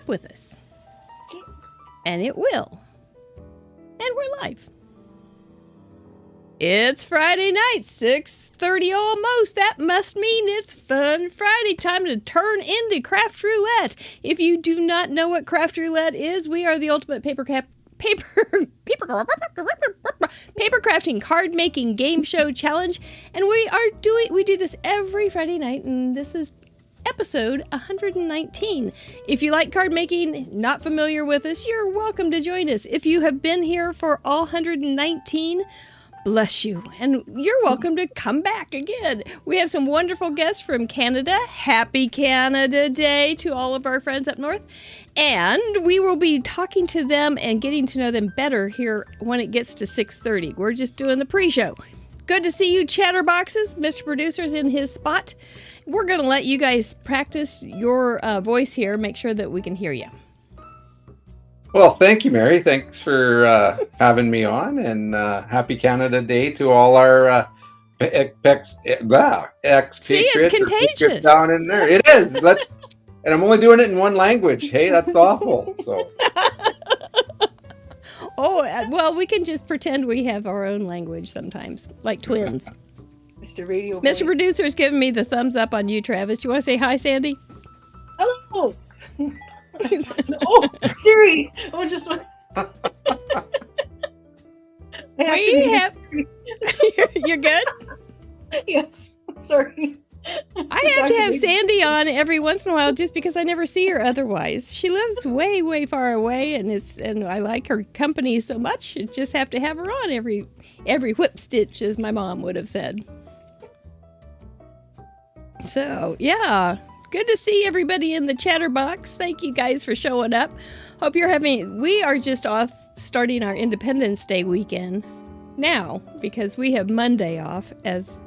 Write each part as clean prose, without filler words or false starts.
with us. And it will. And we're live. It's Friday night, 6:30 almost. That must mean it's Fun Friday. Time to turn into Craft Roulette. If you do not know what Craft Roulette is, we are the ultimate paper crafting card making game show challenge, and we do this every Friday night, and this is episode 119. If you like card making, not familiar with us, you're welcome to join us. If you have been here for all 119, bless you, and you're welcome to come back again. We have some wonderful guests from Canada. Happy Canada Day to all of our friends up north. And we will be talking to them and getting to know them better here when it gets to 6:30. We're just doing the pre-show. Good to see you, Chatterboxes. Mr. Producer's in his spot. We're going to let you guys practice your voice here, make sure that we can hear you. Well, thank you, Mary. Thanks for having me on, and happy Canada Day to all our expatriates. See, it's contagious down in there. It is. And I'm only doing it in one language. Hey, that's awful. So. Oh, well, we can just pretend we have our own language sometimes, like twins. Mr. Producer's giving me the thumbs up on you, Travis. You want to say hi, Sandy? Hello. Oh, Siri. Oh, just. You're good? Yes. Sorry. I have to have Sandy on every once in a while just because I never see her otherwise. She lives way, way far away, and I like her company so much. I just have to have her on every whip stitch, as my mom would have said. So, yeah. Good to see everybody in the chatterbox. Thank you guys for showing up. Hope you're we are just off starting our Independence Day weekend now because we have Monday off as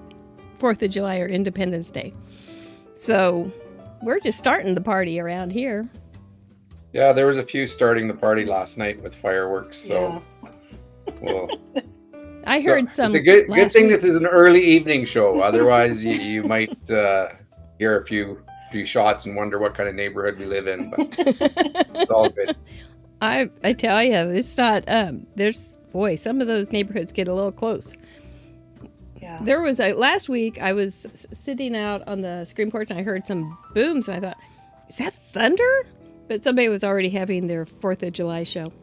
4th of July or Independence Day. So we're just starting the party around here. Yeah, there was a few starting the party last night with fireworks. So, well, I heard some. It's a good thing this is an early evening show. Otherwise, you might hear a few shots and wonder what kind of neighborhood we live in. But it's all good. I tell you, it's not. Some of those neighborhoods get a little close. Yeah. There was last week I was sitting out on the screen porch and I heard some booms and I thought, is that thunder? But somebody was already having their 4th of July show.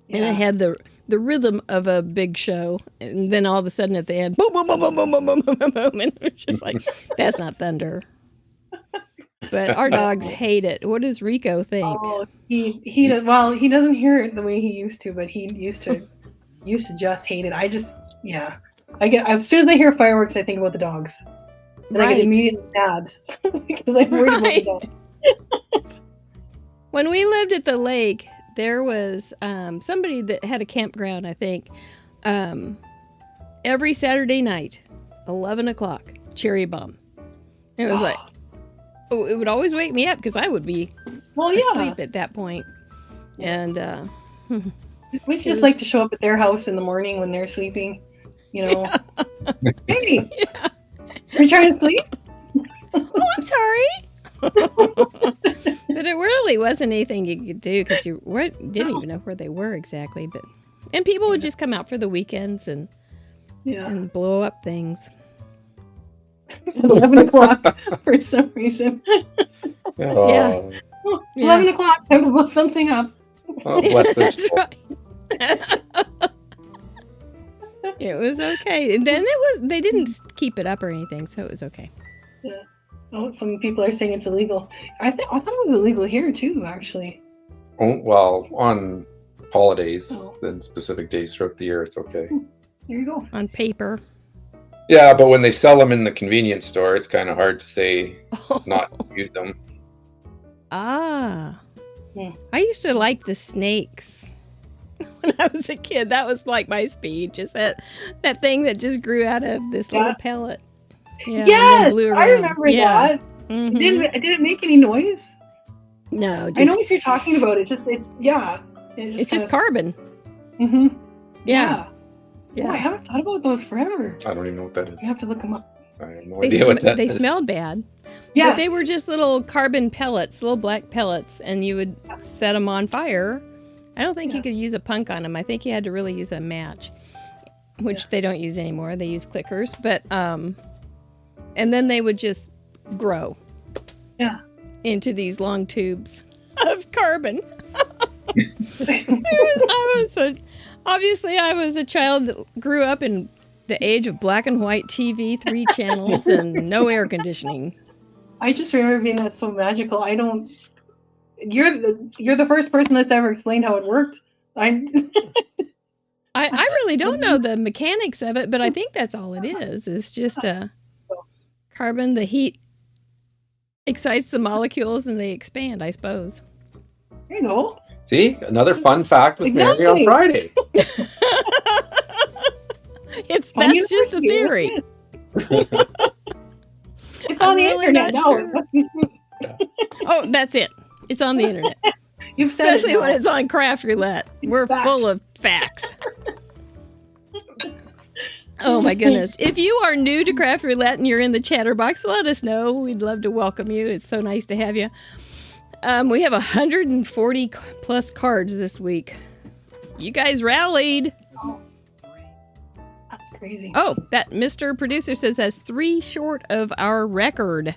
And it had the rhythm of a big show. And then all of a sudden at the end, boom, boom, boom, boom, boom, boom, boom, boom, boom, boom. And it was just like, that's not thunder. But our dogs hate it. What does Rico think? Oh, he doesn't hear it the way he used to, but he used to just hate it. As soon as I hear fireworks, I think about the dogs. And I get immediately mad because I'm worried about the dogs. When we lived at the lake, there was somebody that had a campground, I think, every Saturday night, 11 o'clock, cherry bomb. It was like, it would always wake me up because I would be asleep at that point. And wouldn't you just like to show up at their house in the morning when they're sleeping? You know, hey, are you trying to sleep? Oh, I'm sorry. But it really wasn't anything you could do because you didn't even know where they were exactly. And people would just come out for the weekends and blow up things. 11 o'clock for some reason. Yeah. 11 o'clock, time to blow something up. Oh, bless their That's soul. right. It was okay. And then they didn't keep it up or anything, so it was okay. Yeah. Oh, some people are saying it's illegal. I thought it was illegal here too, actually. Oh, well, on holidays and specific days throughout the year, it's okay. There you go. On paper. Yeah, but when they sell them in the convenience store, it's kind of hard to say not to use them. Ah. I used to like the snakes. When I was a kid, that was like my speed. Just that thing that just grew out of this little pellet. Yeah, yes, I remember that. Mm-hmm. Did it make any noise? No. I know what you're talking about. It's just carbon. Mm-hmm. Yeah. Oh, I haven't thought about those forever. I don't even know what that is. You have to look them up. I have no idea what that They is. smelled bad. Yeah. But they were just little carbon pellets, little black pellets, and you would set them on fire. I don't think you could use a punk on them. I think you had to really use a match, which they don't use anymore. They use clickers. But and then they would just grow. Yeah. Into these long tubes of carbon. Obviously, I was a child that grew up in the age of black and white TV, 3 channels, and no air conditioning. I just remember being that so magical. You're the first person that's ever explained how it worked. I really don't know the mechanics of it, but I think that's all it is. It's just carbon, the heat excites the molecules and they expand, I suppose. There you go. See, another fun fact with Mary on Friday. That's just a theory. It's on the internet. No, sure. it must be true. Oh, that's it. It's on the internet. You've said Especially it when it's on Craft Roulette. We're full of facts. Oh my goodness. If you are new to Craft Roulette and you're in the chatterbox, let us know. We'd love to welcome you. It's so nice to have you. We have 140 plus cards this week. You guys rallied. That's crazy. Oh, that Mr. Producer says that's 3 short of our record.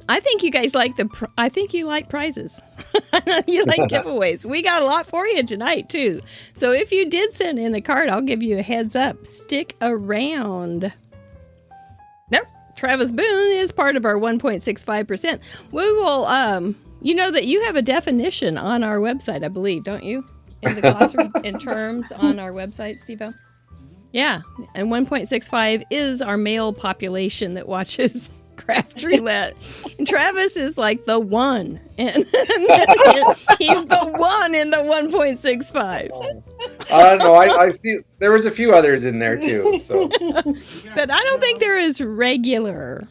I think you guys like I think you like prizes. You like giveaways. We got a lot for you tonight, too. So if you did send in a card, I'll give you a heads up. Stick around. Nope. Travis Boone is part of our 1.65%. We will, you know that you have a definition on our website, I believe, don't you? In the glossary, in terms on our website, Steve-O? Yeah. And 1.65 is our male population that watches Craft Roulette. And Travis is like the one. And he's the one in the 1.65. No, I see. There was a few others in there too. So, but I don't think they're as regular.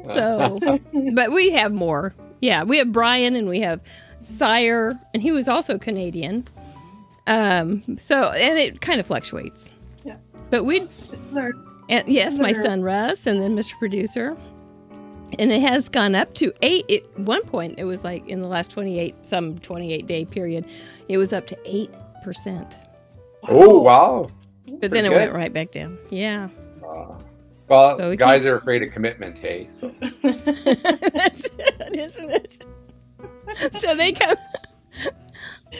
So, but we have more. Yeah, we have Brian and we have Sire, and he was also Canadian. So, and it kind of fluctuates. Yeah. But and yes, my son Russ, and then Mr. Producer. And it has gone up to 8. At one point, it was like in the last 28-day period, it was up to 8%. Oh, wow. But then it went right back down. Yeah. Well, So guys are afraid of commitment, hey? So. That's it, isn't it? So they come.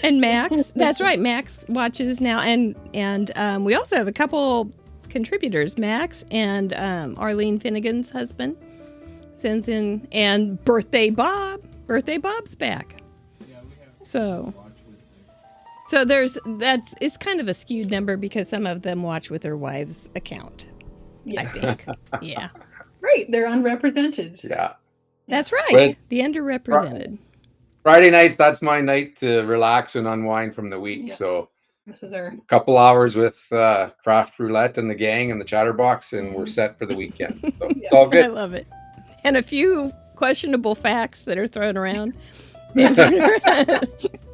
And Max, that's right, Max watches now. And we also have a couple contributors, Max and Arlene Finnegan's husband. Sends in, and Birthday Bob's back. Yeah, we have so it's kind of a skewed number because some of them watch with their wives' account. Yeah. I think. Yeah. Right, they're unrepresented. Yeah. That's right. The underrepresented. Friday nights, that's my night to relax and unwind from the week. Yeah. So this is our couple hours with Craft Roulette and the gang and the chatterbox, and we're set for the weekend. So it's all good. I love it. And a few questionable facts that are thrown around.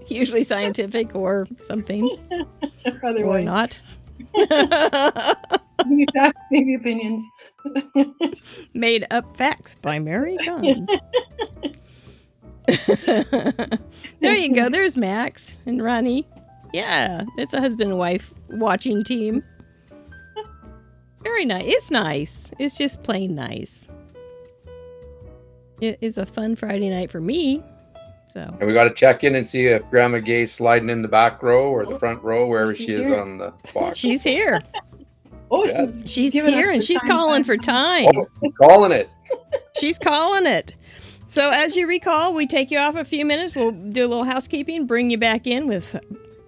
Usually scientific or something. Or not. Maybe opinions. Made up facts by Mary Gunn. There you go. There's Max and Ronnie. Yeah, it's a husband and wife watching team. Very nice. It's nice. It's just plain nice. It is a fun Friday night for me. So. And we got to check in and see if Grandma Gay's sliding in the back row or the front row, wherever she is on the box. She's here. Oh, yes. She's here and she's calling for time. Oh, she's calling it. She's calling it. So as you recall, we take you off a few minutes. We'll do a little housekeeping, bring you back in with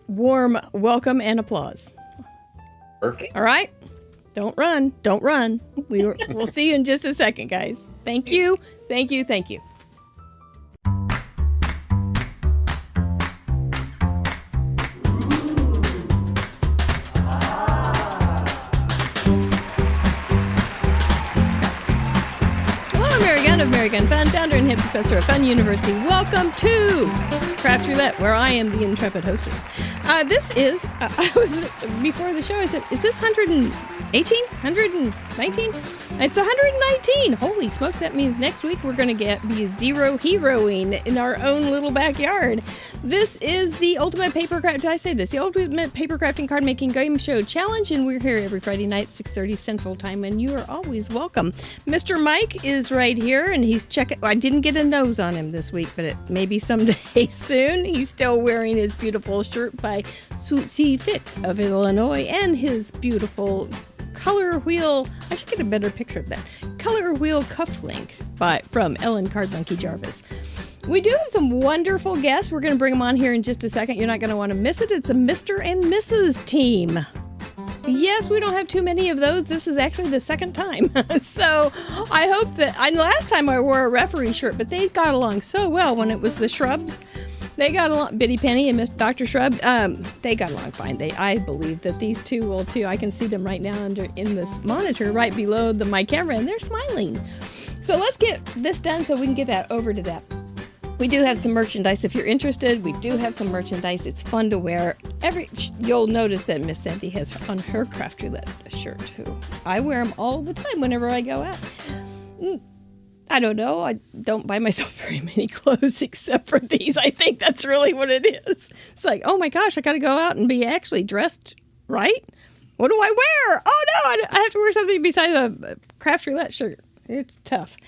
warm welcome and applause. Perfect. All right? Don't run. Don't run. We'll see you in just a second, guys. Thank you. Thank you. Thank you. Of American Fun, founder and head professor of FUNN University. Welcome to Craft Roulette, where I am the intrepid hostess. This is, I was, before the show, I said, is this 118? 119? It's 119. Holy smoke, that means next week we're going to be zero heroing in our own little backyard. This is the Ultimate Paper Craft, did I say this? The Ultimate Paper Crafting Card Making Game Show Challenge, and we're here every Friday night, 6:30 Central Time, and you are always welcome. Mr. Mike is right here, and he's checking, I didn't get a nose on him this week, but it maybe someday soon. He's still wearing his beautiful shirt by Susie Fit of Illinois, and his beautiful color wheel, I should get a better picture of that, color wheel cufflink from Ellen Card Monkey Jarvis. We do have some wonderful guests. We're going to bring them on here in just a second. You're not going to want to miss it. It's a Mr. and Mrs. team. Yes, we don't have too many of those. This is actually the second time. So I hope that, last time I wore a referee shirt, but they got along so well when it was the Shrubs. They got along, Biddy Penny and Miss Dr. Shrub, they got along fine. I believe that these two will too. I can see them right now in this monitor right below my camera, and they're smiling. So let's get this done so we can get that over to that. We do have some merchandise. If you're interested, we do have some merchandise. It's fun to wear. You'll notice that Miss Sandy has on her Craft Roulette shirt too. I wear them all the time whenever I go out. I don't know. I don't buy myself very many clothes except for these. I think that's really what it is. It's like, oh my gosh, I got to go out and be actually dressed right. What do I wear? Oh no, I have to wear something besides a Craft Roulette shirt. It's tough.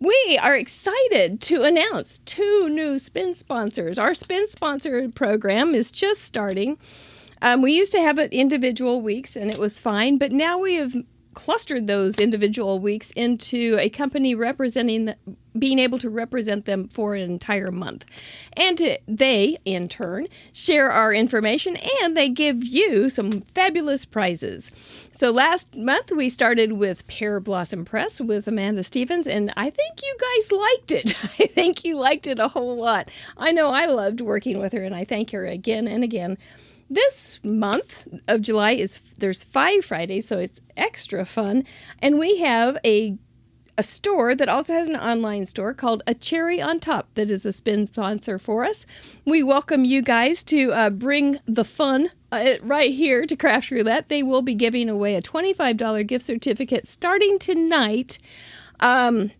We are excited to announce 2 new spin sponsors. Our spin sponsor program is just starting. We used to have it individual weeks and it was fine, but now we have clustered those individual weeks into a company being able to represent them for an entire month. And they, in turn, share our information and they give you some fabulous prizes. So last month we started with Pear Blossom Press with Amanda Stevens, and I think you guys liked it. I think you liked it a whole lot. I know I loved working with her, and I thank her again and again. This month of July there's 5 Fridays, so it's extra fun. And we have a store that also has an online store called A Cherry on Top that is a spin sponsor for us. We welcome you guys to bring the fun right here to Craft Roulette. They will be giving away a $25 gift certificate starting tonight to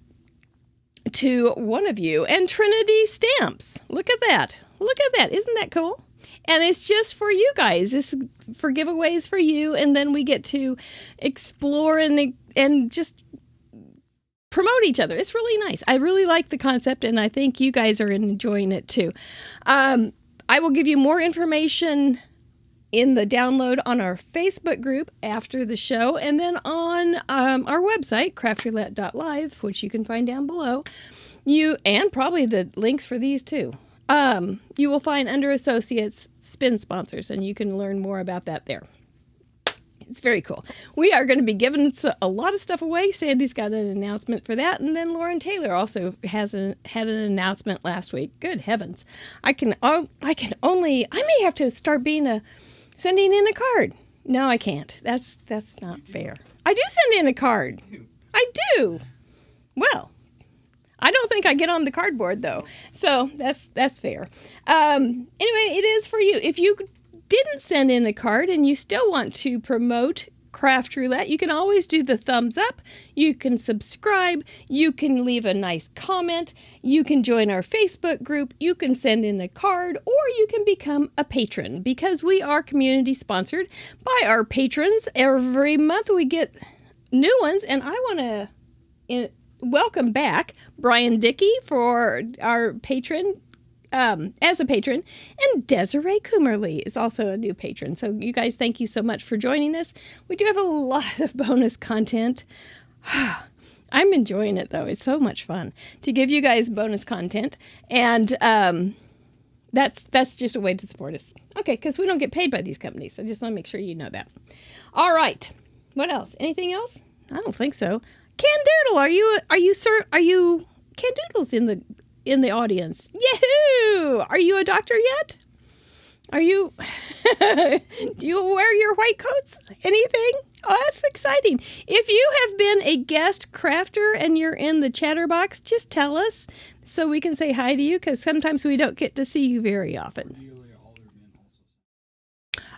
one of you. And Trinity Stamps. Look at that. Look at that. Isn't that cool? And it's just for you guys. It's for giveaways for you. And then we get to explore and just promote each other. It's really nice. I really like the concept, and I think you guys are enjoying it too. I will give you more information in the download on our Facebook group after the show, and then on our website, craftroulette.live, which you can find down below. And probably the links for these too. You will find under Associates spin sponsors, and you can learn more about that there. It's very cool. We are going to be giving a lot of stuff away. Sandy's got an announcement for that, and then Lauren Taylor also had an announcement last week. Good heavens! I may have to start sending in a card. No, I can't. That's not fair. I do send in a card. I do. Well. I don't think I get on the cardboard, though. So that's fair. Anyway, it is for you. If you didn't send in a card and you still want to promote Craft Roulette, you can always do the thumbs up. You can subscribe. You can leave a nice comment. You can join our Facebook group. You can send in a card, or you can become a patron, because we are community sponsored by our patrons. Every month we get new ones, and I want to welcome back Brian Dickey for our patron, as a patron, and Desiree Coomerly is also a new patron. So you guys, thank you so much for joining us. We do have a lot of bonus content. I'm enjoying it though. It's so much fun to give you guys bonus content, and that's just a way to support us. Okay, because we don't get paid by these companies. I just want to make sure you know that. All right. What else? Anything else? I don't think so. Candoodle, are you Candoodle's in the audience? Yahoo! Are you a doctor yet? Are you do you wear your white coats? Anything? Oh, that's exciting. If you have been a guest crafter and you're in the chatterbox, just tell us so we can say hi to you, because sometimes we don't get to see you very often.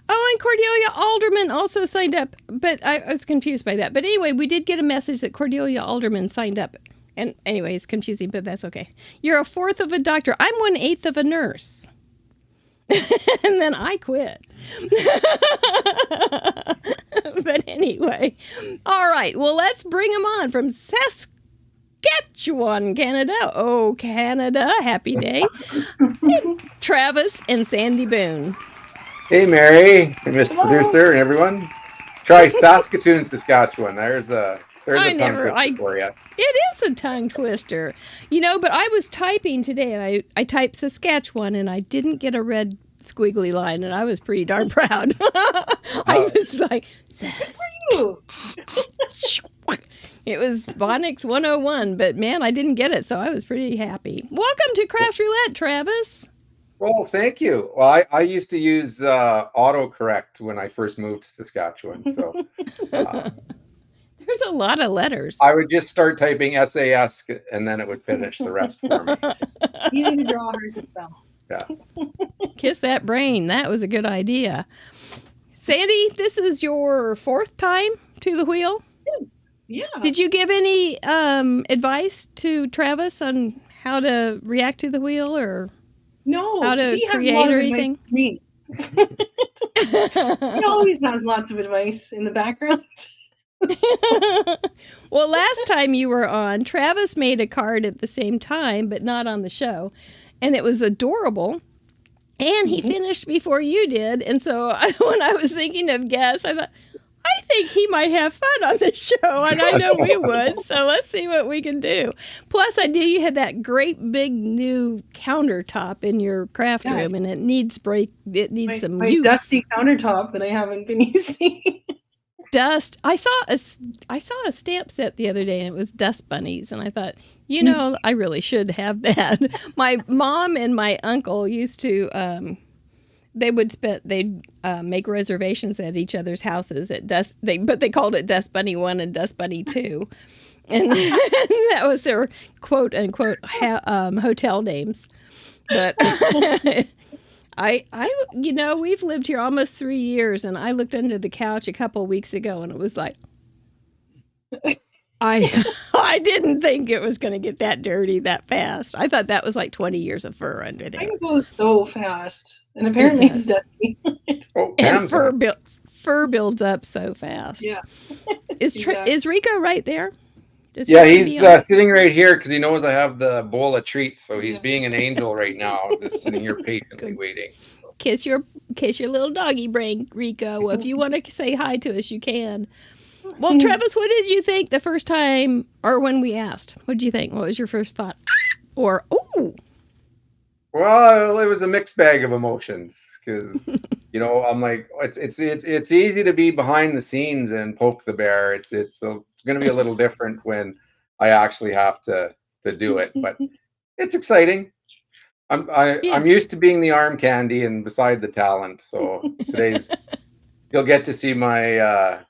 Oh, and Cordelia Alderman also signed up, but I was confused by that. But anyway, we did get a message that Cordelia Alderman signed up. And anyway, it's confusing, but that's okay. You're a fourth of a doctor. I'm 1/8 of a nurse. And then I quit. But anyway, all right. Well, let's bring them on from Saskatchewan, Canada. Oh, Canada, happy day. Travis and Sandy Boone. Hey, Mary, and Mr. Producer, and everyone. Try Saskatoon, Saskatchewan. There's a tongue twister for you. It is a tongue twister. But I was typing today, and I typed Saskatchewan, and I didn't get a red squiggly line, and I was pretty darn proud. I was like, it was Phonics 101, but man, I didn't get it, so I was pretty happy. Welcome to Craft Roulette, Travis. Well, thank you. Well, I used to use autocorrect when I first moved to Saskatchewan, so... There's a lot of letters. I would just start typing SAS, and then it would finish the rest for me. Easy to draw, hard to spell. Yeah. Kiss that brain. That was a good idea. Sandy, this is your 4th time to the wheel? Yeah. Did you give any advice to Travis on how to react to the wheel or how to create or anything? Me. He always has lots of advice in the background. Well, last time you were on, Travis made a card at the same time, but not on the show. And it was adorable. And he finished before you did. And so when I was thinking of guests, I thought, I think he might have fun on the show. And I know we would. So let's see what we can do. Plus, I knew you had that great big new countertop in your craft room. And it needs some use. My dusty countertop that I haven't been using. Dust. I saw a stamp set the other day, and it was dust bunnies, and I thought, I really should have that. My mom and my uncle used to they'd make reservations at each other's houses at but they called it Dust Bunny 1 and Dust Bunny 2, and that was their quote unquote hotel names. But we've lived here almost 3 years, and I looked under the couch a couple of weeks ago, and it was like, I didn't think it was going to get that dirty that fast. I thought that was like 20 years of fur under there. Mine goes so fast, and apparently it's dusty. And fur builds up so fast. Yeah. Is Rico right there? He's sitting right here because he knows I have the bowl of treats, so he's being an angel right now, just sitting here patiently waiting. Kiss your little doggy brain, Rico. If you want to say hi to us, you can. Well, Travis, what did you think the first time, or when we asked? What did you think? What was your first thought? Or ooh? Well, it was a mixed bag of emotions because I'm like, it's easy to be behind the scenes and poke the bear. It's going to be a little different when I actually have to do it, but it's exciting. I'm used to being the arm candy and beside the talent. So you'll get to see my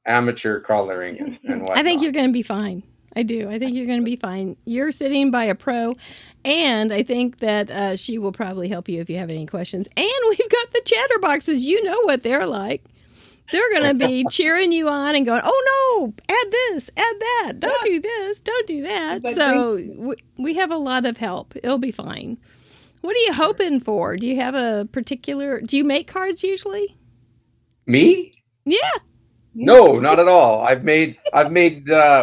amateur coloring and whatnot. I think you're going to be fine. I do. I think you're going to be fine. You're sitting by a pro, and I think that she will probably help you if you have any questions. And we've got the chatterboxes. You know what they're like. They're going to be cheering you on and going, oh, no, add this, add that. Don't do this. Don't do that. So we have a lot of help. It'll be fine. What are you hoping for? Do you have do you make cards usually? Me? Yeah. No, not at all. I've made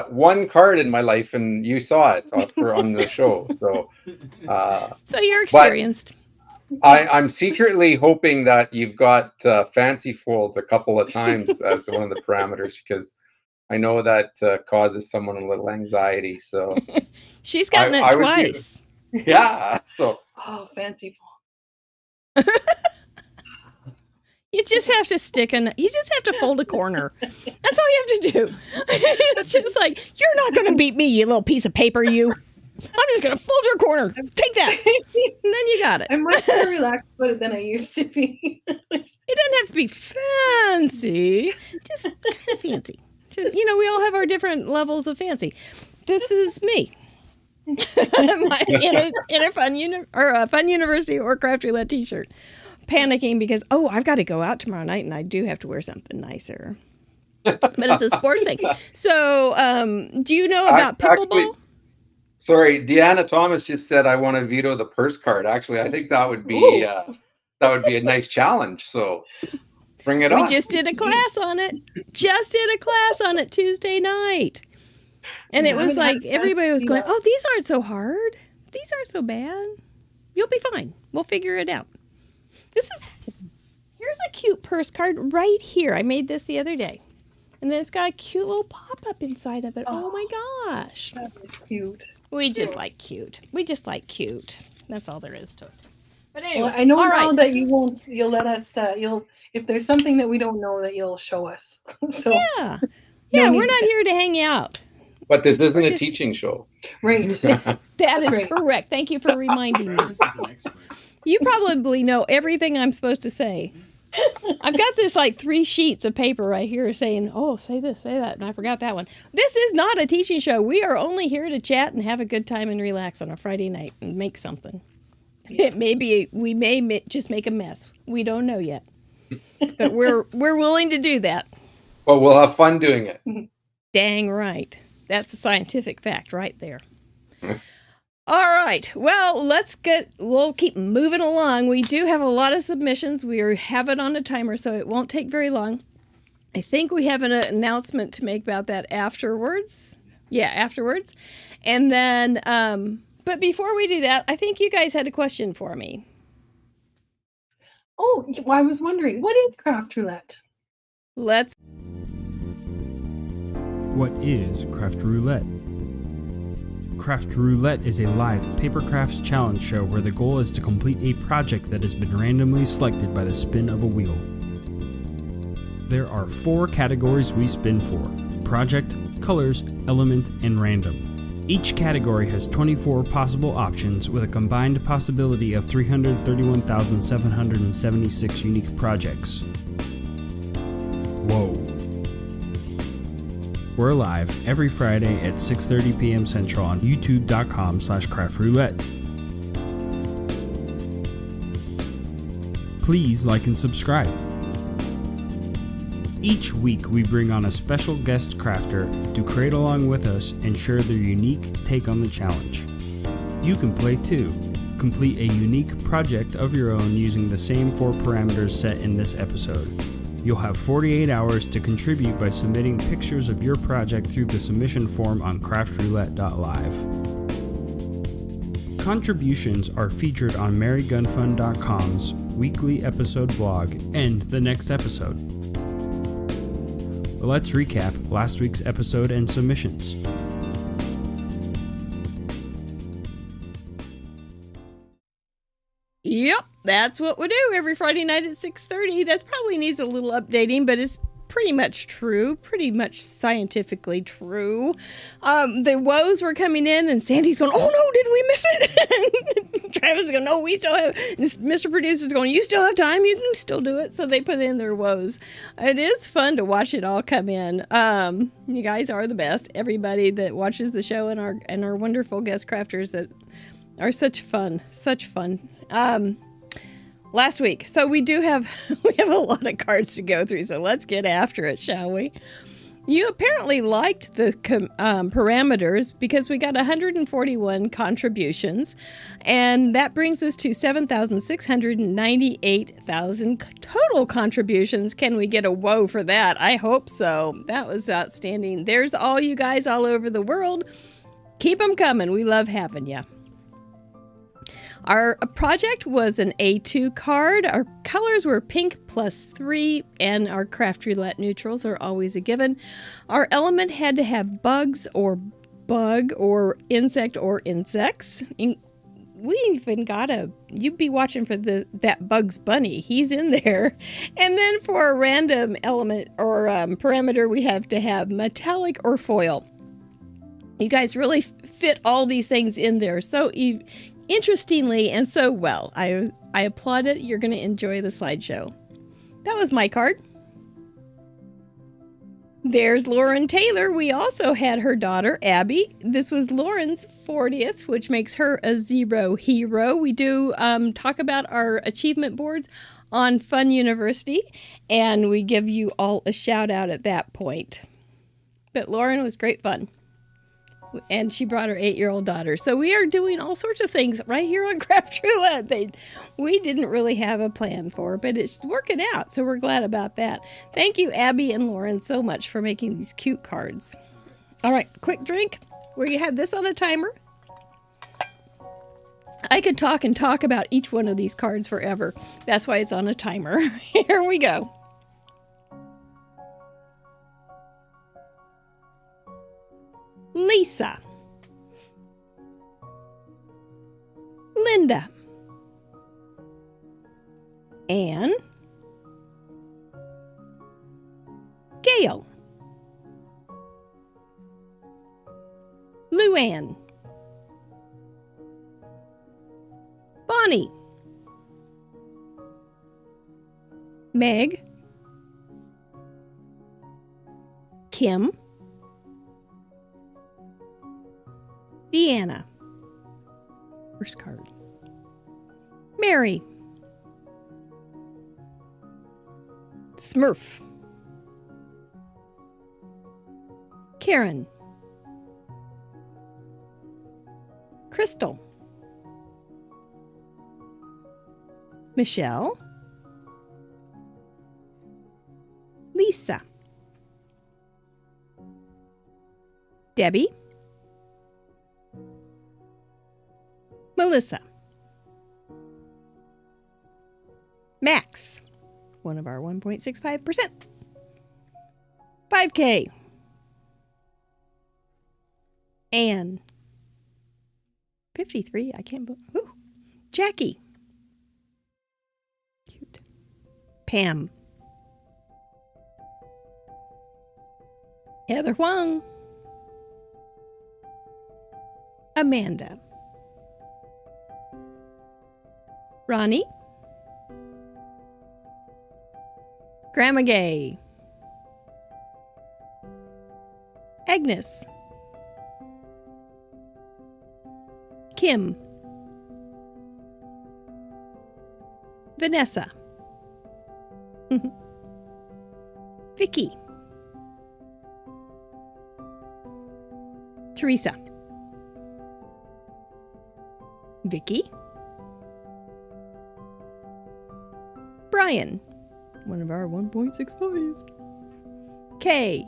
one card in my life, and you saw it on the show. So you're experienced. I'm secretly hoping that you've got fancy folds a couple of times as one of the parameters, because I know that causes someone a little anxiety. So she's gotten it twice. Yeah. So fancy folds. You just have to you just have to fold a corner. That's all you have to do. It's just like, you're not going to beat me, you little piece of paper, you. I'm just going to fold your corner. Take that. And then you got it. I'm much more relaxed about it than I used to be. It doesn't have to be fancy. Just kind of fancy. We all have our different levels of fancy. This is me. in a Fun University or Craft Roulette t-shirt. panicking because, I've got to go out tomorrow night and I do have to wear something nicer. But it's a sports thing. So, do you know about pickleball? Actually, sorry, Deanna Thomas just said, I want to veto the purse card. Actually, I think that would be a nice challenge. So bring it on. We just did a class on it. Tuesday night. And it was like, everybody was going, these aren't so hard. These aren't so bad. You'll be fine. We'll figure it out. Here's a cute purse card right here. I made this the other day. And then it's got a cute little pop-up inside of it. Oh my gosh. That is cute. We just like cute. That's all there is to it. But anyway. Well, I know now that you'll let us, if there's something that we don't know, that you'll show us. So yeah. Yeah, we're not here to hang out. But this isn't a teaching show. Right. That is correct. Thank you for reminding me. You probably know everything I'm supposed to say. I've got this 3 sheets of paper right here saying, say this, say that, and I forgot that one. This is not a teaching show. We are only here to chat and have a good time and relax on a Friday night and make something. It may be, we may just make a mess. We don't know yet. But we're willing to do that. But we'll have fun doing it. Dang right. That's a scientific fact right there. All right. Well, we'll keep moving along. We do have a lot of submissions. We have it on a timer, so it won't take very long. I think we have an announcement to make about that afterwards. Yeah, afterwards. And then, but before we do that, I think you guys had a question for me. Oh, well, I was wondering, what is Craft Roulette? What is Craft Roulette? Craft Roulette is a live paper crafts challenge show where the goal is to complete a project that has been randomly selected by the spin of a wheel. There are 4 categories we spin for: project, colors, element, and random. Each category has 24 possible options with a combined possibility of 331,776 unique projects. Whoa. We're live every Friday at 6:30 p.m. Central on youtube.com/craftroulette. Please like and subscribe. Each week we bring on a special guest crafter to create along with us and share their unique take on the challenge. You can play too. Complete a unique project of your own using the same 4 parameters set in this episode. You'll have 48 hours to contribute by submitting pictures of your project through the submission form on craftroulette.live. Contributions are featured on marygunfun.com's weekly episode blog and the next episode. Let's recap last week's episode and submissions. Yep, that's what we do every Friday night at 6:30. That probably needs a little updating, but it's pretty much true, pretty much scientifically true. The woes were coming in, and Sandy's going, "Oh no, did we miss it?" Travis is going, "No, we still have." Mr. Producer's going, "You still have time. You can still do it." So they put in their woes. It is fun to watch it all come in. You guys are the best. Everybody that watches the show and our wonderful guest crafters that are such fun. Last week, so we have a lot of cards to go through, so let's get after it, shall we? You apparently liked the parameters because we got 141 contributions, and that brings us to 7,698,000 total contributions. Can we get a whoa for that? I hope so. That was outstanding. There's all you guys all over the world. Keep them coming. We love having you. Our project was an A2 card. Our colors were pink +3, and our Craft Roulette neutrals are always a given. Our element had to have bugs or bug or insect or insects. We even got you'd be watching for that Bugs Bunny. He's in there. And then for a random element or parameter, we have to have metallic or foil. You guys really fit all these things in there so interestingly and so well. I applaud it. You're going to enjoy the slideshow. That was my card. There's Lauren Taylor. We also had her daughter, Abby. This was Lauren's 40th, which makes her a zero hero. We do talk about our achievement boards on FUNN University, and we give you all a shout out at that point. But Lauren was great fun. And she brought her 8-year-old daughter. So we are doing all sorts of things right here on Craft Roulette. We didn't really have a plan for, but it's working out. So we're glad about that. Thank you, Abby and Lauren, so much for making these cute cards. All right, quick drink. We have this on a timer. I could talk and talk about each one of these cards forever. That's why it's on a timer. Here we go. Lisa, Linda, Anne, Gail, Luann, Bonnie, Meg, Kim, Deanna. First card. Mary. Smurf. Karen. Crystal. Michelle. Lisa. Debbie. Melissa. Max, one of our 1.65%. 5K. Anne. 53, I can't believe. Ooh. Jackie. Cute. Pam. Heather Huang. Amanda. Ronnie. Grandma Gay. Agnes. Kim. Vanessa. Vicky. Teresa. Vicky. Brian, one of our 1.65. Kay.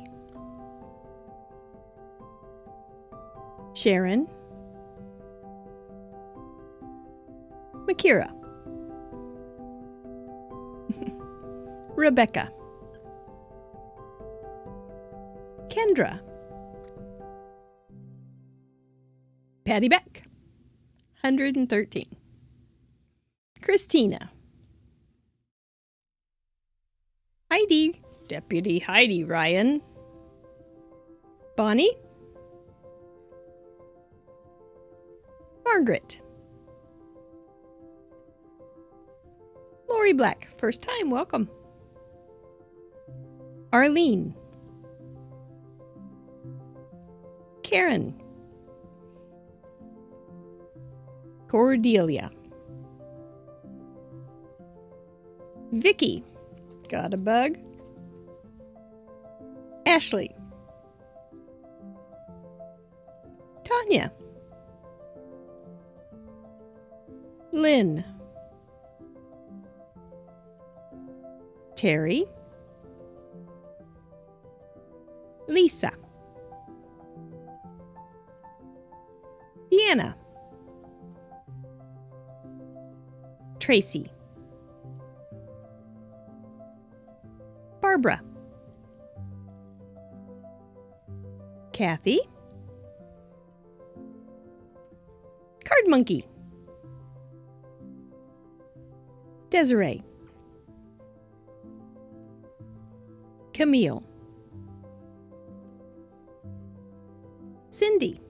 Sharon. Makira. Rebecca. Kendra. Patty Beck. 113. Christina. Heidi, Deputy Heidi Ryan. Bonnie. Margaret. Lori Black, first time, welcome. Arlene. Karen. Cordelia. Vicky. Got a bug? Ashley. Tanya. Lynn. Terry. Lisa. Deanna. Tracy. Barbara. Kathy. Card Monkey. Desiree. Camille. Cindy.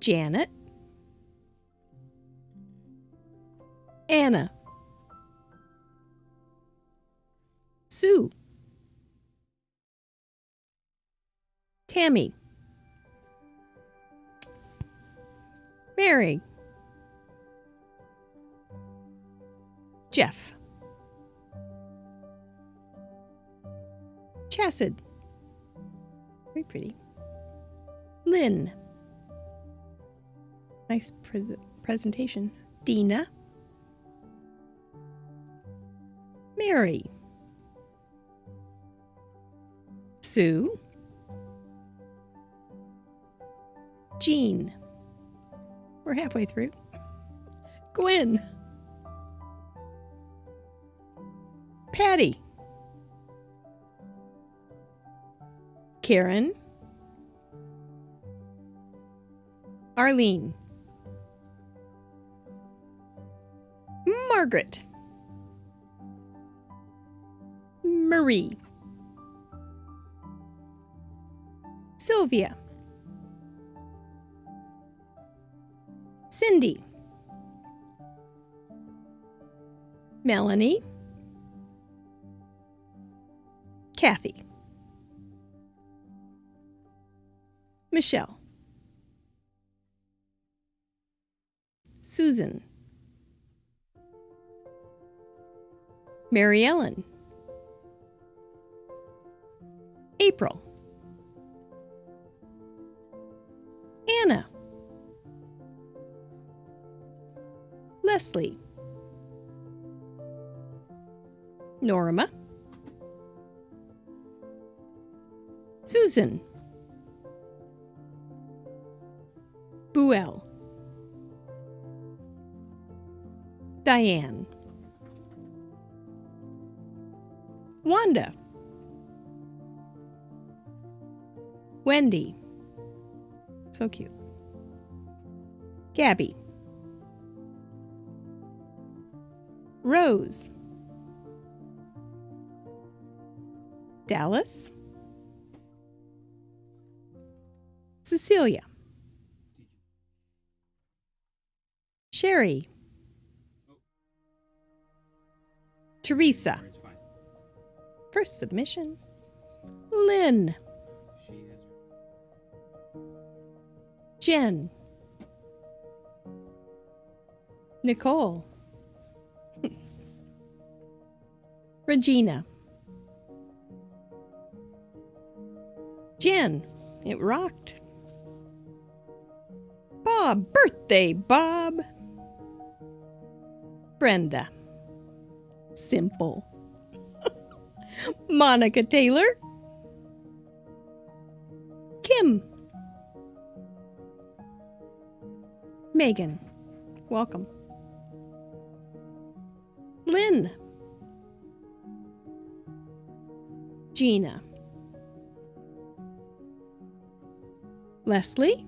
Janet. Anna. Sue. Tammy. Mary. Jeff. Chassid. Very pretty. Lynn. Nice presentation. Dina. Mary. Sue. Jean. We're halfway through. Gwen. Patty. Karen. Arlene. Margaret. Marie. Sylvia. Cindy. Melanie. Kathy. Michelle. Susan. Mary Ellen. April. Anna. Leslie. Norma. Susan. Buell. Diane. Wanda. Wendy. So cute. Gabby. Rose. Dallas. Cecilia. Sherry. Teresa. First submission. Lynn. Jen. Nicole. Regina. Jen. It rocked. Bob. Birthday, Bob. Brenda. Simple. Monica Taylor. Kim. Megan. Welcome. Lynn. Gina. Leslie.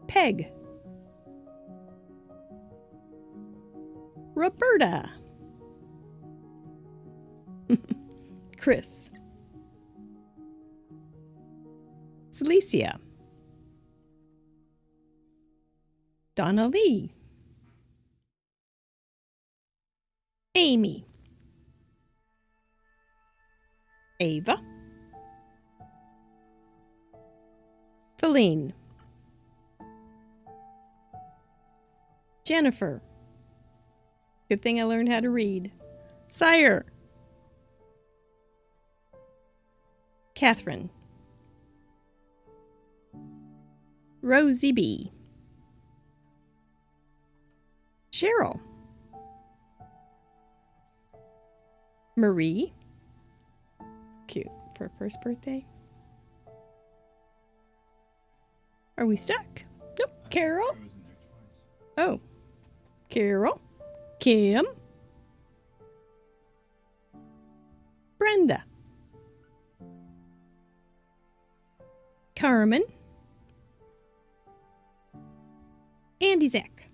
Peg. Roberta. Chris. Celicia. Donna Lee. Amy. Ava. Feline. Jennifer. Good thing I learned how to read. Sire. Catherine. Rosie B. Cheryl. Marie. Cute for her first birthday. Are we stuck? Nope. Carol. Oh. Carol. Kim. Brenda. Carmen. Andy Zach.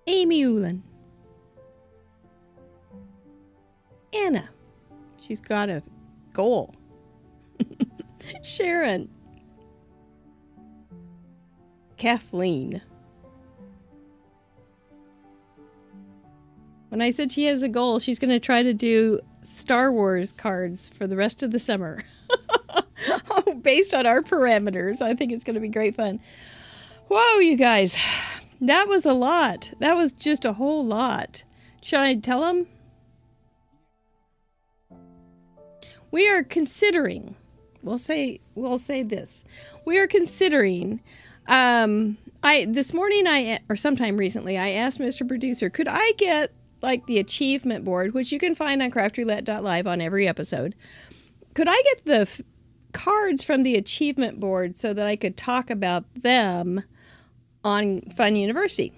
Amy Ulan. Anna. She's got a goal. Sharon. Kathleen. When I said she has a goal, she's going to try to do Star Wars cards for the rest of the summer. Based on our parameters. I think it's going to be great fun. Whoa, you guys. That was a lot. That was just a whole lot. Should I tell them? We are considering, we'll say this. We are considering, this morning or sometime recently, I asked Mr. Producer, could I get like the achievement board, which you can find on craftroulette.live on every episode. Could I get the cards from the achievement board so that I could talk about them on FUNN University?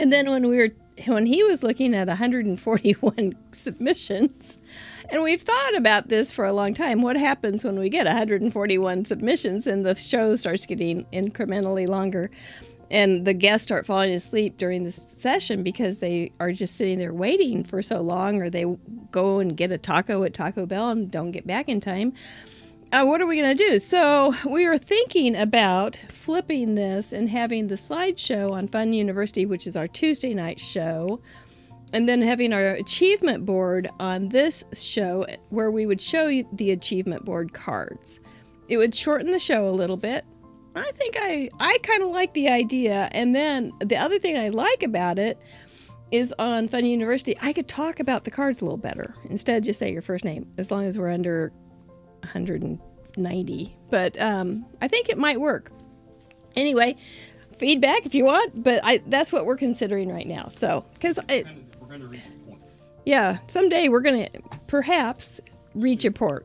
And then when he was looking at 141 submissions, and we've thought about this for a long time, what happens when we get 141 submissions and the show starts getting incrementally longer and the guests start falling asleep during the session because they are just sitting there waiting for so long, or they go and get a taco at Taco Bell and don't get back in time. What are we going to do? So we are thinking about flipping this and having the slideshow on FUNN University, which is our Tuesday night show, and then having our achievement board on this show where we would show you the achievement board cards. It would shorten the show a little bit. I think I kind of like the idea. And then the other thing I like about it is on FUNN University, I could talk about the cards a little better instead of just say your first name, as long as we're under 190. But I think it might work. Anyway, feedback if you want, but that's what we're considering right now. So, because we're going to reach a point. Yeah, someday we're going to perhaps reach a point.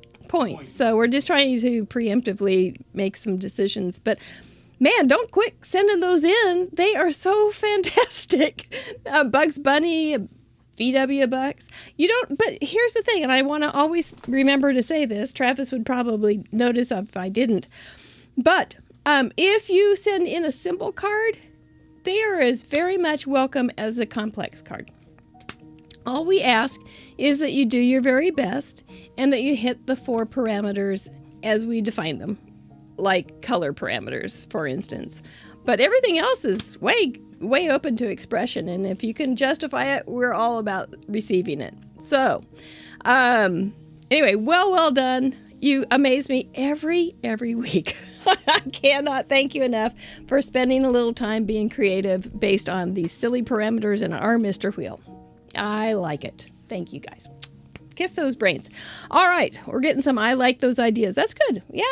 So we're just trying to preemptively make some decisions. But man, don't quit sending those in. They are so fantastic. Bugs Bunny, VW Bucks. But here's the thing, and I want to always remember to say this. Travis would probably notice if I didn't. But if you send in a simple card, they are as very much welcome as a complex card. All we ask is that you do your very best and that you hit the 4 parameters as we define them, like color parameters, for instance. But everything else is way open to expression, and if you can justify it, we're all about receiving it. So, anyway, well done. You amaze me every week. I cannot thank you enough for spending a little time being creative based on these silly parameters in our Mr. Wheel. I like it. Thank you, guys. Kiss those brains. All right, we're getting some I like those ideas. That's good. Yeah,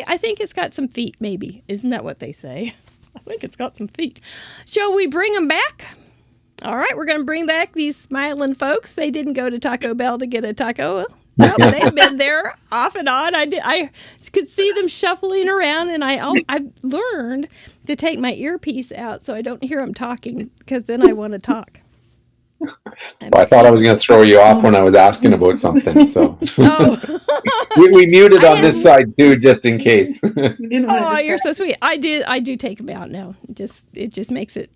I think it's got some feet, maybe. Isn't that what they say? I think it's got some feet. Shall we bring them back? All right, we're going to bring back these smiling folks. They didn't go to Taco Bell to get a taco. No, they've been there off and on. I could see them shuffling around, and I've learned to take my earpiece out so I don't hear them talking, because then I want to talk. Well, I thought I was going to throw you off when I was asking about something, so we muted on this side too, just in case. Oh, you're so sweet. I do take them out now. It just makes it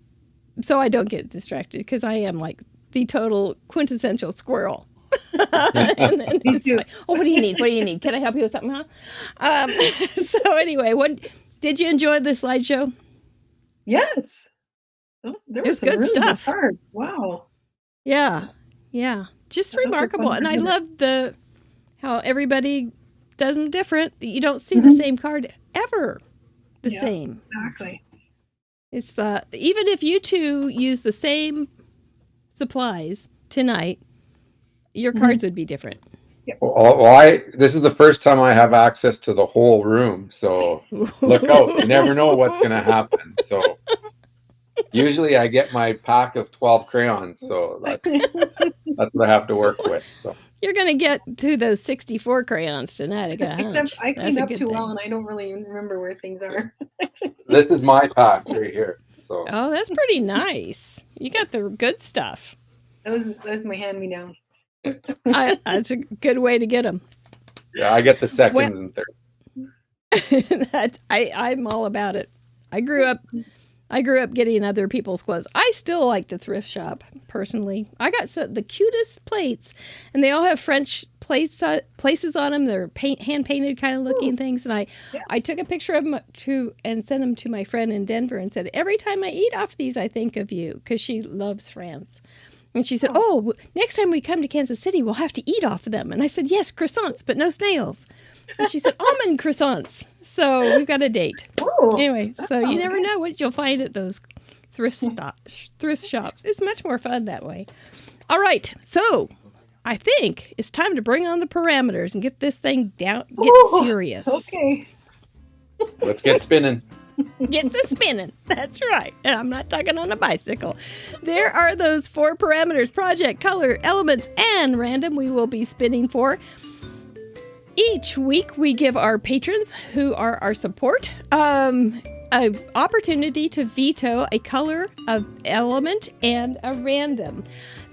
so I don't get distracted, because I am like the total quintessential squirrel. And then it's like, oh, what do you need? What do you need? Can I help you with something, huh? So anyway, did you enjoy the slideshow? Yes. There was some good really stuff. Good cards. Wow. Yeah. Just remarkable. And I love how everybody does them different. You don't see the same card ever the same. Exactly. It's even if you two use the same supplies tonight, your cards would be different. Well, this is the first time I have access to the whole room, so look out. You never know what's going to happen. So usually I get my pack of 12 crayons, so that's what I have to work with. So. You're going to get to those 64 crayons tonight. Except I clean up too well, and I don't really even remember where things are. This is my pack right here. So. Oh, that's pretty nice. You got the good stuff. That was my hand-me-down. That's a good way to get them. Yeah, I get the seconds and thirds. I'm all about it. I grew up getting other people's clothes. I still like to thrift shop, personally. I got the cutest plates, and they all have French places on them. They're hand-painted kind of looking things, and I took a picture of them and sent them to my friend in Denver and said, every time I eat off these, I think of you, because she loves France. And she said, oh, next time we come to Kansas City, we'll have to eat off of them. And I said, yes, croissants, but no snails. And she said, almond croissants. So we've got a date. Oh, Anyway, so you never know what you'll find at those thrift shops. It's much more fun that way. All right. So I think it's time to bring on the parameters and get this thing down, get serious. Okay. Let's get spinning. Get the spinning. That's right. And I'm not talking on a bicycle. There are those 4 parameters: project, color, elements, and random we will be spinning for. Each week we give our patrons, who are our support, an opportunity to veto a color, an element, and a random.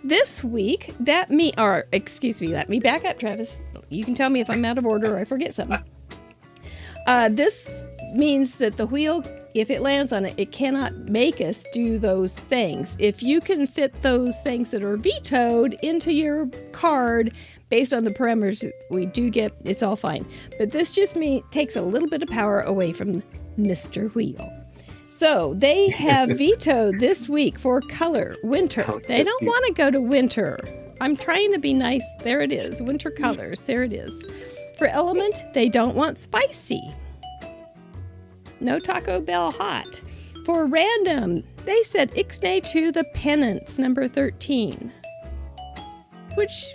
This week, let me back up, Travis. You can tell me if I'm out of order or I forget something. This means that the wheel, if it lands on it, it cannot make us do those things. If you can fit those things that are vetoed into your card based on the parameters that we do get, it's all fine. But this just takes a little bit of power away from Mr. Wheel. So they have vetoed this week for color, winter. They don't want to go to winter. I'm trying to be nice. There it is. Winter colors. There it is. For element, they don't want spicy. No Taco Bell hot. For random, they said ixnay to the penance, number 13. Which,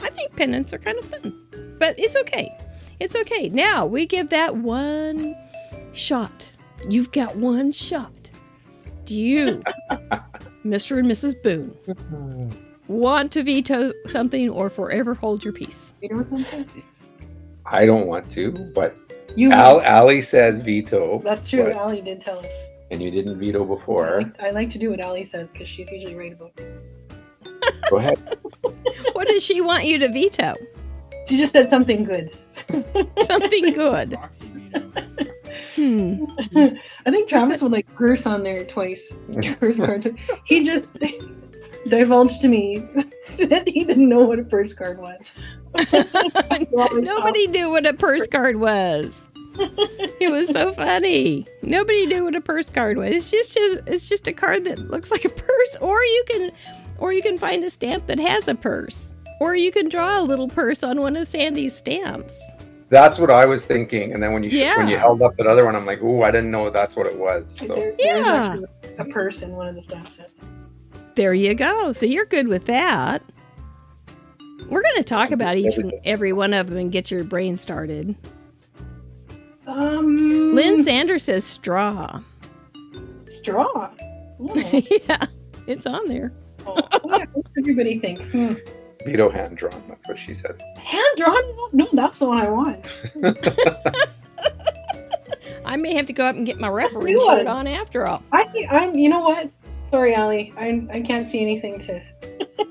I think penance are kind of fun. But it's okay. It's okay. Now, we give that one shot. You've got one shot. Do you, Mr. and Mrs. Boone, want to veto something or forever hold your peace? I don't want to, but You Allie says veto. That's true. but- Allie did tell us. And you didn't veto before. I like to do what Allie says because she's usually right about it. Go ahead. What does she want you to veto? She just said something good. Something good. Proxy veto. I think Travis would like curse on there twice. Curse card. He just divulged to me that he didn't know what a purse card was. Nobody knew what a purse card was. It was so funny. Nobody knew what a purse card was. It's just a card that looks like a purse, or you can find a stamp that has a purse, or you can draw a little purse on one of Sandy's stamps. That's what I was thinking. And then when you Yeah. when you held up that other one, I'm like, ooh, I didn't know that's what it was. So There's Yeah. actually a purse in one of the stamp sets. There you go. So you're good with that. We're going to talk about every one of them and get your brain started. Lynn Sanders says straw. Straw. Oh. Yeah, it's on there. What does everybody think? veto hand drawn. That's what she says. Hand drawn? No, that's the one I want. I may have to go up and get my referee You shirt would. on after all. I'm. You know what? Sorry, Allie. I can't see anything to.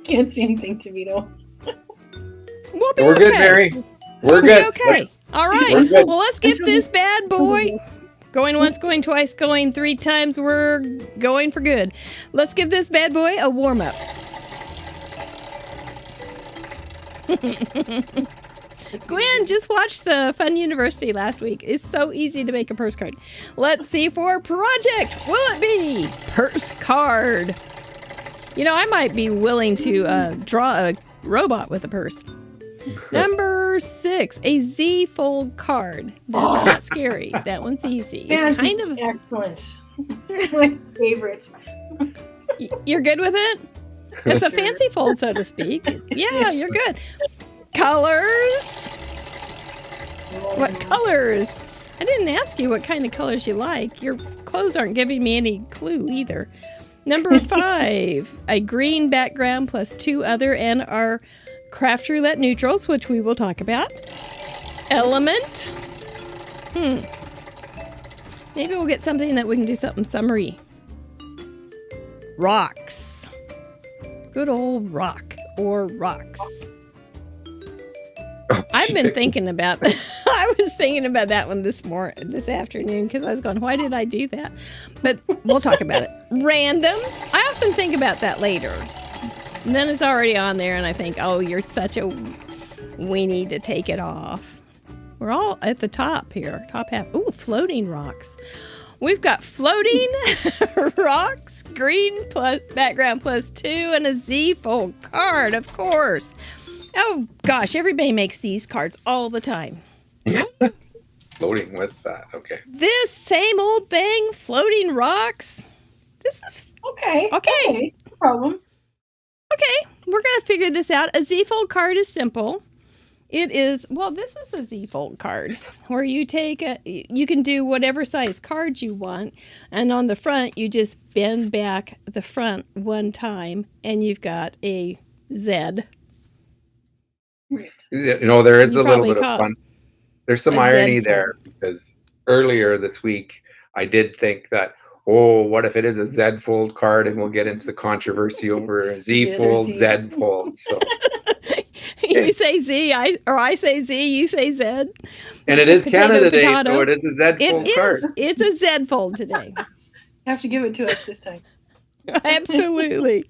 Can't see anything to veto. We'll be We're okay. good, Mary. We're We'll be good. okay. All right. We're good. Well, let's get this bad boy going once, going twice, going 3 times. We're going for good. Let's give this bad boy a warm up. Gwen just watched the Fun University last week. It's so easy to make a purse card. Let's see for project. Will it be purse card? You know, I might be willing to draw a robot with a purse. Number 6, a Z fold card. That's not scary. That one's easy. It's kind of. Excellent. My favorite. You're good with it? It's a fancy fold, so to speak. Yeah, you're good. Colors. What colors? I didn't ask you what kind of colors you like. Your clothes aren't giving me any clue either. Number 5, a green background plus 2 other and our Craft Roulette neutrals, which we will talk about. Element. Maybe we'll get something that we can do something summery. Rocks. Good old rock or rocks. I've been thinking about that. I was thinking about that one this afternoon because I was going, why did I do that? But we'll talk about it. Random. I often think about that later. And then it's already on there and I think, oh, you're such a weenie to take it off. We're all at the top here. Top half. Ooh, floating rocks. We've got floating rocks, green plus background +2, and a Z fold card, of course. Oh gosh, everybody makes these cards all the time. Floating with that. Okay. This same old thing, floating rocks. This is Okay. okay. No problem. Okay, we're going to figure this out. A Z-fold card is simple. It is, well, this is a Z-fold card where you take you can do whatever size card you want. And on the front, you just bend back the front one time and you've got a Z. Right. You know, there is You a little probably bit of caught fun. There's some a irony Z there because earlier this week, I did think that, oh, what if it is a Z fold card and we'll get into the controversy over a Z fold, Z fold. So You say Z, I say Z, you say Z. and it is Potato, Canada Day, potato. so it is a Z fold card. It's a Z fold today. You have to give it to us this time. Absolutely.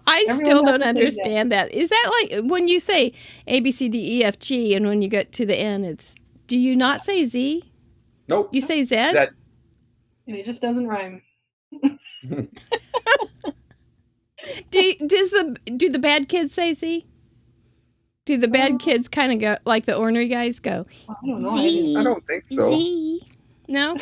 I Everyone still has don't to say understand that. Is that like when you say A, B, C, D, E, F, G, and when you get to the end, do you not say Z? Nope. You say Z? That And it just doesn't rhyme. Do the bad kids say Z? Do the bad kids kind of go like the ornery guys go? I don't know. Z. I don't think so. Z. No.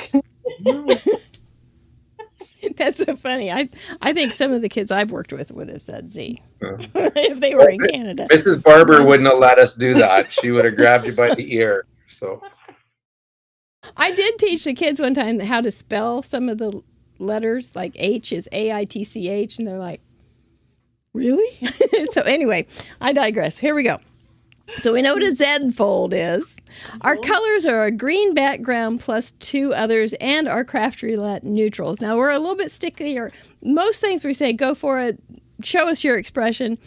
That's so funny. I think some of the kids I've worked with would have said Z if they were in Canada. Mrs. Barber wouldn't have let us do that. She would have grabbed you by the ear. So I did teach the kids one time how to spell some of the letters, like H is AITCH, and they're like, really? So anyway, I digress. Here we go. So we know what a Z fold is. Our colors are a green background plus 2 others and our Craft Roulette neutrals. Now we're a little bit stickier. Most things we say, go for it, show us your expression.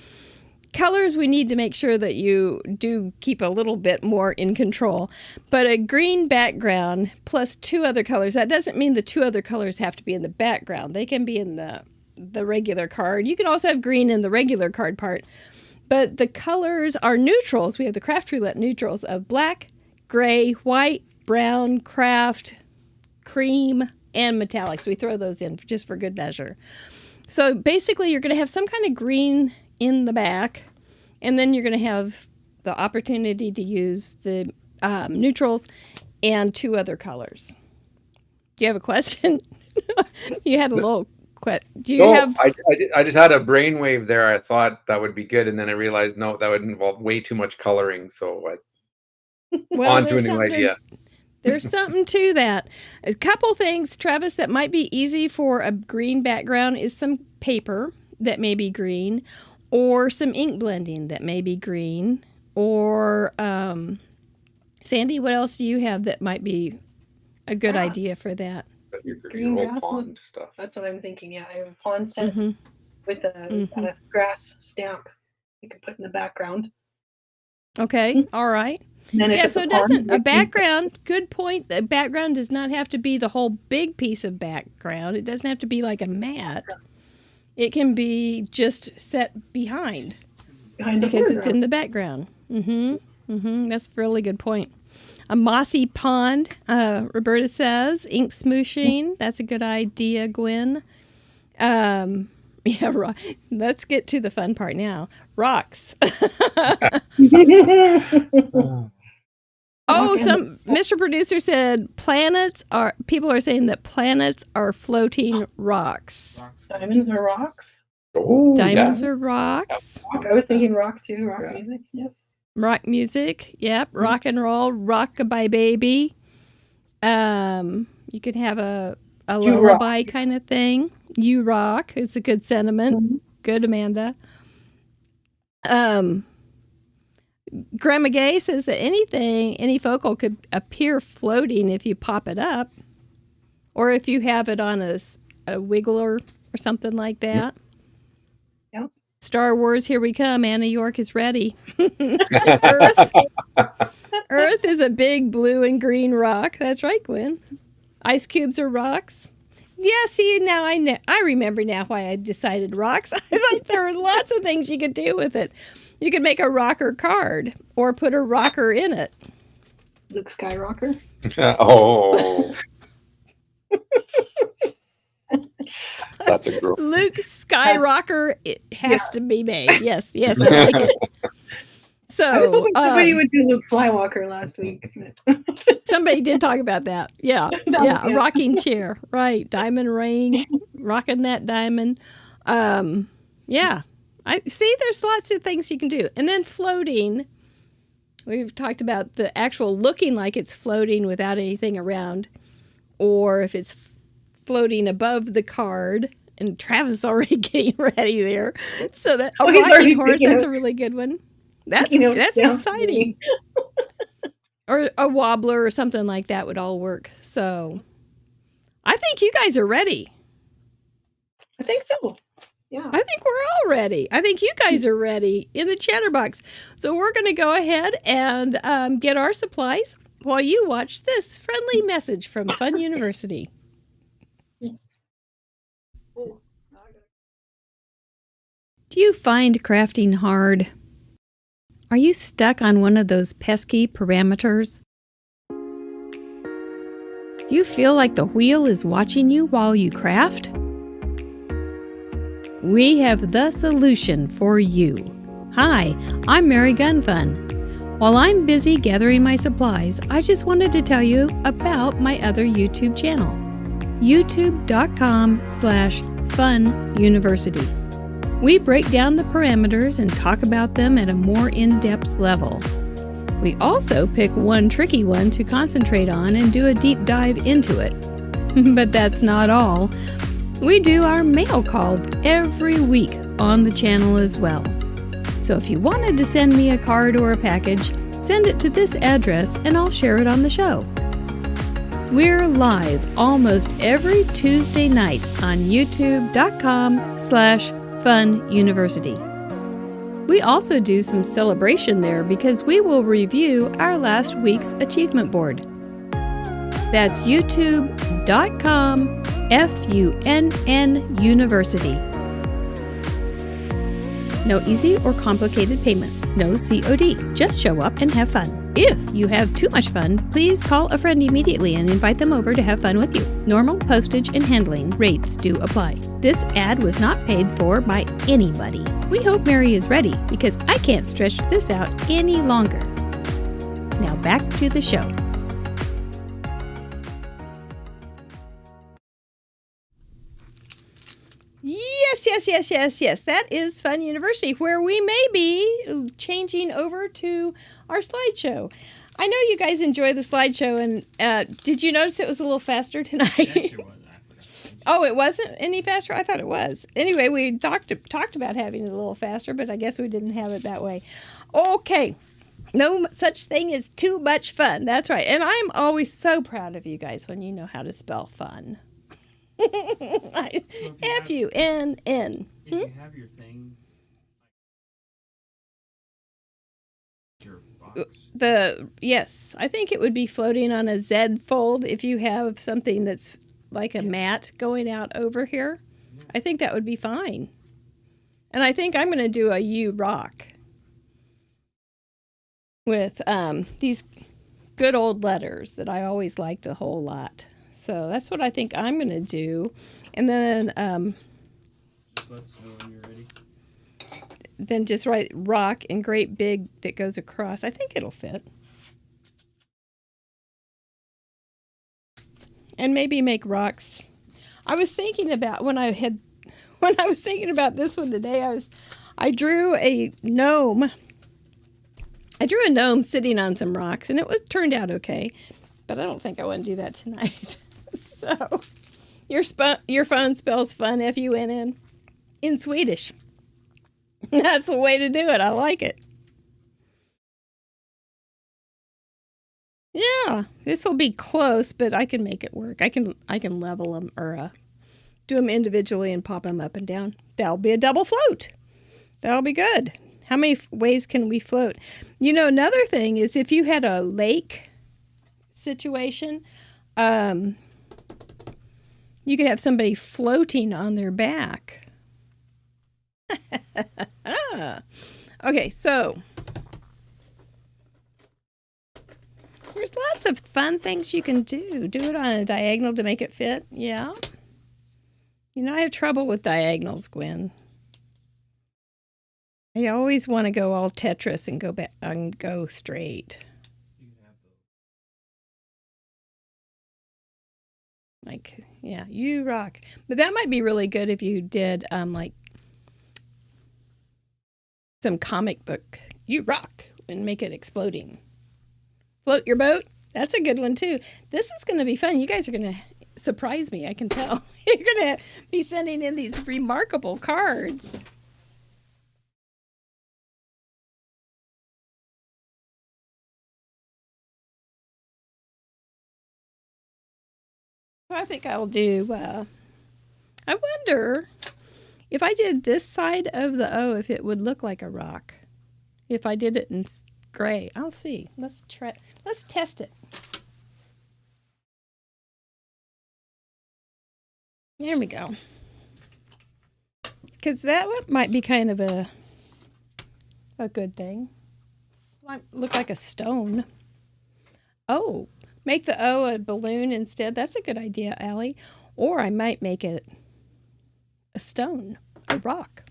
Colors, we need to make sure that you do keep a little bit more in control. But a green background plus 2 other colors, that doesn't mean the 2 other colors have to be in the background. They can be in the regular card. You can also have green in the regular card part. But the colors are neutrals. We have the Craft Roulette neutrals of black, gray, white, brown, craft, cream, and metallics. We throw those in just for good measure. So basically, you're going to have some kind of green in the back, and then you're going to have the opportunity to use the neutrals and 2 other colors. Do you have a question? You had a little do you have? I just had a brainwave there. I thought that would be good, and then I realized no, that would involve way too much coloring. So on to a new idea. There's something to that. A couple things, Travis, that might be easy for a green background is some paper that may be green, or some ink blending that may be green, or Sandy, what else do you have that might be a good idea for that? Green Your grass pond stuff. That's what I'm thinking. Yeah, I have a pond set Mm-hmm. with a grass stamp you can put in the background. Okay, all right. And then if Yeah, it's so a it pond, doesn't, a you can- background, good point. The background does not have to be the whole big piece of background. It doesn't have to be like a mat. It can be just set behind behind the because it's foreground. in the background. That's a really good point. A mossy pond, Roberta says. Ink smooshing, that's a good idea, Gwen. Yeah, let's get to the fun part now. Rocks. Oh, Mr. Producer said people are saying that planets are floating rocks. Diamonds are rocks. Oh, Diamonds yes. are rocks. Rock. I was thinking rock too. Rock Yeah. music. Yep. Rock music, yep. Rock and roll, rock-a-bye baby. You could have a You lullaby kind of thing. You rock. It's a good sentiment. Mm-hmm. Good, Amanda. Grandma Gay says that any focal could appear floating if you pop it up, or if you have it on a wiggler or something like that. Yep. Star Wars, here we come. Anna York is ready. Earth is a big blue and green rock. That's right, Gwen. Ice cubes are rocks. Yeah, see, now I remember now why I decided rocks. I thought there were lots of things you could do with it. You could make a rocker card or put a rocker in it. Luke Skywalker. Oh. That's a group. Luke Skyrocker, it has to be made. Yes, I like it. So I was hoping somebody would do Luke Flywalker last week. somebody did talk about that. Yeah, a rocking chair, right? Diamond ring, rocking that diamond. Yeah, I see. There's lots of things you can do, and then floating. We've talked about the actual looking like it's floating without anything around, or if it's floating above the card. And Travis already getting ready there. So that a rocking horse, that's a really good one. That's exciting. Or a wobbler or something like that would all work. So I think you guys are ready. I think so. Yeah. I think we're all ready. I think you guys are ready in the chatterbox. So we're going to go ahead and get our supplies while you watch this friendly message from Fun University. Do you find crafting hard? Are you stuck on one of those pesky parameters? Do you feel like the wheel is watching you while you craft? We have the solution for you. Hi, I'm Mary Gunfun. While I'm busy gathering my supplies, I just wanted to tell you about my other YouTube channel, youtube.com/fununiversity. We break down the parameters and talk about them at a more in-depth level. We also pick one tricky one to concentrate on and do a deep dive into it. But that's not all. We do our mail call every week on the channel as well. So if you wanted to send me a card or a package, send it to this address and I'll share it on the show. We're live almost every Tuesday night on youtube.com/fununiversity. We also do some celebration there because we will review our last week's achievement board. That's youtube.com/FUNN University. No easy or complicated payments, no COD. Just show up and have fun. If you have too much fun, please call a friend immediately and invite them over to have fun with you. Normal postage and handling rates do apply. This ad was not paid for by anybody. We hope Mary is ready because I can't stretch this out any longer. Now back to the show. Yes. That is Fun University, where we may be changing over to our slideshow. I know you guys enjoy the slideshow, and did you notice it was a little faster tonight? Actually, it wasn't. Oh, it wasn't any faster? I thought it was. Anyway, we talked about having it a little faster, but I guess we didn't have it that way. Okay. No such thing as too much fun. That's right. And I'm always so proud of you guys when you know how to spell fun. FUNN. If you have your thing, your box. Yes, I think it would be floating on a Z fold if you have something that's like a mat going out over here. Yeah. I think that would be fine. And I think I'm going to do a U rock with these good old letters that I always liked a whole lot. So that's what I think I'm going to do. And then just let us know when you're ready. Then just write rock in great big that goes across. I think it'll fit. And maybe make rocks. I was thinking about when I was thinking about this one today, I drew a gnome. I drew a gnome sitting on some rocks, and it turned out okay. But I don't think I want to do that tonight. So, your phone spells fun, FUNN, in Swedish. That's the way to do it. I like it. Yeah, this will be close, but I can make it work. I can level them or do them individually and pop them up and down. That'll be a double float. That'll be good. How many ways can we float? You know, another thing is if you had a lake situation, you could have somebody floating on their back. Okay, so there's lots of fun things you can do. Do it on a diagonal to make it fit. Yeah. You know, I have trouble with diagonals, Gwen. I always want to go all Tetris and go back and go straight. Like, yeah, you rock. But that might be really good if you did like some comic book. You rock and make it exploding. Float your boat. That's a good one too. This is going to be fun. You guys are going to surprise me. I can tell. You're going to be sending in these remarkable cards. I think I'll do, I wonder if I did this side of the O, if it would look like a rock. If I did it in gray. I'll see. Let's test it. There we go. Because that might be kind of a good thing. Might look like a stone. Oh. Make the O a balloon instead. That's a good idea, Allie. Or I might make it a stone, a rock.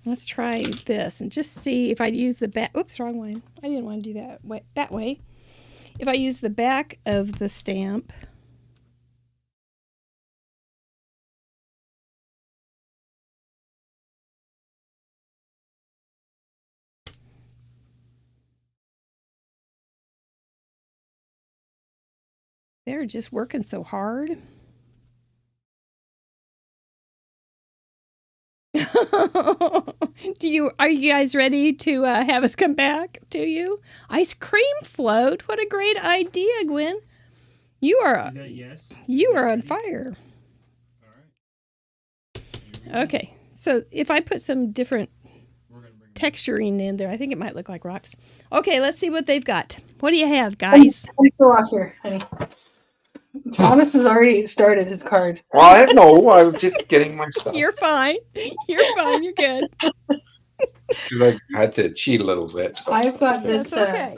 Let's try this and just see if I use the back. Oops, wrong one. I didn't want to do that way. If I use the back of the stamp. They're just working so hard. Are you guys ready to have us come back to you? Ice cream float. What a great idea, Gwen. You are. Is that yes? You are on fire. All right. Okay. So if I put some different texturing in there, I think it might look like rocks. Okay, let's see what they've got. What do you have, guys? Let me go off here, honey. Thomas has already started his card. Well, I know. I'm just getting my stuff. You're fine. You're fine. You're good. Because I had to cheat a little bit. I've got this. That's okay.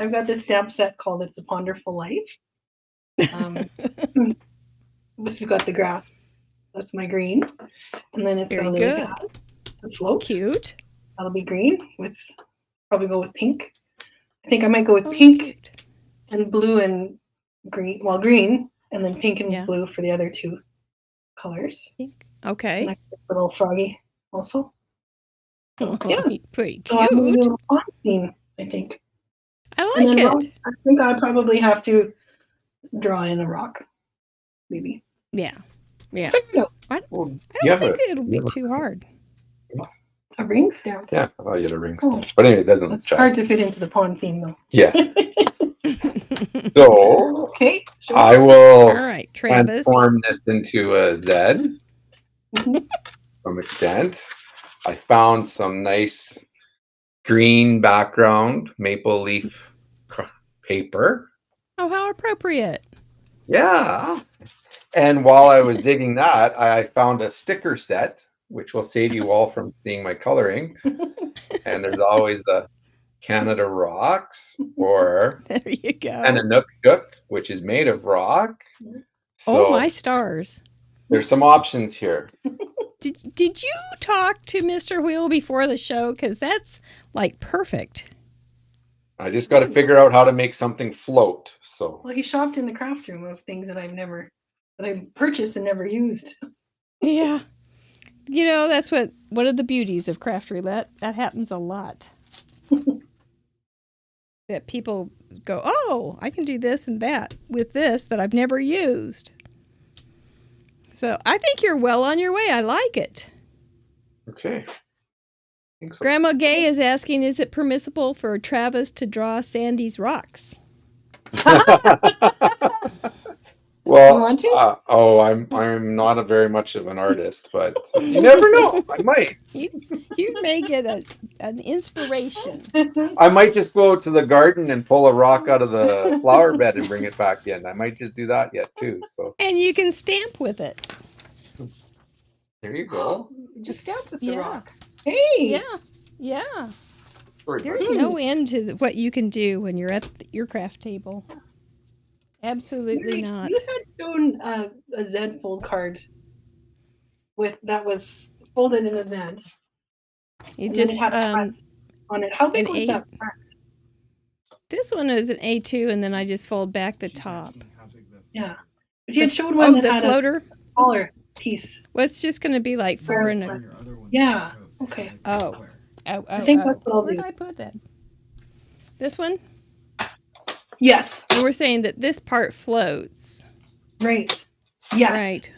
I've got this stamp set called "It's a Ponderful Life." This has got the grass. That's my green, and then it's got a little gas, the float. Cute. That'll be green. Probably go with pink. I think I might go with pink cute. And blue and green. Well, green and then pink and blue for the other two colors. Pink. Okay. And little froggy also. Oh, yeah, pretty cute. So I'm gonna do a theme, I think. I like it. I think I'd probably have to draw in a rock, maybe. Yeah. Yeah. I don't think it'll be too hard. A ring stamp. Yeah, I thought you had a ring stamp. But anyway, that doesn't. It's hard to fit into the pond theme, though. Yeah. So okay, sure. I will All right, Travis. transform this into a Z from extent. I found some nice green background maple leaf paper. Oh, how appropriate. Yeah. And while I was digging that, I found a sticker set, which will save you all from seeing my coloring. And there's always the Canada Rocks or there you go. And a Nook Shook, which is made of rock. So oh, my stars. There's some options here. Did you talk to Mr. Wheel before the show? Because that's like perfect. I just got to figure out how to make something float. So well, he shopped in the craft room of things that I've purchased and never used. Yeah. You know, that's one of the beauties of Craft Roulette. That happens a lot. That people go, oh, I can do this and that with this that I've never used. So I think you're well on your way. I like it. Okay. I think so. Grandma Gay is asking, is it permissible for Travis to draw Sandy's rocks? Well, you want to? I'm not a very much of an artist, but you never know. I might. You may get an inspiration. I might just go to the garden and pull a rock out of the flower bed and bring it back in. I might just do that yet too. So. And you can stamp with it. There you go. Just stamp with the rock. Hey. Yeah. There's no end to what you can do when you're at your craft table. Absolutely not. You had shown a Z fold card that was folded in a Z. You And just then it had a press on it. How big an was A- that press? This one is an A2, and then I just fold back the top. Yeah. But you had showed one that the had floater. a smaller piece. Well, it's just going to be like 4 and a. Yeah. Okay. Oh. I think that's what I'll Where do. did I put that? This one? Yes. And we're saying that this part floats. Right. Yes. Right.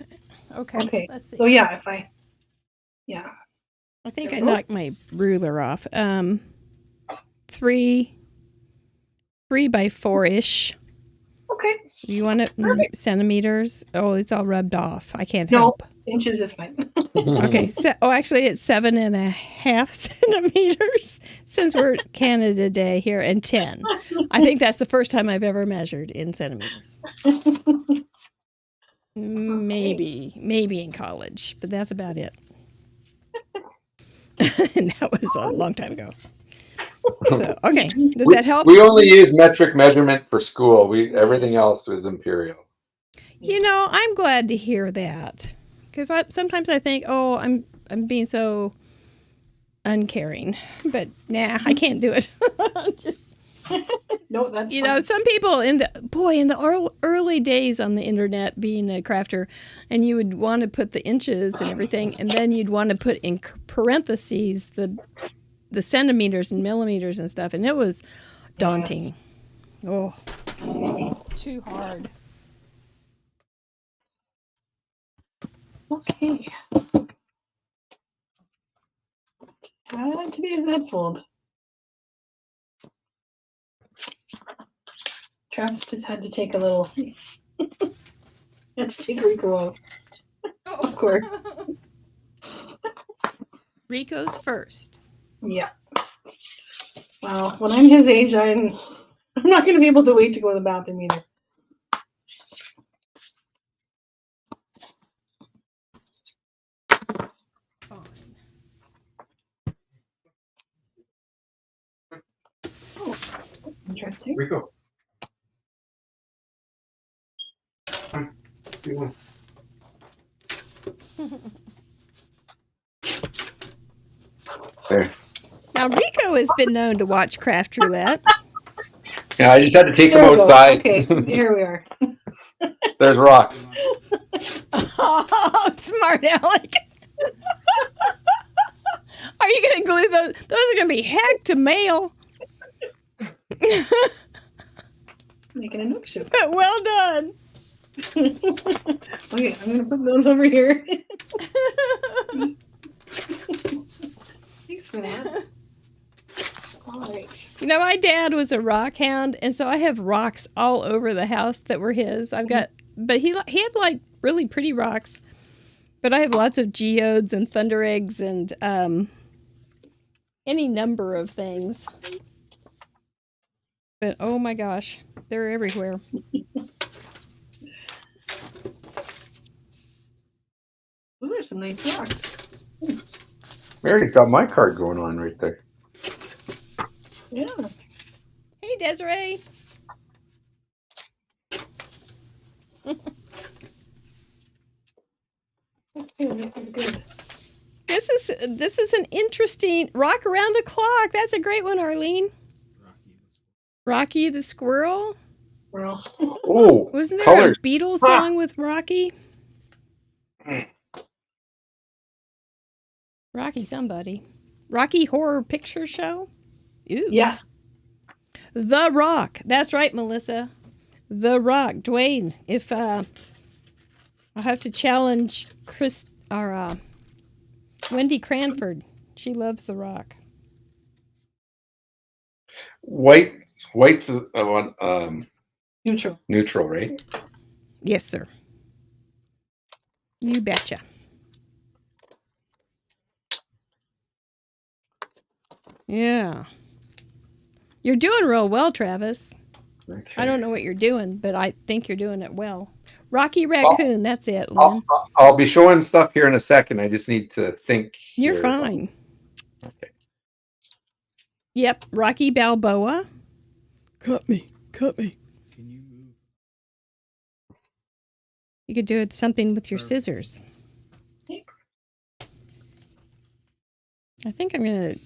Okay. Okay. Let's see. So yeah, yeah. I think I knocked my ruler off. 3 by 4-ish. Okay. You want it in centimeters? Oh, it's all rubbed off. I can't No, help. inches is fine. Okay. Actually, it's 7.5 centimeters since we're Canada Day here, and 10. I think that's the first time I've ever measured in centimeters. Maybe in college, but that's about it. And that was a long time ago. So, okay. Does that help? We only use metric measurement for school. Everything else was imperial. You know, I'm glad to hear that, because sometimes I think, oh, I'm being so uncaring, but nah, I can't do it. Just No, that's you fine. know, some people in the early days on the internet, being a crafter, and you would want to put the inches and everything, and then you'd want to put in parentheses the centimeters and millimeters and stuff, and it was daunting. Oh, too hard. Okay. Had to be a Z fold. Travis just had to take a little. Had to take Rico out. Of course. Rico's first. Yeah. Well, when I'm his age, I'm not going to be able to wait to go to the bathroom either. Oh, interesting. Rico. There. Now, Rico has been known to watch Craft Roulette. Yeah, I just had to take There them we go. outside. Okay, here we are. There's rocks. Oh, smart Alec. Are you going to glue those? Those are going to be heck to mail. Making a nook show. Well done. Okay, I'm going to put those over here. Thanks for that. All right. You know, my dad was a rock hound, and so I have rocks all over the house that were his. But he had like really pretty rocks. But I have lots of geodes and thunder eggs and any number of things. But oh my gosh, they're everywhere. Those are some nice rocks. I already got my card going on right there. Yeah. Hey, Desiree. Okay, good. This is an interesting rock around the clock. That's a great one, Arlene. Rocky the squirrel. Well, Oh, Wasn't there colors. a Beatles song with Rocky? Rocky somebody. Rocky Horror Picture Show? Ooh. yes. The Rock. That's right, Melissa. The Rock. Dwayne, if I'll have to challenge Chris or Wendy Cranford. She loves The Rock. White's Neutral. neutral, right? Yes, sir. You betcha. Yeah. You're doing real well, Travis. Okay. I don't know what you're doing, but I think you're doing it well. Rocky Raccoon, that's it, Lynn. I'll be showing stuff here in a second. I just need to think. You're here. fine. Okay. Yep, Rocky Balboa. Cut me. Can you move? You could do something with your scissors. I think I'm going to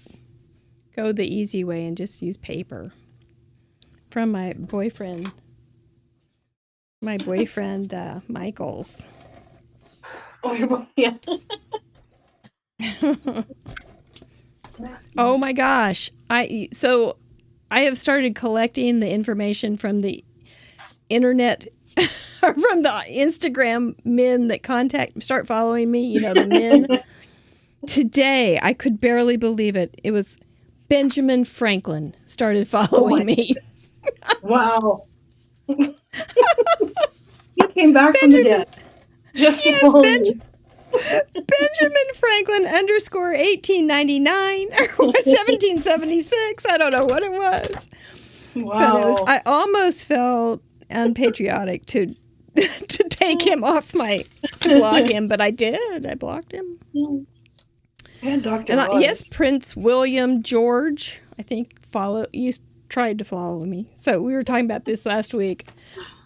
go the easy way and just use paper. From my boyfriend. Michael's. Oh, yeah. Oh my gosh. I have started collecting the information from the internet or from the Instagram men that start following me, you know, the men. Today, I could barely believe it. It was Benjamin Franklin started following me. Wow. He came back from the dead. Just to follow you. Benjamin Franklin _ 1899 or 1776. I don't know what it was. Wow. But I almost felt unpatriotic to take him off to block him, but I did. I blocked him. And Dr. Yes, Prince William George, I think, tried to follow me. So we were talking about this last week.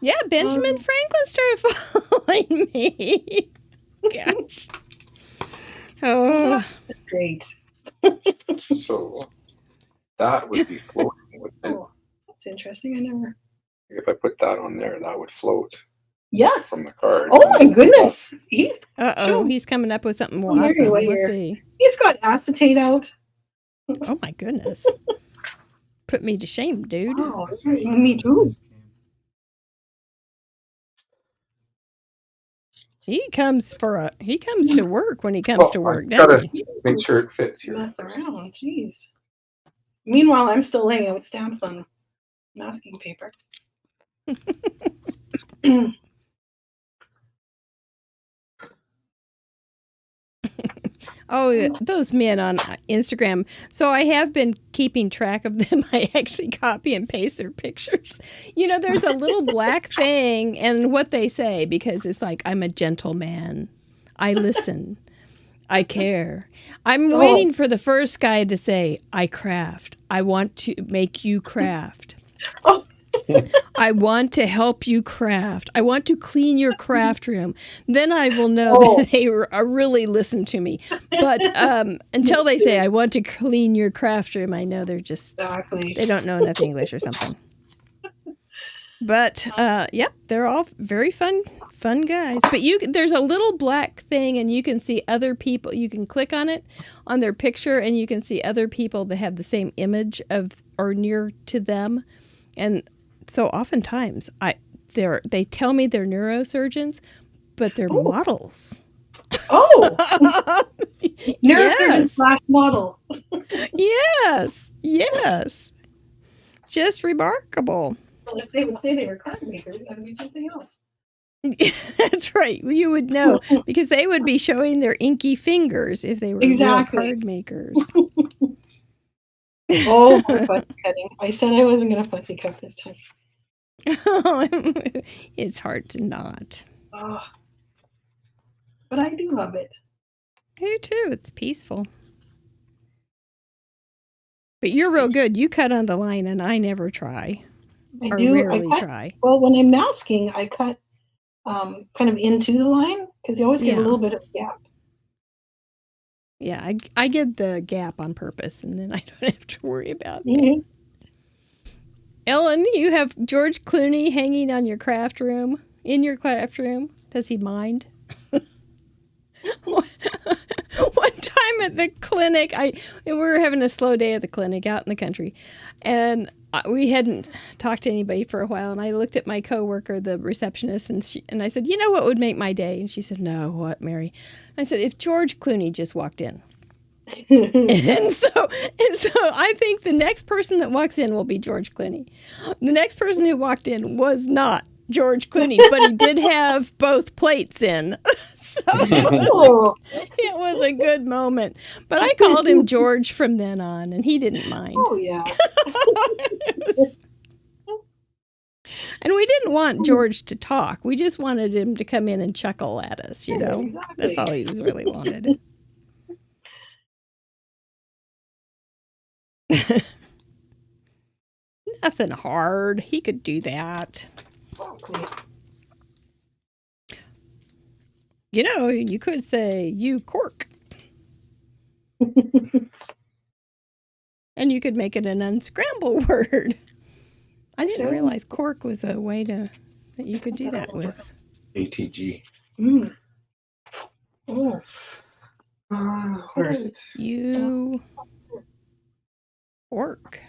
Yeah, Benjamin Franklin started following me. Gosh. Oh. Great. So that would be floating. Oh, that's interesting. If I put that on there, that would float. Yes. From the card. Oh my goodness. He's coming up with something awesome. Let's see. He's got acetate out. Oh my goodness. Put me to shame, dude. Oh, me too. He comes to work when he comes to work, I doesn't he? make sure it fits here. Mess around, jeez. Meanwhile, I'm still laying out stamps on masking paper. Oh, those men on Instagram. So I have been keeping track of them. I actually copy and paste their pictures. You know, there's a little black thing and what they say, because it's like, I'm a gentleman. I listen. I care. I'm waiting for the first guy to say, I craft. I want to make you craft. Oh. I want to help you craft. I want to clean your craft room. Then I will know that they really listen to me. But until they say, I want to clean your craft room, I know they're just, they don't know enough English or something. But, yep, they're all very fun guys. But there's a little black thing, and you can see other people. You can click on it, on their picture, and you can see other people that have the same image of or near to them. And so oftentimes they tell me they're neurosurgeons, but they're models. Oh, neurosurgeon / model. Yes. Just remarkable. Well, if they would say they were card makers, that would be something else. That's right. You would know, because they would be showing their inky fingers if they were real card makers. Oh, my fussy cutting. I said I wasn't going to fussy cut this time. It's hard to not. Oh, but I do love it. I do too. It's peaceful. But you're real good. You cut on the line, and I never try. I rarely try. Well, when I'm masking, I cut kind of into the line, because you always get a little bit of a gap. Yeah, I get the gap on purpose, and then I don't have to worry about it. Ellen, you have George Clooney hanging on your craft room, in your craft room. Does he mind? One time at the clinic, we were having a slow day at the clinic out in the country, and we hadn't talked to anybody for a while, and I looked at my coworker, the receptionist, and I said, you know what would make my day? And she said, no, what, Mary? I said, if George Clooney just walked in. and so I think the next person that walks in will be George Clooney. The next person who walked in was not George Clooney, but he did have both plates in. So it was a good moment. But I called him George from then on, and he didn't mind. Oh, yeah. And we didn't want George to talk. We just wanted him to come in and chuckle at us, you know. Exactly. That's all he was really wanted. Nothing hard. He could do that. You know, you could say, you cork. And you could make it an unscramble word. I didn't realize cork was a way that you could do that with. ATG. Mm. Oh. Where is it? You cork.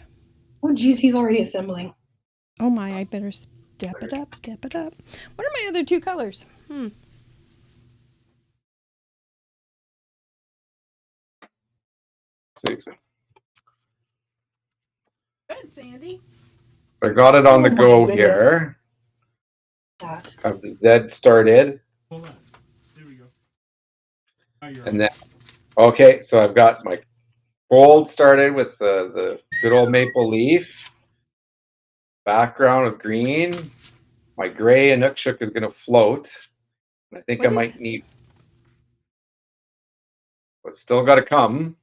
Oh, geez, he's already assembling. Oh my, I better step it up, step it up. What are my other two colors? Good, Sandy. I got it on the Oh, my go goodness. here. Yeah. Have the Z started. Hold on. There we go. Now you're And on. then, okay, so I've got my gold started with the good old maple leaf. Background of green. My gray Inukshuk is going to float. I think What I is might need, but still got to come.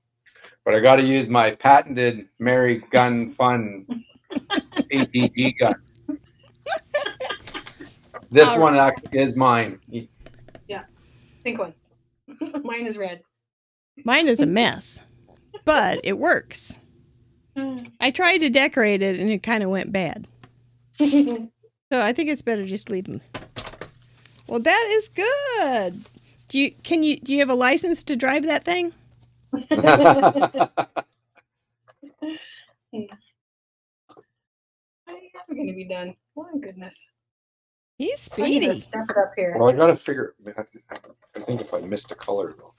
But I got to use my patented Mary Gun Fun ATG gun. This All one actually is mine. Pink one. Mine is red. Mine is a mess, but it works. I tried to decorate it and it kind of went bad. So I think it's better just leave them. Well, that is good. Do you have a license to drive that thing? I'm going to be done. Oh, my goodness. He's I'm gonna speedy. step it up here. Well, I got to figure. I think if I missed a color though.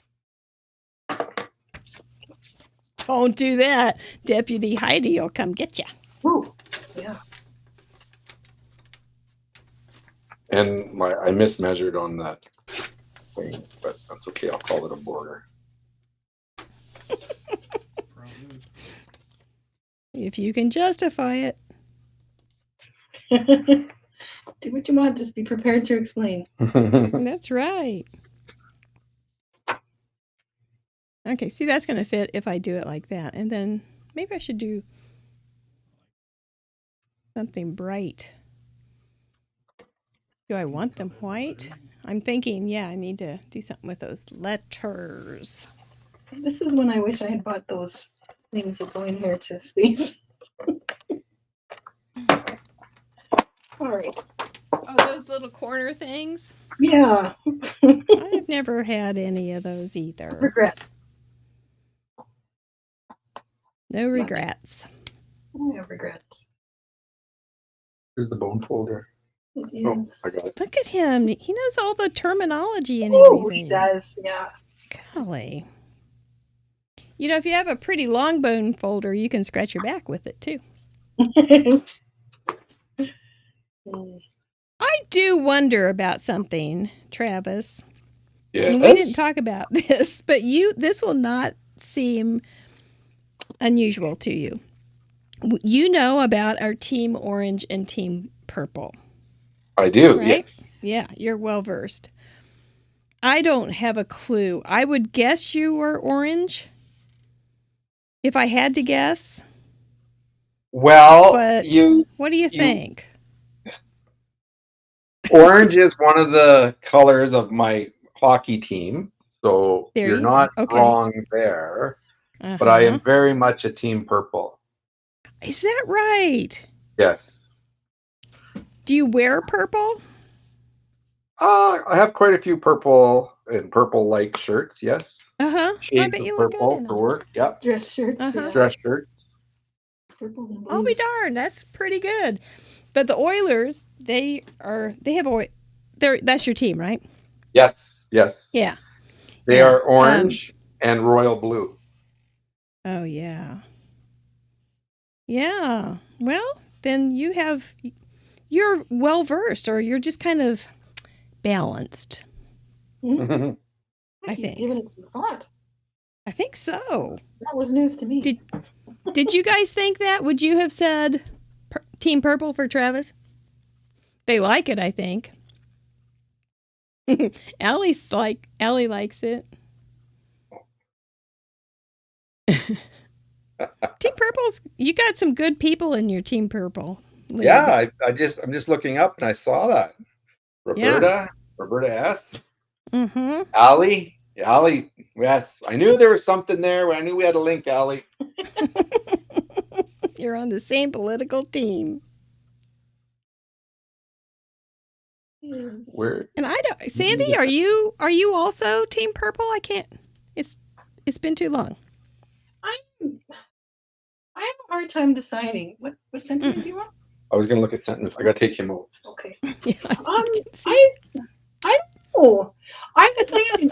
Don't do that. Deputy Heidi will come get you. Ooh, yeah. And I mismeasured on that thing, but that's okay. I'll call it a border. If you can justify it. Do what you want. Just be prepared to explain. That's right. Okay, see, that's going to fit if I do it like that. And then maybe I should do something bright. Do I want them white? I'm thinking, yeah, I need to do something with those letters. This is when I wish I had bought those things that go in here to space. All right. Oh, those little corner things? Yeah. I've never had any of those either. Regret. No regrets. I have regrets. Here's the bone folder. It Oh, is. I got it. Look at him. He knows all the terminology and Oh, everything. he does. Yeah. Golly. You know, if you have a pretty long bone folder, you can scratch your back with it too. I do wonder about something, Travis. Yeah. And we didn't talk about this, but this will not seem unusual to you. You know about our Team Orange and Team Purple. I do. Right? Yes. Yeah, you're well versed. I don't have a clue. I would guess you were orange if I had to guess. Well, But what do you think? Orange is one of the colors of my hockey team, so There you're you not go. Okay. wrong there. But I am very much a Team Purple. Is that right? Yes. Do you wear purple? I have quite a few purple and purple-like shirts. Yes. I Shades bet of you look good purple in for them. work. Yep. Dress shirts. Uh-huh. Yeah. Dress shirts. Purples and I'll be blues. darned. That's pretty good. But the Oilers, they have that's your team, right? Yes. Yes. Yeah. They Yeah. are orange and royal blue. Oh yeah. Yeah. Well, then you're well versed, or you're just kind of balanced. I He's think. giving it some thought. I think so. That was news to me. Did you guys think that? Would you have said Team Purple for Travis? They like it, I think. Allie likes it. Team Purple You got some good people in your Team Purple league. Yeah, I'm just looking up and I saw that. Roberta S. Mm-hmm. Allie. Yes. I knew there was something there. I knew we had a link, Allie. You're on the same political team. Where? And I don't. Sandy, are you also Team Purple? I can't. It's been too long. I have a hard time deciding. What sentiment do you want? I was gonna look at sentence. I gotta take him out. Okay. Yeah, I don't know. I'm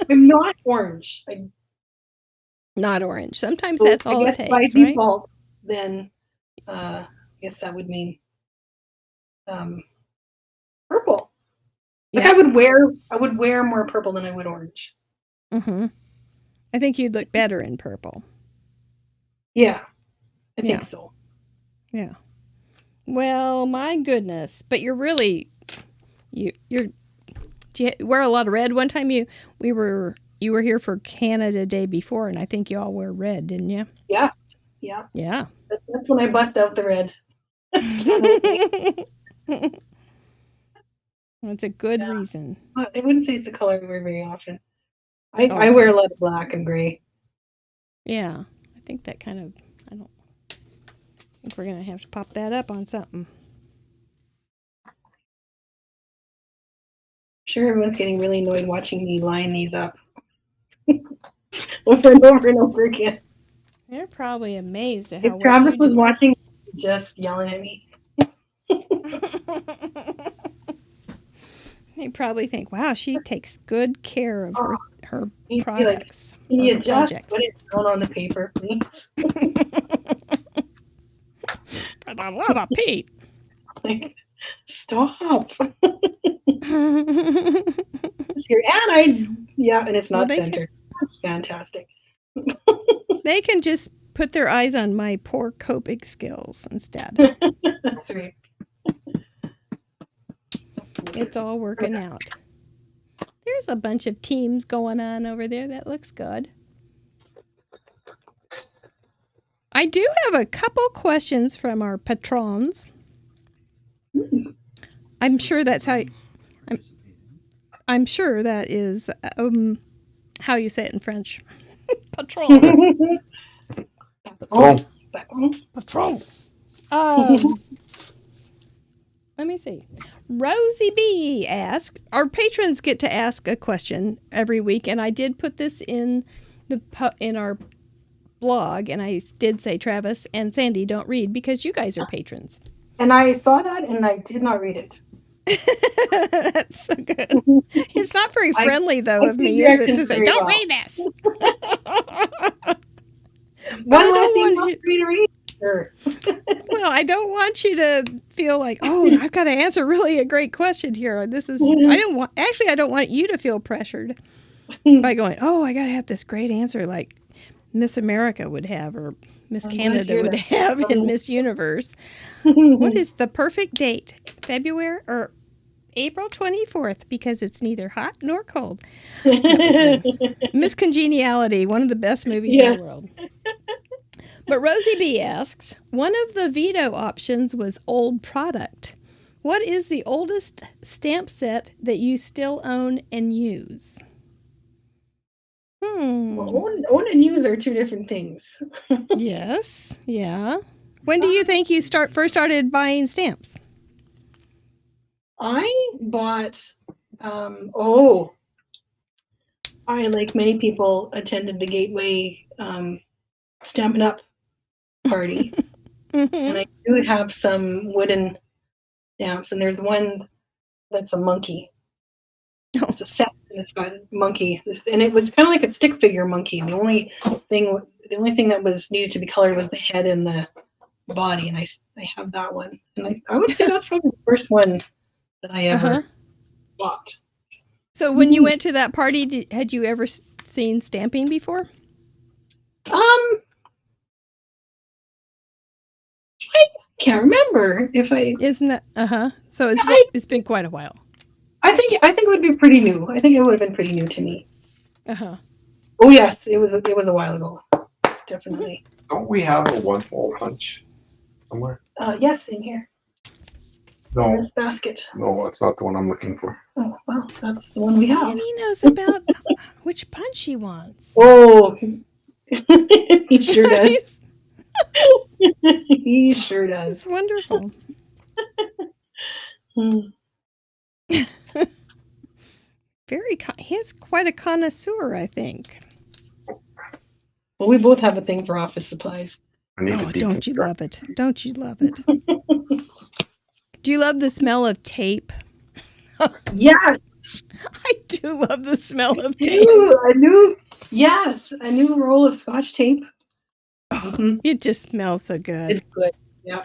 I'm not orange. not orange. Sometimes that's all it takes, by right? default, then I guess that would mean purple. Like Yeah. I would wear more purple than I would orange. Mm-hmm. I think you'd look better in purple. Yeah, I think so. Yeah. Well, my goodness. But you're really do you wear a lot of red? One time you were here for Canada Day before, and I think you all wear red, didn't you? Yeah. Yeah. Yeah. That's when I bust out the red. That's a good reason. I wouldn't say it's a color I wear very often. I Okay. wear a lot of black and gray. Yeah. I think that kind of, I think we're going to have to pop that up on something. I'm sure everyone's getting really annoyed watching me line these up over and over and over again. They're probably amazed at how If Travis was do. watching, just yelling at me. They probably think, wow, she takes good care of her He'd be products. Can you her just projects. put it down on the paper, please? For the love of Pete. Like, stop. Here. And it's not Well, centered. That's fantastic. They can just put their eyes on my poor coping skills instead. That's right. It's all working out. There's a bunch of teams going on over there. That looks good. I do have a couple questions from our patrons. I'm sure that's how. I'm sure that is how you say it in French. Patrons. Patron. Let me see. Rosie B asked, our patrons get to ask a question every week, and I did put this in our blog, and I did say Travis and Sandy don't read because you guys are patrons. And I saw that, and I did not read it. That's so good. It's not very friendly, though, of me, is it, to say, don't read this. One last thing for me to read. Sure. Well, I don't want you to feel like, oh, I've got to answer really a great question here. This is, I don't want you to feel pressured by going, oh, I got to have this great answer like Miss America would have or Miss Canada would have in Miss Universe. What is the perfect date? February or April 24th, because it's neither hot nor cold. Miss Congeniality, one of the best movies in the world. But Rosie B asks, one of the veto options was old product. What is the oldest stamp set that you still own and use? Well, own and use are two different things. Yes, yeah. When do you think you first started buying stamps? I bought, I, like many people, attended the Gateway Stampin' Up! Party. And I do have some wooden stamps, and there's one that's a monkey. It's a set, and it's got a monkey. And it was kind of like a stick figure monkey. And the only thing that was needed to be colored was the head and the body, and I have that one. And I would say that's probably the first one that I ever bought. So when you went to that party, had you ever seen stamping before? I can't remember if I. Isn't that So it's been quite a while. I think it would be pretty new. I think it would have been pretty new to me. Oh yes, it was a while ago. Definitely. Don't we have a one-hole punch somewhere? Yes, in here. In No, this basket. no, it's not the one I'm looking for. Oh, well, that's the one we have. And he knows about which punch he wants. Oh, he sure does. He sure It's does. wonderful. Hmm. He's quite a connoisseur, I think. Well, we both have a thing for office supplies. I need Oh, to don't you deconstruct. love it? Don't you love it? Do you love the smell of tape? Yes, I do love the smell of tape. Yes, a new roll of Scotch tape. Mhm. It just smells so good. It's good. Yeah.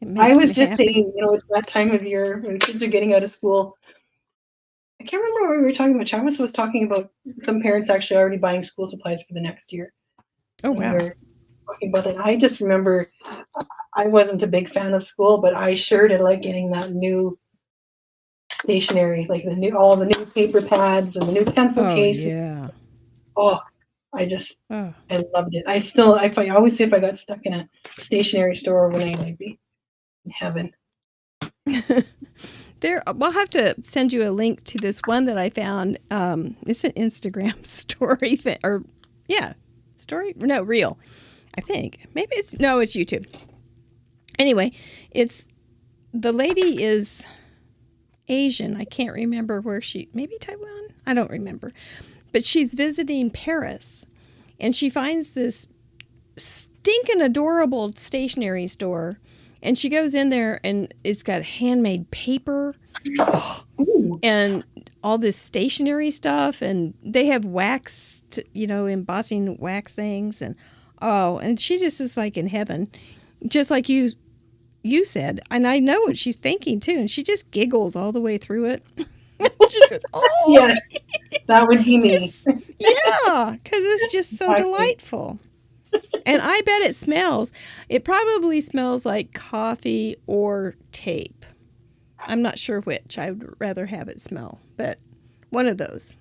It makes I was me just happy. saying, it's that time of year when kids are getting out of school. I can't remember what we were talking about. Travis was talking about some parents actually already buying school supplies for the next year. Oh, We wow. were talking about that. I just remember I wasn't a big fan of school, but I sure did like getting that new stationery, like all the new paper pads and the new pencil Oh, case. yeah. Oh, I loved it. I always say if I got stuck in a stationery store overnight, I'd be in heaven. We'll have to send you a link to this one that I found. It's an Instagram story thing, story? No, reel. I think maybe it's YouTube. Anyway, the lady is Asian. I can't remember where maybe Taiwan. I don't remember, but she's visiting Paris, and she finds this stinking adorable stationery store. And she goes in there, and it's got handmade paper and all this stationery stuff. And they have wax, embossing wax things. And she just is like in heaven, just like you said. And I know what she's thinking, too. And she just giggles all the way through it. She says, oh, yeah, that would be me. Yeah, because it's just so delightful. And I bet it probably smells like coffee or tape. I'm not sure which. I would rather have it smell, but one of those.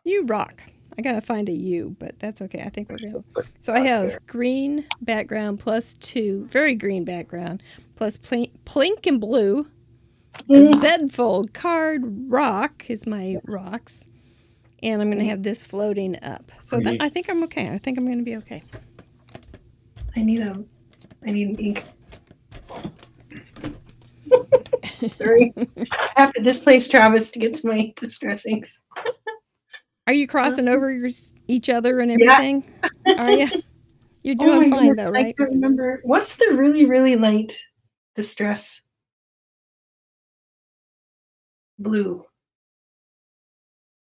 You rock. I got to find a U, but that's okay. I think we're good. So I have green background plus 2, very green background, plus plink and blue. A Z-fold card rock is my rocks. And I'm going to have this floating up. So I think I'm okay. I think I'm going to be okay. I need ink. Sorry. I have to displace Travis to get to my distress inks. Are you crossing over each other and everything? Yeah. Are you? You're doing fine, goodness, though, right? I can't remember. What's the really, really light distress blue?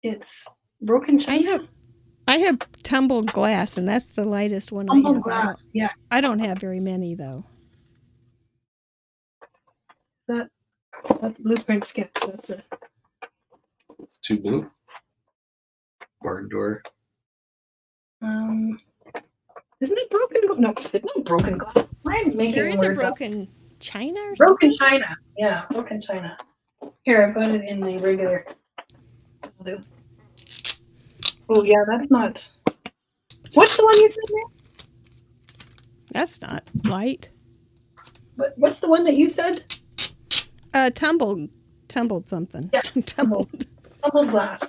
It's Broken China. I have tumbled glass, and that's the lightest one Tumbled I have. glass. Yeah. I don't have very many, though. That's Blueprint Sketch. That's it. It's too blue. Barn door. Isn't it broken? No, it's not broken glass. I'm making There is a words up. broken china or Broken something? China. Yeah, Broken China. Here, I've got it in the regular blue. Oh, yeah, that's not. What's the one you said there? That's not light. But what's the one that you said? Tumbled something. Yeah, tumbled glass.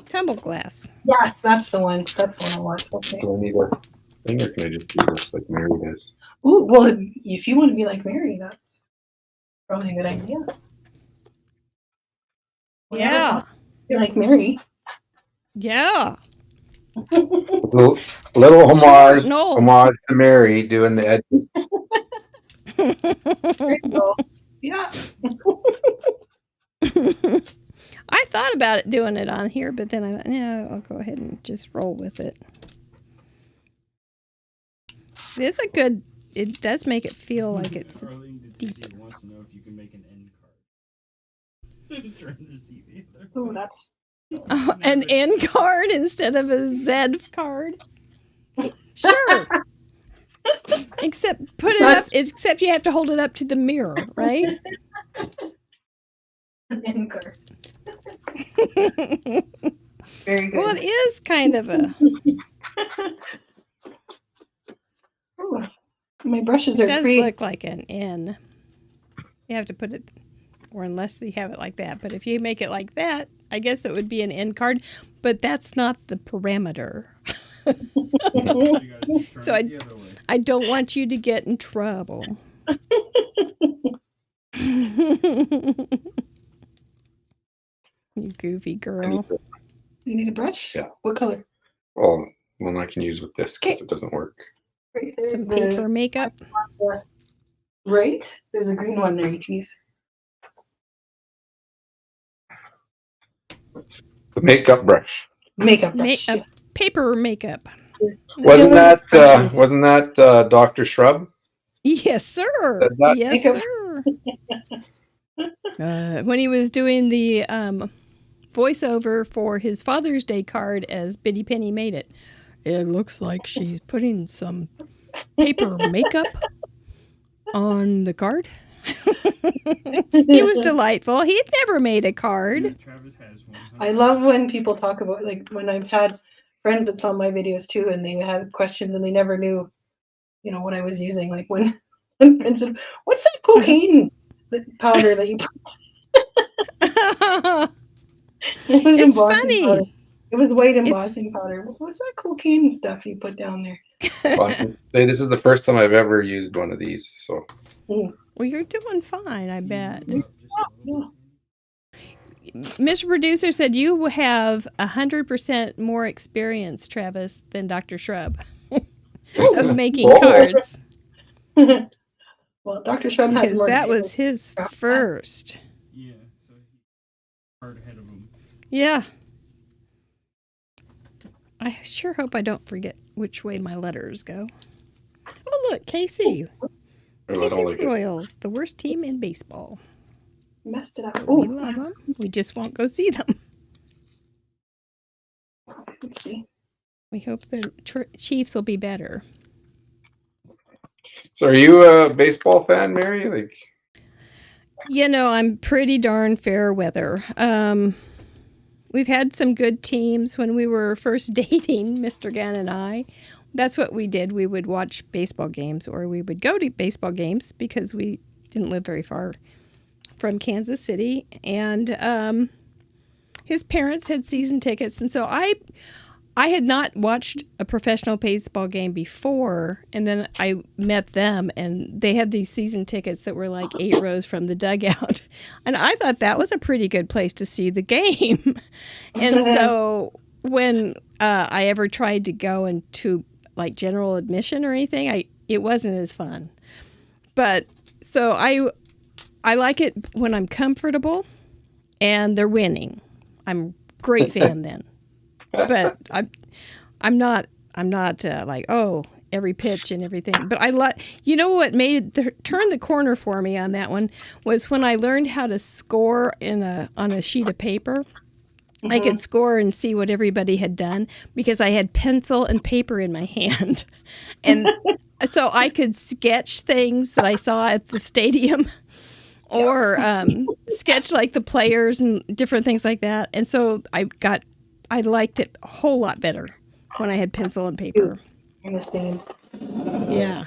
tumbled glass. Yeah, that's the one. That's the one I want. Okay. Do I need a thing, or can I just do this like Mary does? Ooh, well, if you want to be like Mary, that's probably a good idea. Yeah. Be like Mary. Yeah. A little homage, No. homage to Mary doing the edges. There you go. Yeah. I thought about doing it on here, but then I thought, no, I'll go ahead and just roll with it. It does make it feel like it's deep. Wants to know if you can make an end card. Turn to see the other. Oh, that's. Oh, an N card instead of a Z card. Sure. Except except you have to hold it up to the mirror, right? An end card. Very good. Well, it is kind of a. Oh, my brushes It are does free. look like an N. You have to put it, or unless you have it like that. But if you make it like that, I guess it would be an N card. But that's not the parameter. So I don't want you to get in trouble. You goofy girl. You need a brush? Yeah. What color? Well, one I can use with this because Okay. it doesn't work. Right there, Some paper makeup. Right? There's a green one there you can use. The makeup brush. Makeup brush. Yes. Paper makeup. Wasn't Yeah, that Dr. Shrub? Yes, sir. Said that? Yes, Makeup. sir. When he was doing the voiceover for his Father's Day card as Biddy Penny made it, it looks like she's putting some paper makeup on the card. He was delightful. He'd never made a card. Travis has one. I love when people talk about, like, when I've had friends that saw my videos too, and they had questions and they never knew, what I was using. Like when friends said, "What's that cocaine powder that you put?" It was It's embossing funny. powder. It was white embossing powder. What's that cocaine stuff you put down there? Well, this is the first time I've ever used one of these. So Well, you're doing fine, I bet. Yeah. Mr. Producer said you have 100% more experience, Travis, than Dr. Shrub of making Oh. cards. Well, Dr. Shrub has Because more. that was experience. his first. Yeah, so he's hard ahead of him. Yeah. I sure hope I don't forget which way my letters go. Oh, look, KC. KC Royals, the worst team in baseball. Messed it up. We love them. We just won't go see them. Let's see. We hope the Chiefs will be better. are you a baseball fan, Mary? Like, I'm pretty darn fair weather. We've had some good teams when we were first dating, Mr. Gann and I. That's what we did. We would watch baseball games, or we would go to baseball games because we didn't live very far from Kansas City. And his parents had season tickets. And so I had not watched a professional baseball game before, and then I met them, and they had these season tickets that were like 8 rows from the dugout. And I thought that was a pretty good place to see the game. And so when I ever tried to go into like general admission or anything, it wasn't as fun. But so I like it when I'm comfortable and they're winning. I'm a great fan then. But I'm not like, oh, every pitch and everything. But I what turned the corner for me on that one was when I learned how to score on a sheet of paper. Mm-hmm. I could score and see what everybody had done because I had pencil and paper in my hand. And so I could sketch things that I saw at the stadium or sketch like the players and different things like that. And so I liked it a whole lot better when I had pencil and paper. I understand. Yeah.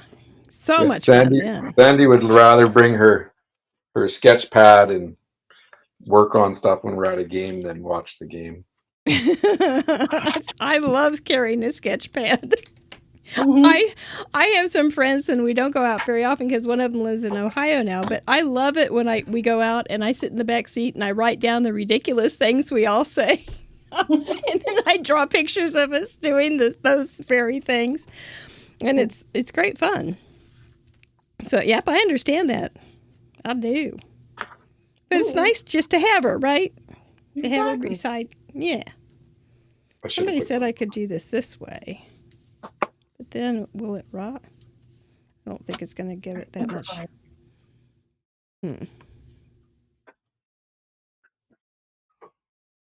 So much fun then. Sandy would rather bring her sketch pad and work on stuff when we're at a game than watch the game. I love carrying a sketch pad. Mm-hmm. I have some friends, and we don't go out very often because one of them lives in Ohio now, but I love it when we go out and I sit in the back seat and I write down the ridiculous things we all say. And then I draw pictures of us doing those very things. And it's great fun. So, yep, I understand that. I do. But it's nice just to have her, right? To have her beside. Yeah. Somebody said I could do this way. But then, will it rot? I don't think it's going to give it that much.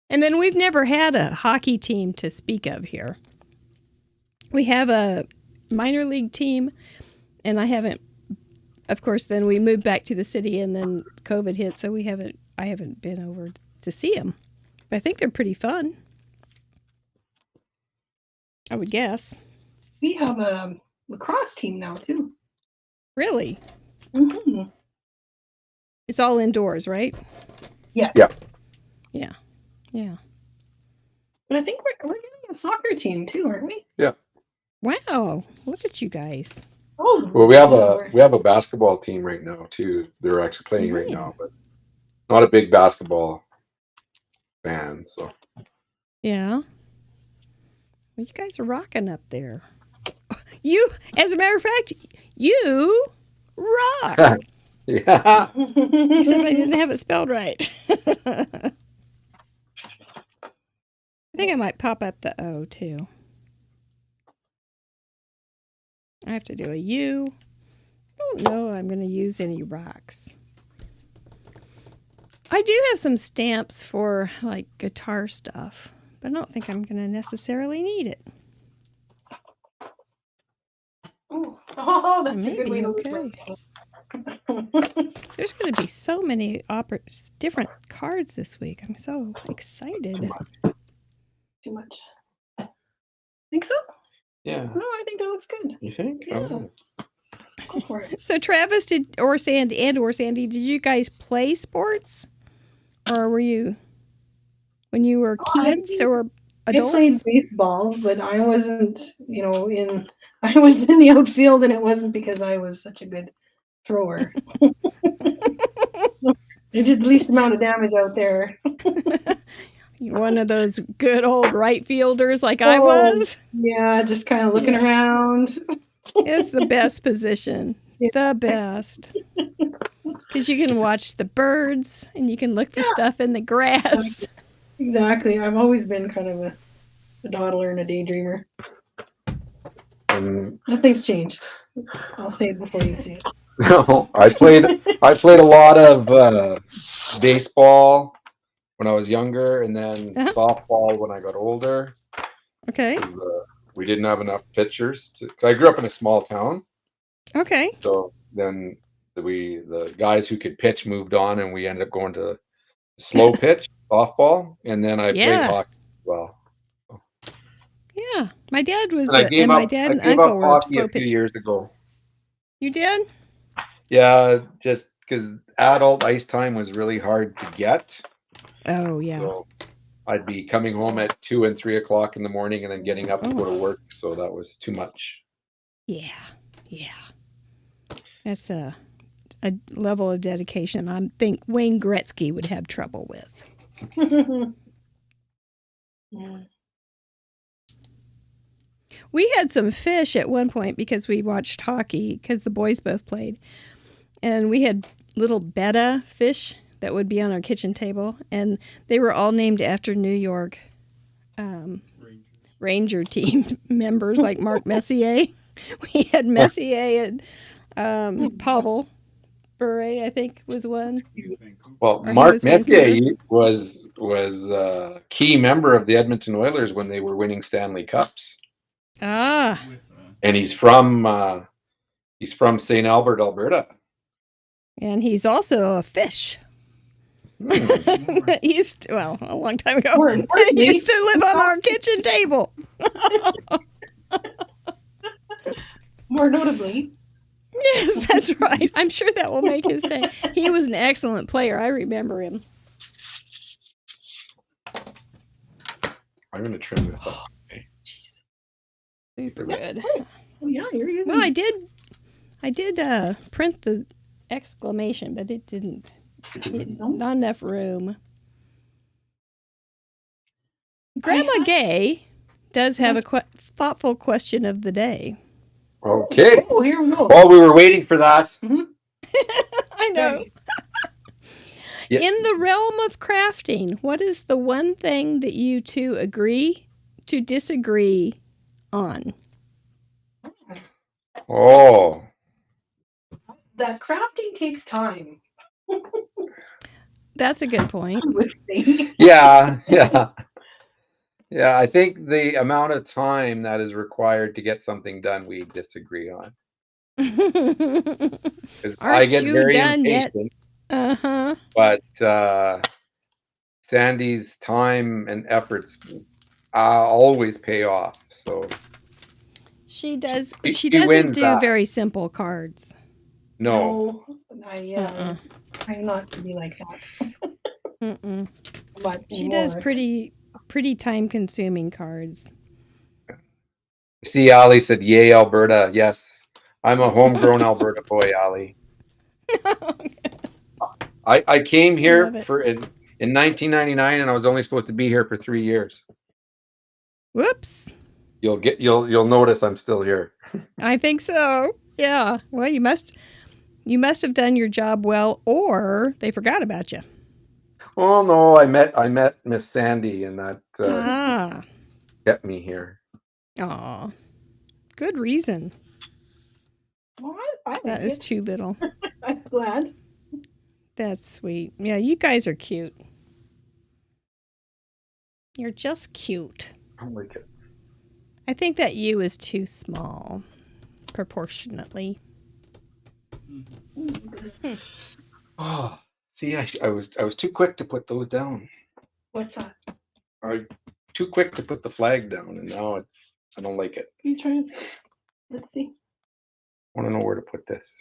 And then we've never had a hockey team to speak of here. We have a minor league team, and I haven't, of course, then we moved back to the city and then COVID hit, so I haven't been over to see them. But I think they're pretty fun. I would guess. We have a lacrosse team now too. Really? Mm-hmm. It's all indoors, right? Yeah. Yeah. Yeah. Yeah. But I think we're getting a soccer team too, aren't we? Yeah. Wow. Look at you guys. Oh. Well, we have a basketball team right now too. They're actually playing right Yeah. now, but not a big basketball fan. So Yeah. Well, you guys are rocking up there. You, as a matter of fact, you rock. yeah. Except I didn't have it spelled right. I think I might pop up the O too. I have to do a U. I don't know I'm going to use any rocks. I do have some stamps for like guitar stuff, but I don't think I'm going to necessarily need it. Oh, that's a good Maybe, way to okay. look. There's going to be so many different cards this week. I'm so excited. Too much. Think so? Yeah. No, I think that looks good. You think? Yeah. Oh. Go for it. So Travis or Sandy, did you guys play sports? Or were you, when you were kids or adults? I played baseball, but I wasn't, I was in the outfield, and it wasn't because I was such a good thrower. I did the least amount of damage out there. You're one of those good old right fielders like I was. Yeah, just kind of looking around. It's the best position. Yeah. The best. Because you can watch the birds and you can look for stuff in the grass. Exactly. I've always been kind of a dawdler and a daydreamer. Nothing's changed. I'll say it before you see it. No, I played a lot of baseball when I was younger, and then softball when I got older. Okay. We didn't have enough pitchers. Cause I grew up in a small town. Okay. So then the guys who could pitch moved on, and we ended up going to slow pitch softball, and then I played hockey as well. Yeah, my dad was, and my dad and I gave uncle up were hockey slow a few pitch. years ago. You did? Yeah, just because adult ice time was really hard to get. Oh yeah. So I'd be coming home at 2 and 3 o'clock in the morning, and then getting up to go to work. So that was too much. Yeah, yeah. That's a level of dedication I think Wayne Gretzky would have trouble with. Yeah. We had some fish at one point because we watched hockey because the boys both played. And we had little betta fish that would be on our kitchen table. And they were all named after New York Ranger team members like Mark Messier. We had Messier and Pavel Bure, I think, was one. Well, Or Mark he was Messier was a key member of the Edmonton Oilers when they were winning Stanley Cups. Ah. And he's from St. Albert, Alberta. And he's also a fish. He used to, well, a long time ago. He used to live on our kitchen table. More notably. Yes, that's right. I'm sure that will make his day. He was an excellent player. I remember him. I'm going to trim this up. Okay. Super good. Oh yeah, you're using. Well, I did print the exclamation, but it didn't. Not enough room. Grandma Gay does have a thoughtful question of the day. Okay. Oh, here we go. While we were waiting for that. I know. Yeah. In the realm of crafting, what is the one thing that you two agree to disagree on? Oh. That crafting takes time. That's a good point. I would say. Yeah. I think the amount of time that is required to get something done, we disagree on. Because I get very impatient. Uh-huh. But Sandy's time and efforts always pay off. So She does. She She doesn't wins do that. very simple cards. no. I'm not to be like that. Mm-mm. But She does anymore. pretty time-consuming cards. See, Ali said, "Yay, Alberta!" Yes, I'm a homegrown Alberta boy, Ali. I came I here love it. in 1999, and I was only supposed to be here for 3 years. Whoops. You'll notice I'm still here. I think so. Yeah. Well, you must have done your job well, or they forgot about you. Oh no, I met Miss Sandy, and that Ah. kept me here. Aw. Good reason. Well, I like That is it. too little. I'm glad. That's sweet. Yeah, you guys are cute. You're just cute. I like it. I think that you is too small, proportionately. Oh, see, I was too quick to put those down. What's that? I too quick to put the flag down, and now I don't like it. You trying to? Let's see. I want to know where to put this.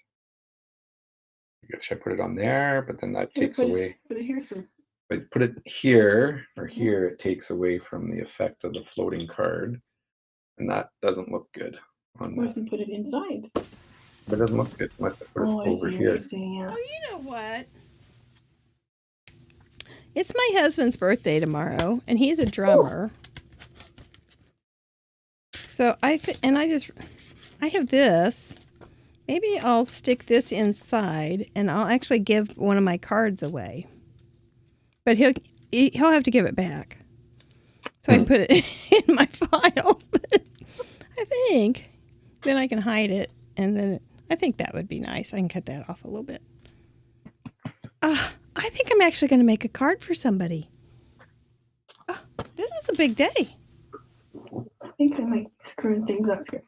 Should I put it on there? But then that takes away. Put it here, sir. If I put it here or here, it takes away from the effect of the floating card, and that doesn't look good on Or if the. you put it inside. It doesn't look good unless I put it Oh, I over see what here. you're saying, yeah. Oh, you know what? It's my husband's birthday tomorrow, and he's a drummer. So I have this. Maybe I'll stick this inside, and I'll actually give one of my cards away. But he'll have to give it back, so I can put it in my file. I think then I can hide it, and then I think that would be nice. I can cut that off a little bit. I think I'm actually going to make a card for somebody. This is a big day. I think I might be screwing things up here.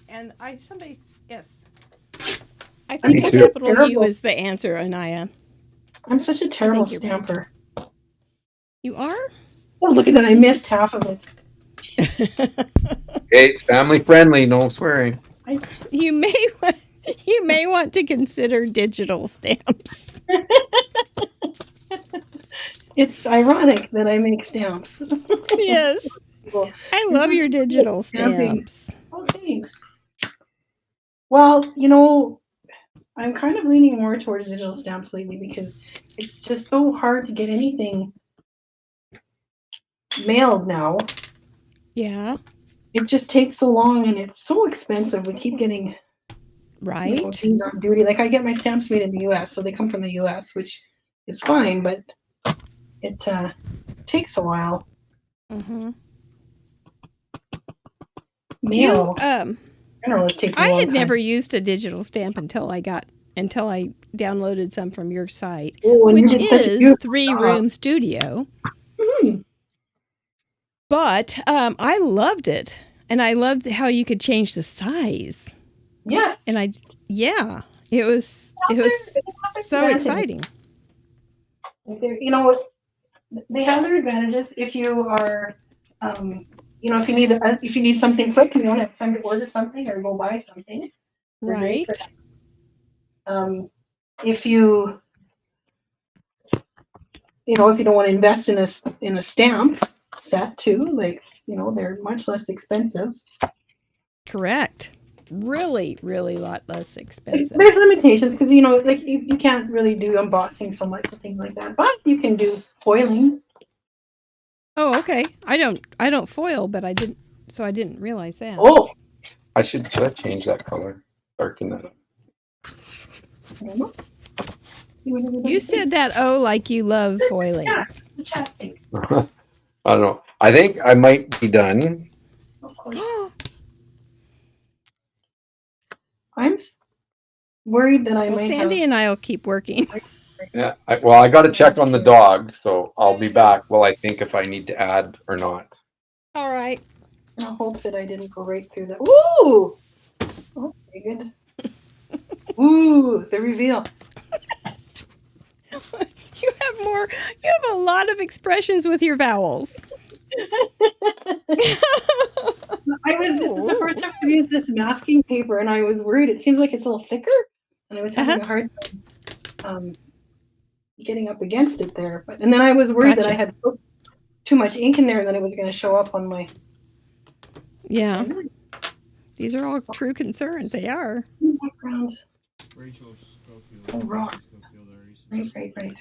And yes. I I'm think such a a capital U terrible- is the answer, Anaya. I'm such a terrible you're right. stamper. You are? Oh, look at that. I missed half of it. Hey, it's family friendly, no swearing. You may want to consider digital stamps. It's ironic that I make stamps. Yes. Well, I love your digital Stamping. stamps. oh, thanks. Well, you know, I'm kind of leaning more towards digital stamps lately because it's just so hard to get anything mailed now. Yeah. It just takes so long and it's so expensive. We keep getting Right? things on duty. Like I get my stamps made in the US, so they come from the US, which is fine, but it takes a while. Mm-hmm. Mail, in general, it takes a I long had time. never used a digital stamp until I downloaded some from your site, Oh, and you which did such a is beautiful 3-room studio. Mhm. But I loved it, and I loved how you could change the size. Yeah. And it was so advantage. exciting. You know, they have their advantages if you are, you know, if you need something quick and you don't have time to order something or go buy something. they're great Right. for that. If you know, if you don't want to invest in a stamp set too, like, you know, they're much less expensive. Correct. Really, really a lot less expensive. There's limitations because, you know, like you can't really do embossing so much and things like that, but you can do foiling. Oh, okay. I don't foil, but I didn't realize that. Oh, Should I change that color? Darken that up. I don't know. See what everybody You thinks. said that like you love foiling. Yeah, the chat thing, I don't know. I think I might be done. of course. I'm worried that I Well, might Sandy have. and I will keep working. Yeah. I got to check on the dog, so I'll be back. Well, I think if I need to add or not. All right. I hope that I didn't go right through that. Ooh! Oh, very good. Ooh, the reveal. You have a lot of expressions with your vowels. This is the first time I've used this masking paper, and I was worried. It seems like it's a little thicker, and I was having a hard time getting up against it there. And then I was worried that I had too much ink in there, and that it was going to show up on my. Yeah, these are all true concerns. They are. Background. Rachel Schofield. Oh, rock. Right.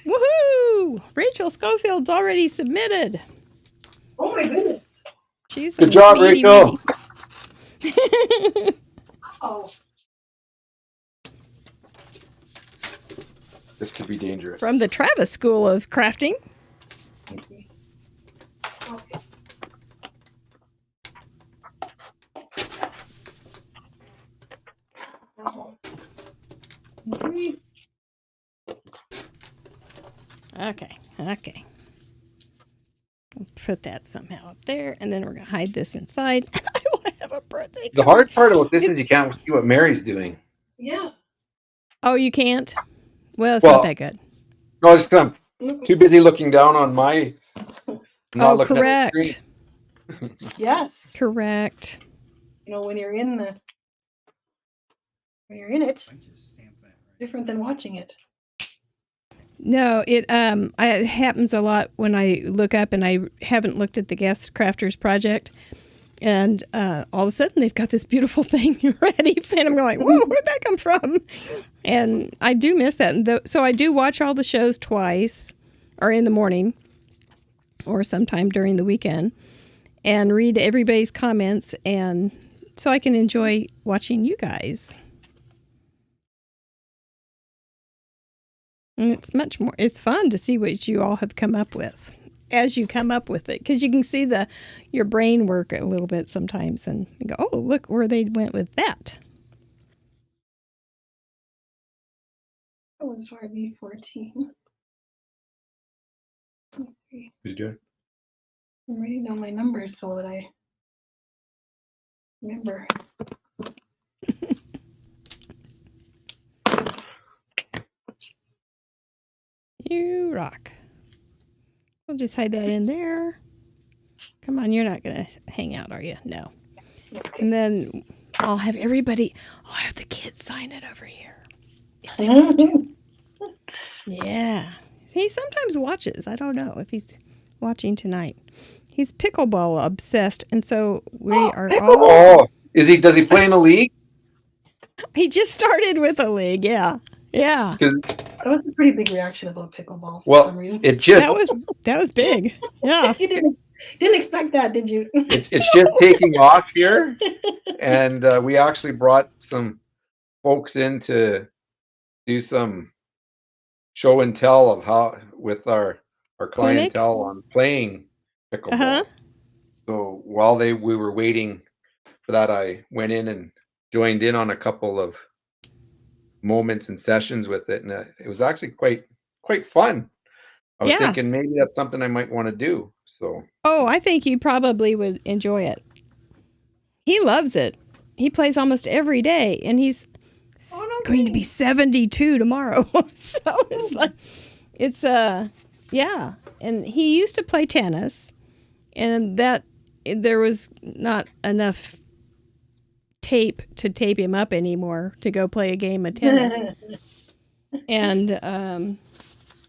Woohoo! Rachel Schofield's already submitted. Oh my goodness. She's good job, Rachel. Oh. This could be dangerous. From the Travis School of Crafting. Okay. Okay. I'll put that somehow up there, and then we're going to hide this inside. I will have a birthday. The hard part about this is you can't see what Mary's doing. Yeah. Oh, you can't? Well, it's not that good. No, just I'm too busy looking down on my. Oh, correct. Yes. Correct. You know, when you're in it, different than watching it. No, it happens a lot when I look up and I haven't looked at the Guest Crafters project, and all of a sudden they've got this beautiful thing ready, and I'm going, whoa, where'd that come from? And I do miss that, and so I do watch all the shows twice, or in the morning, or sometime during the weekend, and read everybody's comments, and so I can enjoy watching you guys. And it's fun to see what you all have come up with as you come up with it, because you can see your brain work a little bit sometimes and you go, oh, look where they went with that. That was RB14. Okay. You doing? I'm writing down my numbers so that I remember. You rock. We'll just hide that in there. Come on, you're not going to hang out, are you? No. And then I'll have the kids sign it over here. If they want to. Yeah. He sometimes watches. I don't know if he's watching tonight. He's pickleball obsessed, and so we are all... Oh, does he play in a league? He just started with a league, yeah. Yeah. That was a pretty big reaction about pickleball. Well, for some reason. That was big. Yeah. You didn't expect that, did you? It's just taking off here, and we actually brought some folks in to do some show and tell of how with our clientele on playing pickleball. Uh-huh. So while we were waiting for that, I went in and joined in on a couple of moments and sessions with it, and it was actually quite fun. I was thinking maybe that's something I might want to do. So I think you probably would enjoy it. He loves it. He plays almost every day, and he's going to be 72 tomorrow. So it's yeah. And he used to play tennis, and that there was not enough tape to tape him up anymore to go play a game of tennis. And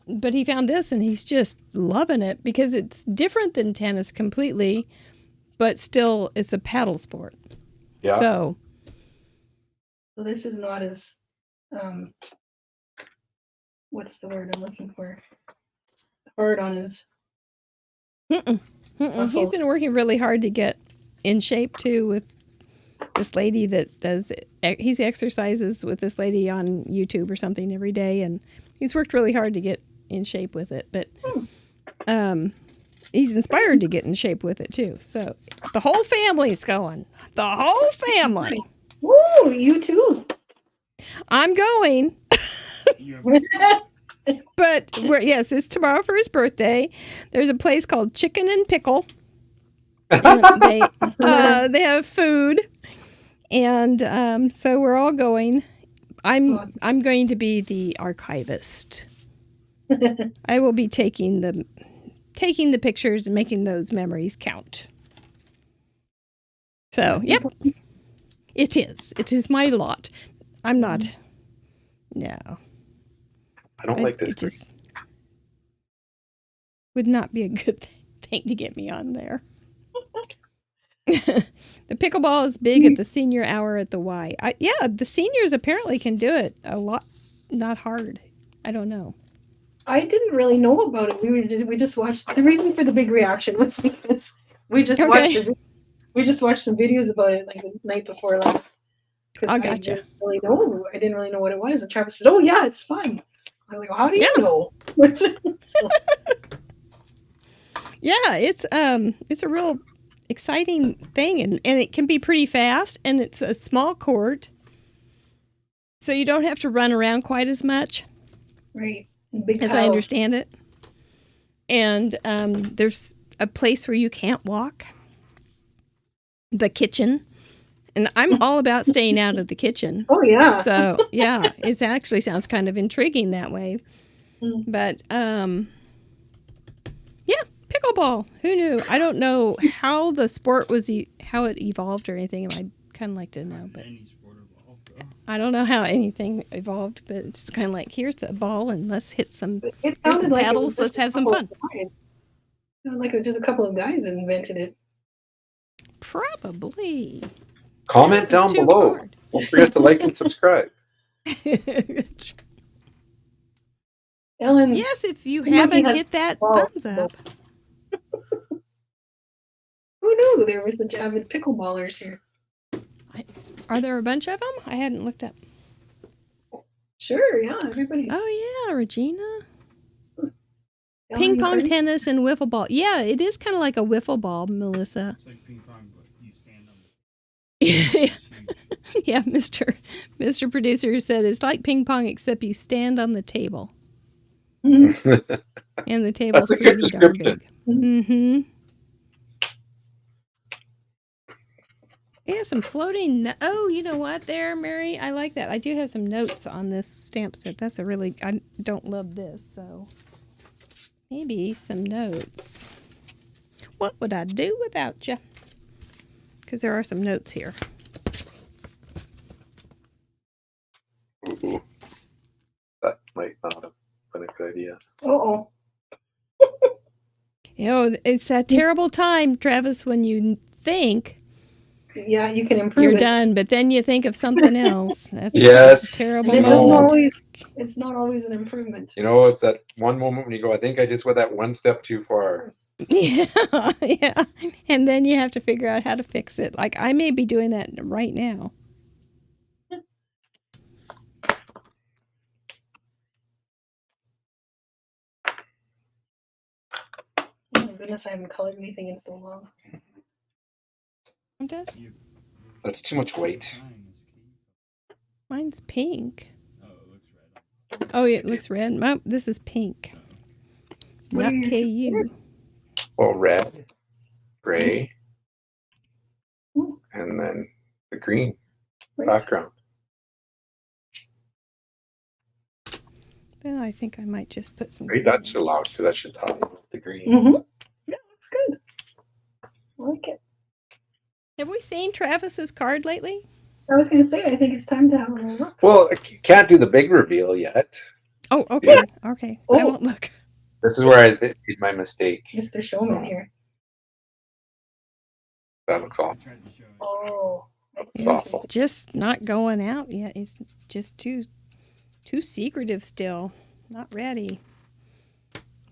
but he found this, and he's just loving it because it's different than tennis completely, but still it's a paddle sport. Yeah. So this is not as what's the word I'm looking for? Hard on his. He's been working really hard to get in shape too with this lady that does he exercises with this lady on YouTube or something every day, and he's worked really hard to get in shape with it, but he's inspired to get in shape with it too. So the whole family's going. The whole family. Woo, you too. I'm going. But it's tomorrow for his birthday. There's a place called Chicken and Pickle. They have food, and so we're all going. awesome. I'm going to be the archivist. I will be taking the pictures and making those memories count. So, yep. It is. It is my lot. I'm not. No. I don't like this. It just would not be a good thing to get me on there. The pickleball is big at the senior hour at the Y. Yeah, the seniors apparently can do it a lot, not hard. I don't know. I didn't really know about it. We just watched. The reason for the big reaction was because we just watched some videos about it like the night before last. I gotcha. I didn't really know what it was. And Travis said, "Oh yeah, it's fun." I'm like, well, "How do you know?" Yeah, it's a real exciting thing, and it can be pretty fast, and it's a small court, so you don't have to run around quite as much. Right. Big as I understand it. And there's a place where you can't walk. The kitchen. And I'm all about staying out of the kitchen. Oh, yeah. So, yeah, it actually sounds kind of intriguing that way. But, yeah, pickleball. Who knew? I don't know how the sport how it evolved or anything. I'd kind of like to know, but I don't know how anything evolved, but it's kind of like, here's a ball and let's hit some, here's some paddles, let's have some fun. It sounded like it was just a couple of guys that invented it. Probably. Comment down below. Hard. Don't forget to like and subscribe. Ellen. Yes, if you haven't hit that thumbs up. Who knew there was such avid pickleballers here? Are there a bunch of them? I hadn't looked up. Sure, yeah, everybody. Oh, yeah, Regina. Ping pong, tennis, and wiffle ball. Yeah, it is kind of like a wiffle ball, Melissa. It's like ping pong, but you stand on the... Yeah, Mr. Producer said it's like ping pong, except you stand on the table. And the table's pretty darn big. Mm-hmm. Yeah, some floating. Oh, you know what there, Mary? I like that. I do have some notes on this stamp set. That's a really... I don't love this, so... Maybe some notes. What would I do without you? Because there are some notes here. Ooh, that might not have been a good idea. Uh-oh. It's that terrible time, Travis, when you think... Yeah, you can improve You're done, but then you think of something else. That's yes. A terrible moment. It's not always an improvement. You know, it's that one moment when you go, I think I just went that one step too far. Yeah, yeah. And then you have to figure out how to fix it. Like, I may be doing that right now. Oh my goodness, I haven't colored anything in so long. That's too much weight. Mine's pink. Oh, it looks red. Oh, this is pink. Not KU. Well, red, gray, and then the green background. Then I think I might just put some. Great, that should allow us to. That should tie with the green. Mm-hmm. Yeah, that's good. I like it. Have we seen Travis's card lately? I was going to say, I think it's time to have a look. Well, I can't do the big reveal yet. Oh, okay. Yeah. Okay. Oh. I won't look. This is where I made my mistake. Mr. Showman here. That looks awful. Oh. It's awful. Just not going out yet. He's just too secretive still. Not ready.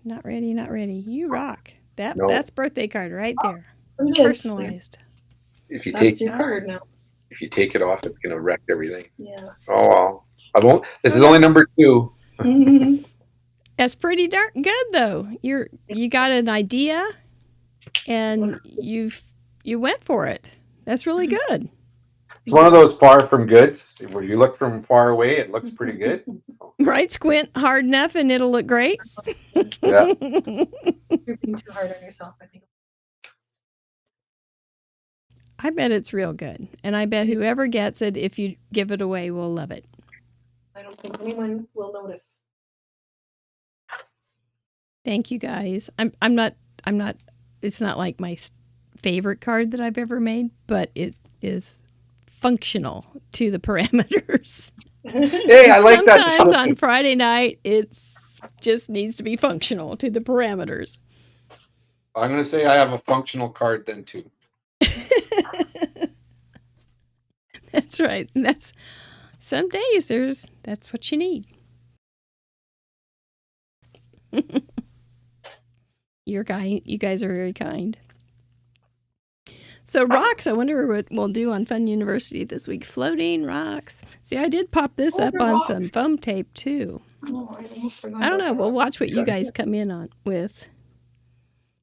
Not ready, not ready. You rock. That's birthday card right there. Personalized. If you That's your card now. If you take it off, it's gonna wreck everything. Yeah. Oh well. I won't. This is only number 2. That's pretty darn good though. You got an idea and you went for it. That's really good. It's one of those far from goods. Where you look from far away, it looks pretty good. So. Right, squint hard enough and it'll look great. Yeah. You're being too hard on yourself, I think. I bet it's real good. And I bet whoever gets it, if you give it away, will love it. I don't think anyone will notice. Thank you guys. I'm not. It's not like my favorite card that I've ever made, but it is functional to the parameters. Hey, I like that. Sometimes on Friday night, it's just needs to be functional to the parameters. I'm going to say I have a functional card then too. That's right. And that's some days that's what you need. You guys are very kind. So rocks, I wonder what we'll do on Fun University this week. Floating rocks. See, I did pop this up on rocks. Some foam tape too. Oh, I almost forgot. I don't know. We'll watch what you guys come in on with.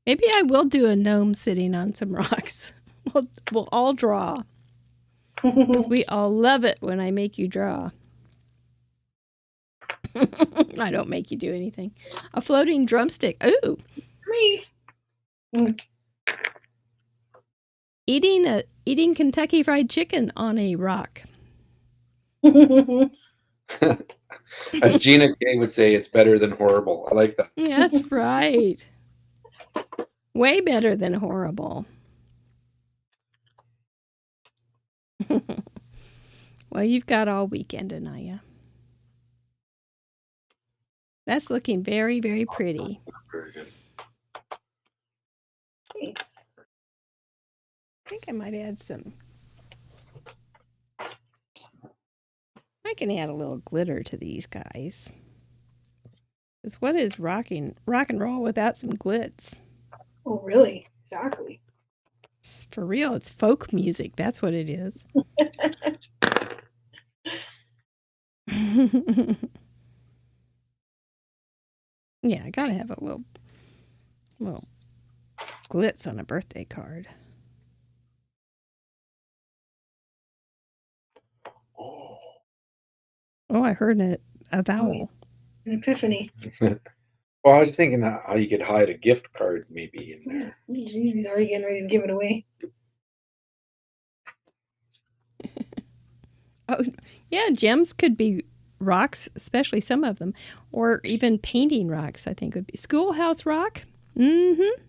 Maybe I will do a gnome sitting on some rocks. We'll all draw. We all love it when I make you draw. I don't make you do anything. A floating drumstick. Ooh. Me. Eating Kentucky Fried Chicken on a rock. As Gina Kay would say, it's better than horrible. I like that. Yeah, that's right. Way better than horrible. Well, you've got all weekend, Anaya. That's looking very, very pretty. Very good. Thanks. I think I might add some. I can add a little glitter to these guys. Because what is rock and roll without some glitz? Oh, really? Exactly. For real, it's folk music. That's what it is. Yeah, I gotta have a little glitz on a birthday card. Oh, I heard a vowel. An epiphany. Well, I was thinking how you could hide a gift card maybe in there. Jeez, he's already getting ready to give it away. Oh, yeah, gems could be rocks, especially some of them, or even painting rocks, I think would be. Schoolhouse rock. Mm-hmm.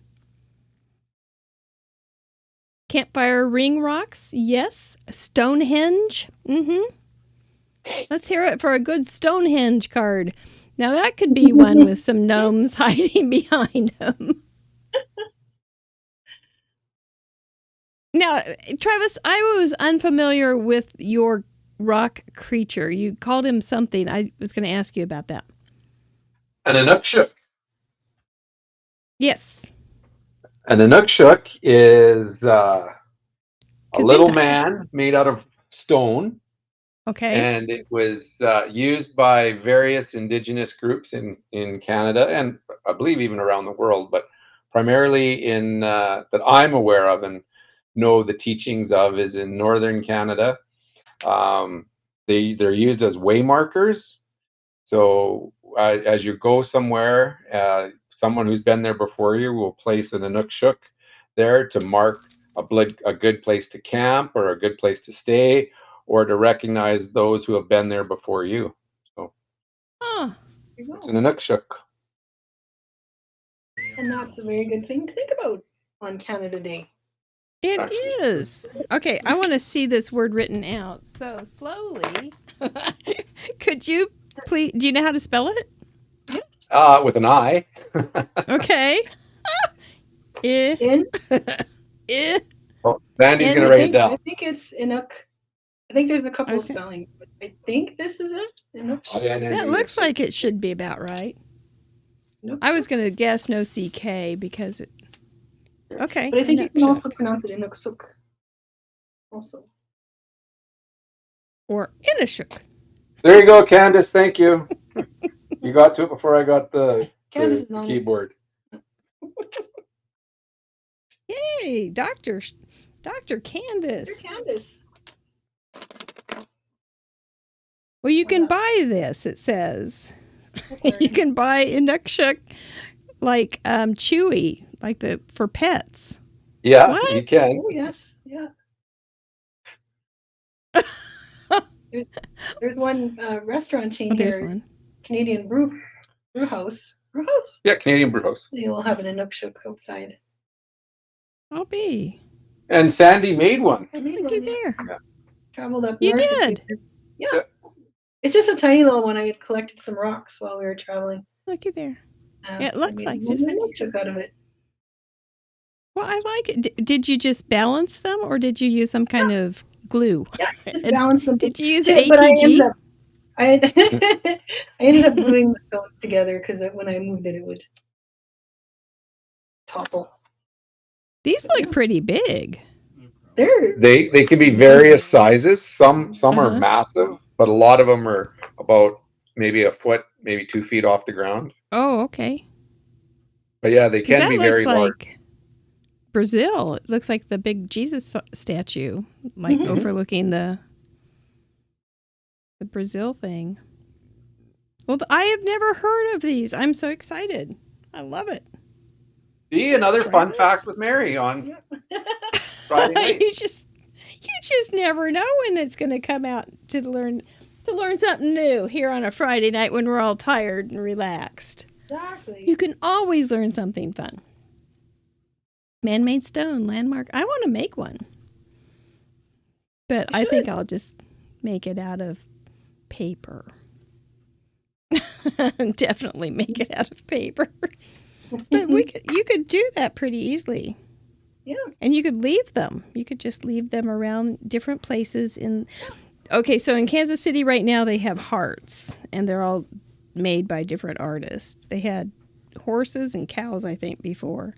Campfire ring rocks. Yes. Stonehenge. Mm-hmm. Let's hear it for a good Stonehenge card. Now that could be one with some gnomes hiding behind them. Now, Travis, I was unfamiliar with your rock creature. You called him something. I was going to ask you about that. An Inukshuk. Yes. An Inukshuk is a little man made out of stone. Okay. And it was used by various indigenous groups in Canada and I believe even around the world, but primarily in that I'm aware of and know the teachings of is in northern Canada. They're used as way markers. So as you go somewhere, someone who's been there before you will place an Inukshuk there to mark a good place to camp or a good place to stay, or to recognize those who have been there before you. So it's an Inukshuk. And that's a very good thing to think about on Canada Day. It is. Okay, I want to see this word written out. So slowly. Could you please, do you know how to spell it? With an I. Okay. In? Oh, Sandy's going to write it down. I think it's Inuk. I think there's a couple of spellings, but I think this is it. That looks like it should be about right. Nope. I was going to guess no CK because it... Okay. But I think you can also pronounce it Inuksuk. Also. Or Inishuk. There you go, Candace. Thank you. You got to it before I got the keyboard. Yay, Dr. Candace. Dr. Candace. Well, you can buy this, it says. You can buy Inukshuk like Chewy, like for pets. Yeah, what? you can. Oh, yes. Yeah. There's one restaurant chain Oh, there's here, one. Canadian Brew House. Brew House? Yeah, Canadian Brew House. They will have an Inukshuk outside. I'll be. And Sandy made one. I made Looky one, yeah. there. Traveled up You north. did. Yeah. Yeah. It's just a tiny little one. I collected some rocks while we were traveling. Looky there. Yeah, it I looks made like a just. Inukshuk out of it. Well, I like it. Did you just balance them, or did you use some kind of glue? Yeah, just balance them. Did you use But ATG? I ended up gluing the stones together because when I moved it, it would topple. These look pretty big. They can be various sizes. Some are massive, but a lot of them are about maybe a foot, maybe 2 feet off the ground. Oh, okay. But yeah, they can be very large. Like Brazil. It looks like the big Jesus statue, like overlooking the Brazil thing. Well, I have never heard of these. I'm so excited. I love it. See, another fun fact with Mary on Friday night. you just never know when it's going to come out to learn something new here on a Friday night when we're all tired and relaxed. Exactly. You can always learn something fun. Man-made stone landmark. I want to make one, but I think I'll just make it out of paper. Definitely make it out of paper. But you could do that pretty easily. Yeah. And you could leave them. You could just leave them around different places Okay, so in Kansas City right now they have hearts, and they're all made by different artists. They had horses and cows, I think, before.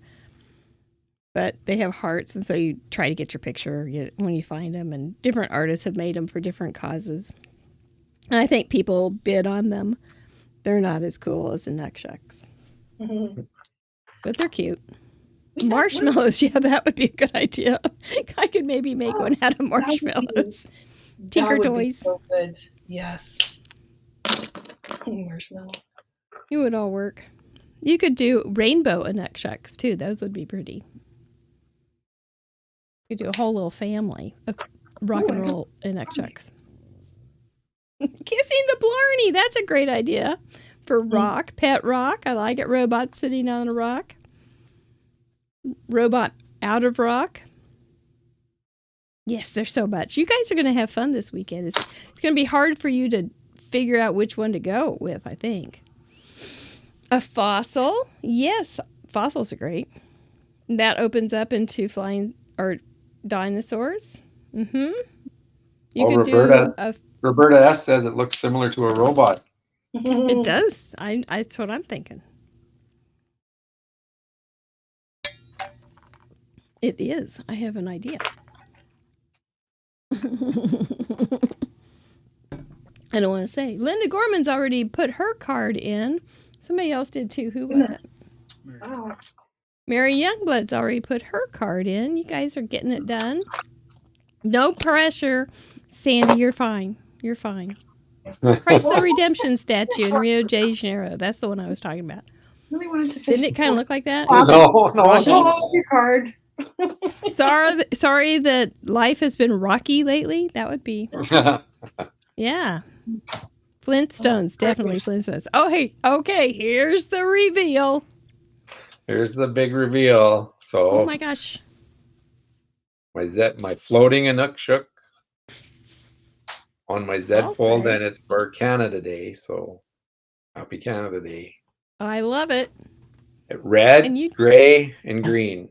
But they have hearts, and so you try to get your picture when you find them, and different artists have made them for different causes. And I think people bid on them. They're not as cool as the Nukshucks. But they're cute. Marshmallows, yeah, that would be a good idea. I could maybe make one out of marshmallows. Tinker Toys. So good. Yes. Marshmallow. It would all work. You could do rainbow Nukshucks too. Those would be pretty. You could do a whole little family of rock and roll Nukshucks. Kissing the Blarney. That's a great idea for rock. Pet rock. I like it. Robot sitting on a rock. Robot out of rock. Yes, there's so much. You guys are going to have fun this weekend. It's going to be hard for you to figure out which one to go with, I think. A fossil. Yes, fossils are great. That opens up into flying or dinosaurs. You could do a... Roberta S. says it looks similar to a robot. It does. That's what I'm thinking. It is. I have an idea. I don't want to say. Linda Gorman's already put her card in. Somebody else did too. Who was it? Mary Youngblood's already put her card in. You guys are getting it done. No pressure. Sandy, you're fine. You're fine. Christ the Redemption statue in Rio de Janeiro. That's the one I was talking about. Really wanted to Didn't it kind of look like that? No. Your card. Sorry that life has been rocky lately. That would be. Yeah. Flintstones, definitely Flintstones. Oh, hey, okay, here's the reveal. Here's the big reveal. So, oh my gosh. My floating Inukshuk on my Z fold, and it's for Canada Day. So, happy Canada Day. I love it. Red, gray, and green.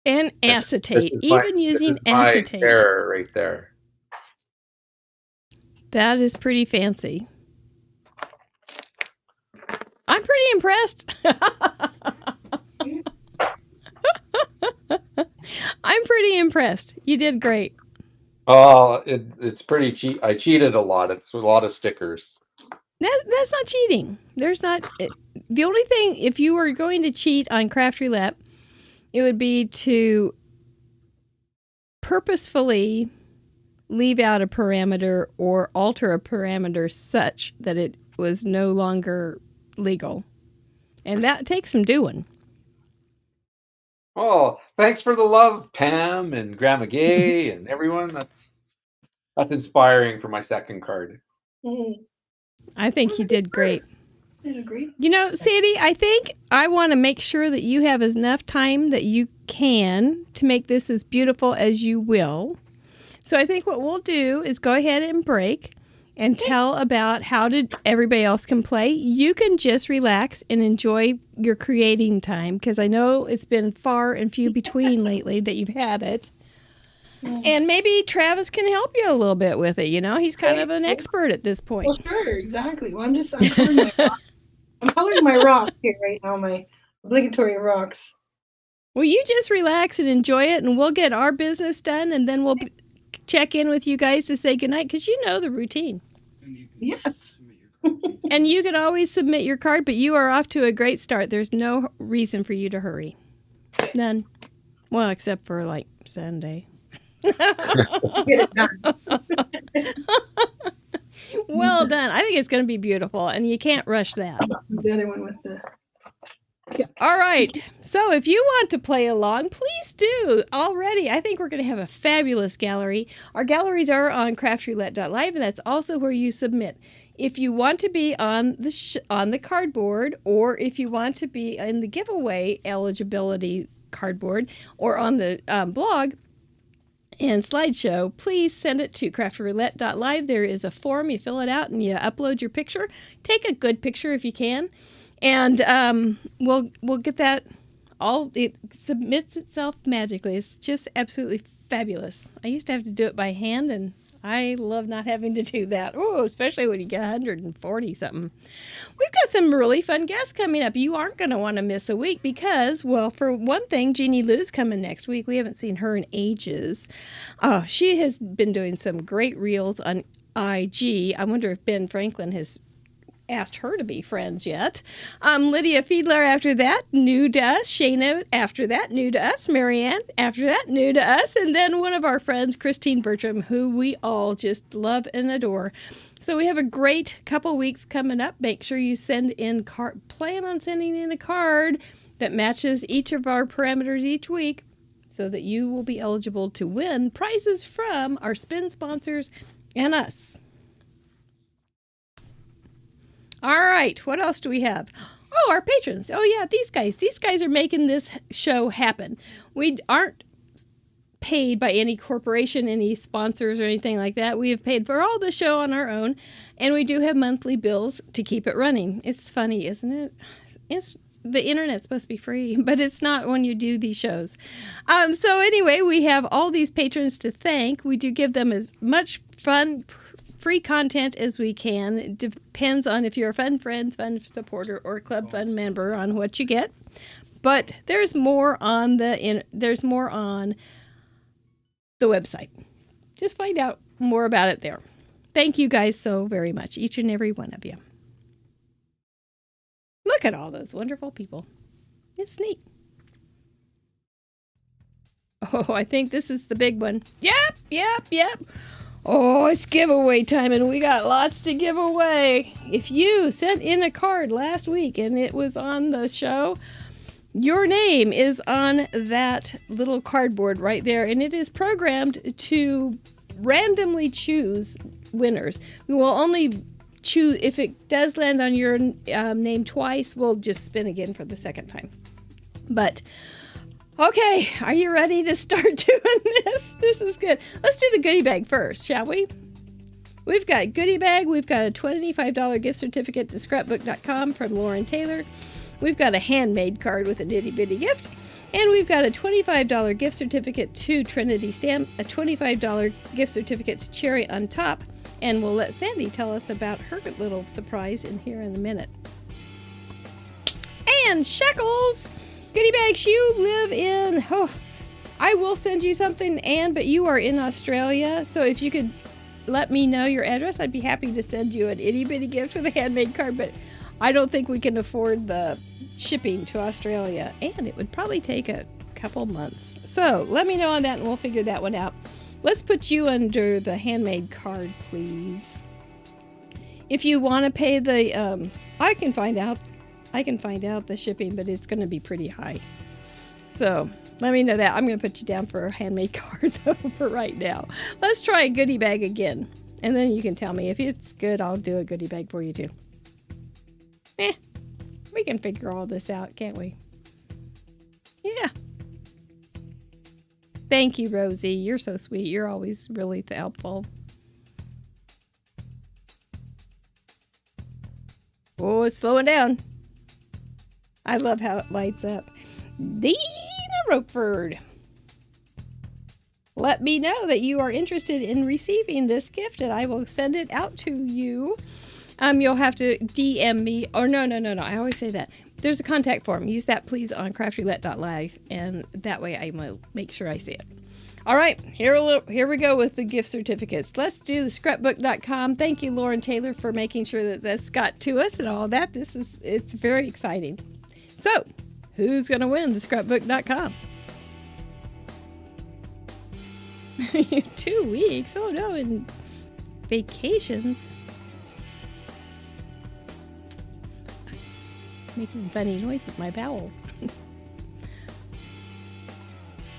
And acetate, using acetate. Error right there. That is pretty fancy. I'm pretty impressed. I'm pretty impressed. You did great. Oh, it's pretty cheap. I cheated a lot. It's a lot of stickers. That's not cheating. There's not. The only thing, if you were going to cheat on Craft Roulette, it would be to purposefully leave out a parameter or alter a parameter such that it was no longer legal. And that takes some doing. Oh, thanks for the love, Pam and Grandma Gay and everyone. That's That's inspiring for my second card. Mm. I think you did great. I agree. You know, Sandy, I think I want to make sure that you have enough time that you can to make this as beautiful as you will. So I think what we'll do is go ahead and break and tell about how everybody else can play. You can just relax and enjoy your creating time, because I know it's been far and few between lately that you've had it. And maybe Travis can help you a little bit with it. You know, he's kind of an expert at this point. Well, sure, exactly. Well, I'm coloring my rocks. I'm coloring my rocks here right now, my obligatory rocks. Well, you just relax and enjoy it, and we'll get our business done, and then we'll check in with you guys to say goodnight, because you know the routine. Yes. And you can always submit your card, but you are off to a great start. There's no reason for you to hurry. None. Well, except for, like, Sunday. Get it done. Well done. I think it's going to be beautiful, and you can't rush that. The other one with the... All right. So if you want to play along, please do. Already, I think we're going to have a fabulous gallery. Our galleries are on craftroulette.live, and that's also where you submit. If you want to be on the cardboard, or if you want to be in the giveaway eligibility cardboard, or on the blog and slideshow, please send it to craftroulette.live. There is a form. You fill it out and you upload your picture. Take a good picture if you can. And we'll get that all. It submits itself magically. It's just absolutely fabulous. I used to have to do it by hand, and I love not having to do that. Oh, especially when you get 140 something. We've got some really fun guests coming up. You aren't going to want to miss a week because, well, for one thing, Jeannie Lou's coming next week. We haven't seen her in ages. Oh, she has been doing some great reels on IG. I wonder if Ben Franklin has asked her to be friends yet. Lydia Fiedler after that, new to us. Shayna after that, new to us. Marianne after that, new to us. And then one of our friends, Christine Bertram, who we all just love and adore. So we have a great couple weeks coming up. Make sure you plan on sending in a card that matches each of our parameters each week, so that you will be eligible to win prizes from our spin sponsors and us. All right, what else do we have? Oh, our patrons. Oh, yeah, these guys. These guys are making this show happen. We aren't paid by any corporation, any sponsors or anything like that. We have paid for all the show on our own, and we do have monthly bills to keep it running. It's funny, isn't it? The internet's supposed to be free, but it's not when you do these shows. So anyway, we have all these patrons to thank. We do give them as much fun, free content as we can. It depends on if you're a Fun Friends, Fun Supporter, or Club Fun member on what you get. But there's more on the website. Just find out more about it there. Thank you guys so very much, each and every one of you. Look at all those wonderful people. It's neat. Oh, I think this is the big one. Yep. Oh, it's giveaway time, and we got lots to give away. If you sent in a card last week and it was on the show, your name is on that little cardboard right there, and it is programmed to randomly choose winners. We will only choose, if it does land on your name twice, we'll just spin again for the second time. But okay, are you ready to start doing this? This is good. Let's do the goodie bag first, shall we? We've got goodie bag. We've got a $25 gift certificate to scrapbook.com from Lauren Taylor. We've got a handmade card with an itty bitty gift. And we've got a $25 gift certificate to Trinity Stamp, a $25 gift certificate to Cherry on Top. And we'll let Sandy tell us about her little surprise in here in a minute. And Shekels! Goodie bags, you live in, I will send you something, Anne, but you are in Australia, so if you could let me know your address, I'd be happy to send you an itty-bitty gift with a handmade card, but I don't think we can afford the shipping to Australia, and it would probably take a couple months. So let me know on that, and we'll figure that one out. Let's put you under the handmade card, please. If you want to pay the, I can find out the shipping, but it's going to be pretty high. So let me know that. I'm going to put you down for a handmade card, though, for right now. Let's try a goodie bag again. And then you can tell me. If it's good, I'll do a goodie bag for you, too. We can figure all this out, can't we? Yeah. Thank you, Rosie. You're so sweet. You're always really helpful. Oh, it's slowing down. I love how it lights up. Dina Roqueford. Let me know that you are interested in receiving this gift and I will send it out to you. You'll have to DM me. Or no. I always say that. There's a contact form. Use that, please, on craftroulette.live, and that way I will make sure I see it. All right, here we go with the gift certificates. Let's do the scrapbook.com. Thank you, Lauren Taylor, for making sure that this got to us and all that. It's very exciting. So, who's going to win the scrapbook.com? 2 weeks? Oh, no, and vacations. Making funny noises with my bowels.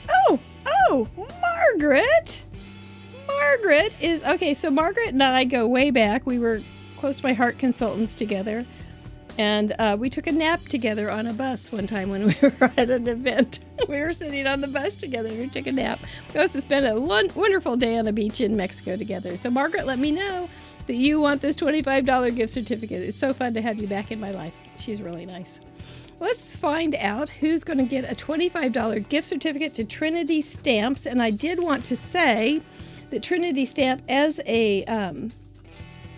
Oh, Margaret! Margaret is... Okay, so Margaret and I go way back. We were close to my heart consultants together. And we took a nap together on a bus one time when we were at an event. We were sitting on the bus together. We took a nap. We also spent a wonderful day on the beach in Mexico together. So Margaret, let me know that you want this $25 gift certificate. It's so fun to have you back in my life. She's really nice. Let's find out who's going to get a $25 gift certificate to Trinity Stamps. And I did want to say that Trinity Stamp, as a,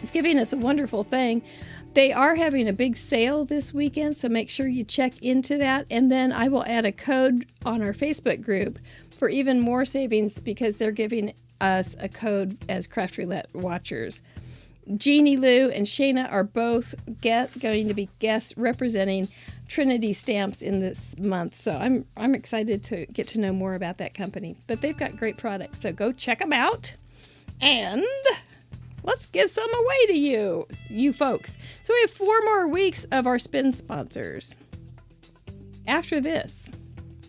is giving us a wonderful thing. They are having a big sale this weekend, so make sure you check into that. And then I will add a code on our Facebook group for even more savings because they're giving us a code as Craft Roulette watchers. Jeannie Lou and Shayna are both going to be guests representing Trinity Stamps in this month. So I'm excited to get to know more about that company. But they've got great products, so go check them out. And let's give some away to you folks. So we have 4 more weeks of our spin sponsors. After this,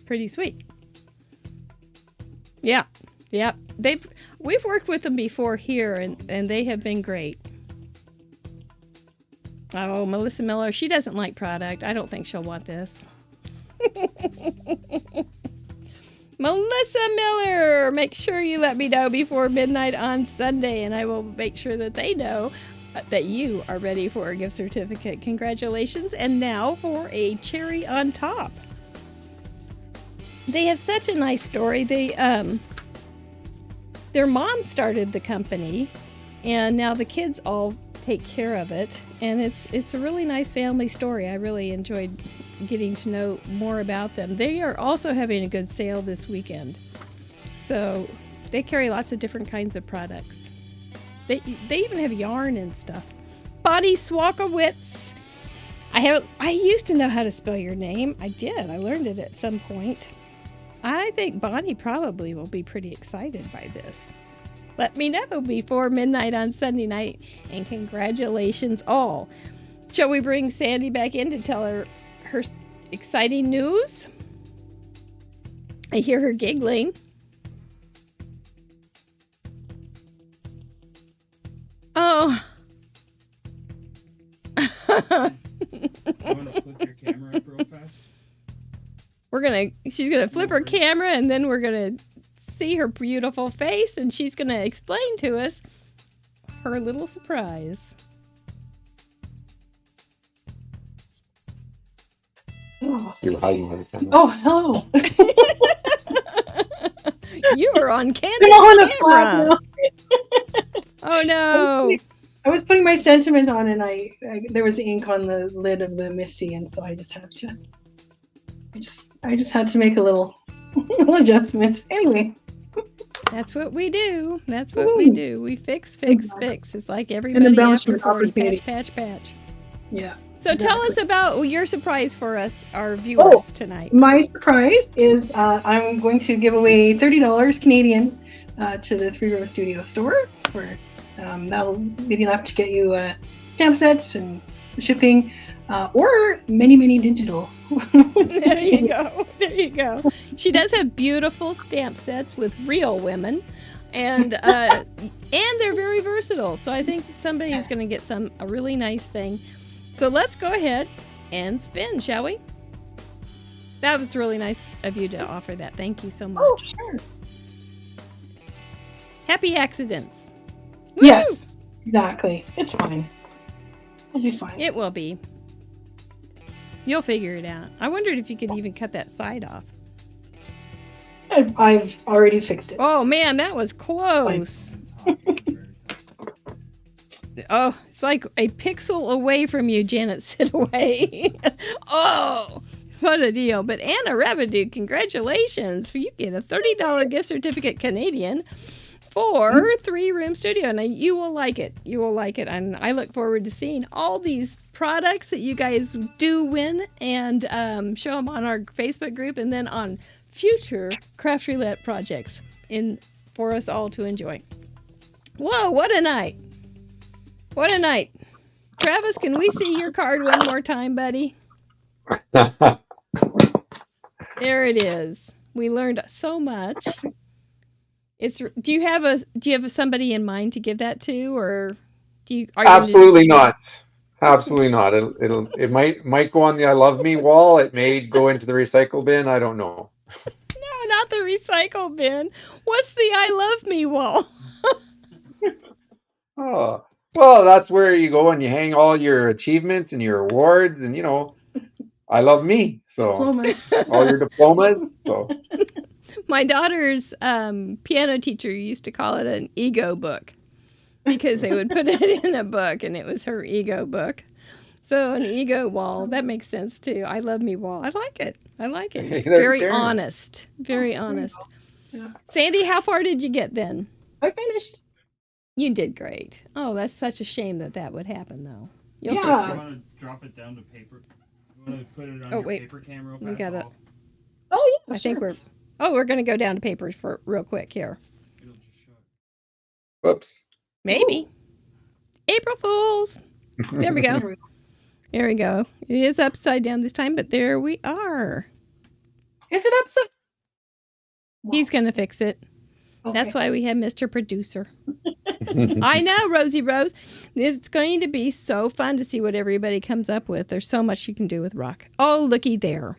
pretty sweet. Yeah. We've worked with them before here, and they have been great. Oh, Melissa Miller, she doesn't like product. I don't think she'll want this. Melissa Miller, make sure you let me know before midnight on Sunday, and I will make sure that they know that you are ready for a gift certificate. Congratulations. And now for a cherry on top. They have such a nice story. Their mom started the company, and now the kids all take care of it, and it's a really nice family story. I really enjoyed getting to know more about them. They are also having a good sale this weekend, so they carry lots of different kinds of products. They even have yarn and stuff. Bonnie Swalkowitz. I used to know how to spell your name. I did. I learned it at some point. I think Bonnie probably will be pretty excited by this. Let me know before midnight on Sunday night, and congratulations all. Shall we bring Sandy back in to tell her exciting news? I hear her giggling. Oh. You want to flip your camera up real fast? She's gonna flip her camera, and then we're gonna see her beautiful face, and she's gonna explain to us her little surprise. You're hiding her camera. Oh, hello. You are on candid camera. Oh no! I was putting my sentiment on, and I there was ink on the lid of the Misty, and so I just had to. I just had to make a little adjustment. Anyway. That's what we do. That's what we do. We fix. It's like everybody after 40. Patch. Yeah. So tell us about your surprise for us, our viewers tonight. My surprise is I'm going to give away $30 Canadian to the 3 Row Studio store. That'll be enough to get you stamp sets and shipping. or many digital. There you go. There you go. She does have beautiful stamp sets with real women, and they're very versatile. So I think somebody's going to get a really nice thing. So let's go ahead and spin, shall we? That was really nice of you to offer that. Thank you so much. Oh, sure. Happy accidents. Woo! Yes, exactly. It's fine. It'll be fine. It will be. You'll figure it out. I wondered if you could even cut that side off. I've already fixed it. Oh man, that was close. Oh, it's like a pixel away from you, Janet. Sit away. Oh, what a deal. But Anna Revenue, congratulations. You get a $30 gift certificate Canadian for 3-room studio. Now, you will like it. You will like it. And I look forward to seeing all these products that you guys do win and show them on our Facebook group and then on future Craft Roulette projects for us all to enjoy. Whoa, what a night. What a night. Travis, can we see your card one more time, buddy? There it is. We learned so much. Do you have somebody in mind to give that to, or Absolutely not. Absolutely not. It might go on the I love me wall. It may go into the recycle bin. I don't know. No, not the recycle bin. What's the I love me wall? Oh, well, that's where you go and you hang all your achievements and your awards and, I love me. So all your diplomas. So my daughter's piano teacher used to call it an ego book because they would put it in a book and it was her ego book. So an ego wall, that makes sense too. I love me wall. I like it. It's very honest. Very honest. Yeah. Sandy, how far did you get then? I finished. You did great. Oh, that's such a shame that would happen, though. You'll Yeah. fix You it. want to drop it down to paper? You want to put it on your paper cam real fast? We gotta. Oh yeah. I think we're going to go down to paper for real quick here. It'll just show it. whoops. Maybe. April Fools. There we go. There we go. It is upside down this time, but there we are. Is it upside? He's going to fix it. Okay. That's why we have Mr. Producer. I know, Rosie Rose. It's going to be so fun to see what everybody comes up with. There's so much you can do with rock. Oh, looky there.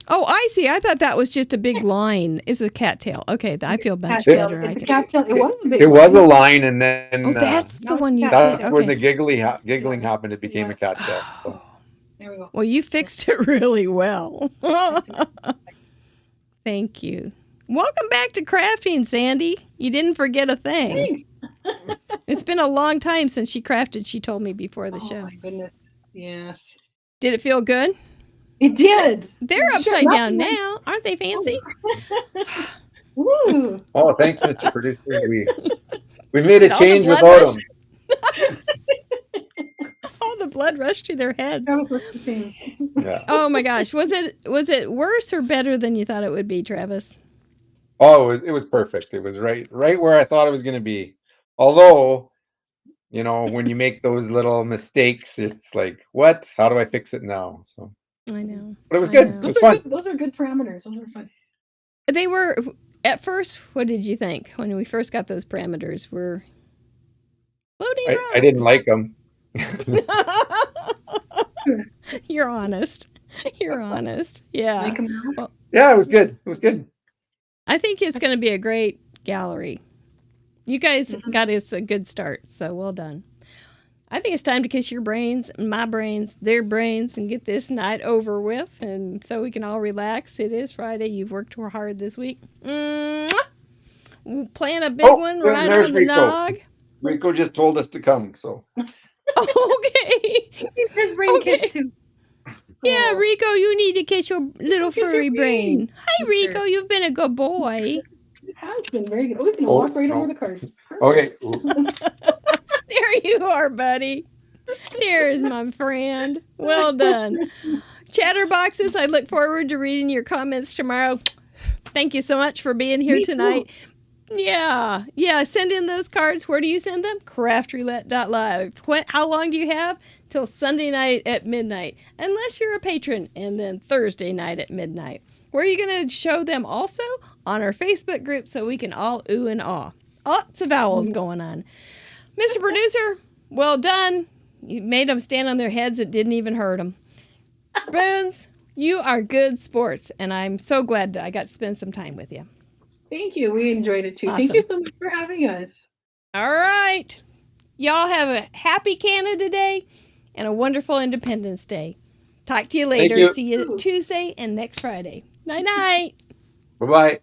Oh, I see. I thought that was just a big line. It's a cattail. Okay, I feel much better. It's a cattail. It was a big It was a line, and then Oh, that's the one you that's did. when the Okay. giggling happened. It became a cattail. So. There we go. Well, you fixed it really well. Thank you. Welcome back to crafting, Sandy. You didn't forget a thing. Thanks. It's been a long time since she crafted, she told me before the Oh show. my goodness. Yes. Did it feel good? It did. They're upside down now. Aren't they fancy? Woo. Oh, thanks, Mr. Producer. We made a Did all the change blood without rush? him. All the blood rushed to their heads. That was the thing. Yeah. Oh my gosh. Was it worse or better than you thought it would be, Travis? Oh, it was perfect. It was right where I thought it was going to be. Although, when you make those little mistakes, it's like, what? How do I fix it now? So, I know. but it was I good. know. It was fun. Those are good parameters. Those are fun. They were at first, what did you think when we first got those parameters? Were floating I didn't like them. You're honest. You're honest. Yeah. Like 'em now? Well, Yeah, it was good. It was good. I think it's going to be a great gallery. You guys got us a good start, so well done. I think it's time to kiss your brains, my brains, their brains, and get this night over with, and so we can all relax. It is Friday. You've worked hard this week. Mwah! Playing a big one right there's on the Rico. nog. Rico just told us to come, so. Okay. His brain Okay. kiss too. Yeah, Oh. Rico, you need to kiss your little Kiss your furry brain. brain. Hi, Rico. You've been a good boy. It has been very good. Oh, he's gonna Oh, walk right no. over the cards. Okay. There you are, buddy. There's my friend. Well done. Chatterboxes, I look forward to reading your comments tomorrow. Thank you so much for being here Me too. tonight. Yeah. Send in those cards. Where do you send them? craftroulette.live. How long do you have? Till Sunday night at midnight, unless you're a patron, and then Thursday night at midnight. Where are you going to show them also? On our Facebook group, so we can all ooh and ah. Lots of vowels going on. Mr. Producer, well done. You made them stand on their heads. It didn't even hurt them. Boons, you are good sports, and I'm so glad I got to spend some time with you. Thank you. We enjoyed it too. Awesome. Thank you so much for having us. All right. Y'all have a happy Canada Day and a wonderful Independence Day. Talk to you later. You. See you Tuesday and next Friday. Night-night. Bye-bye.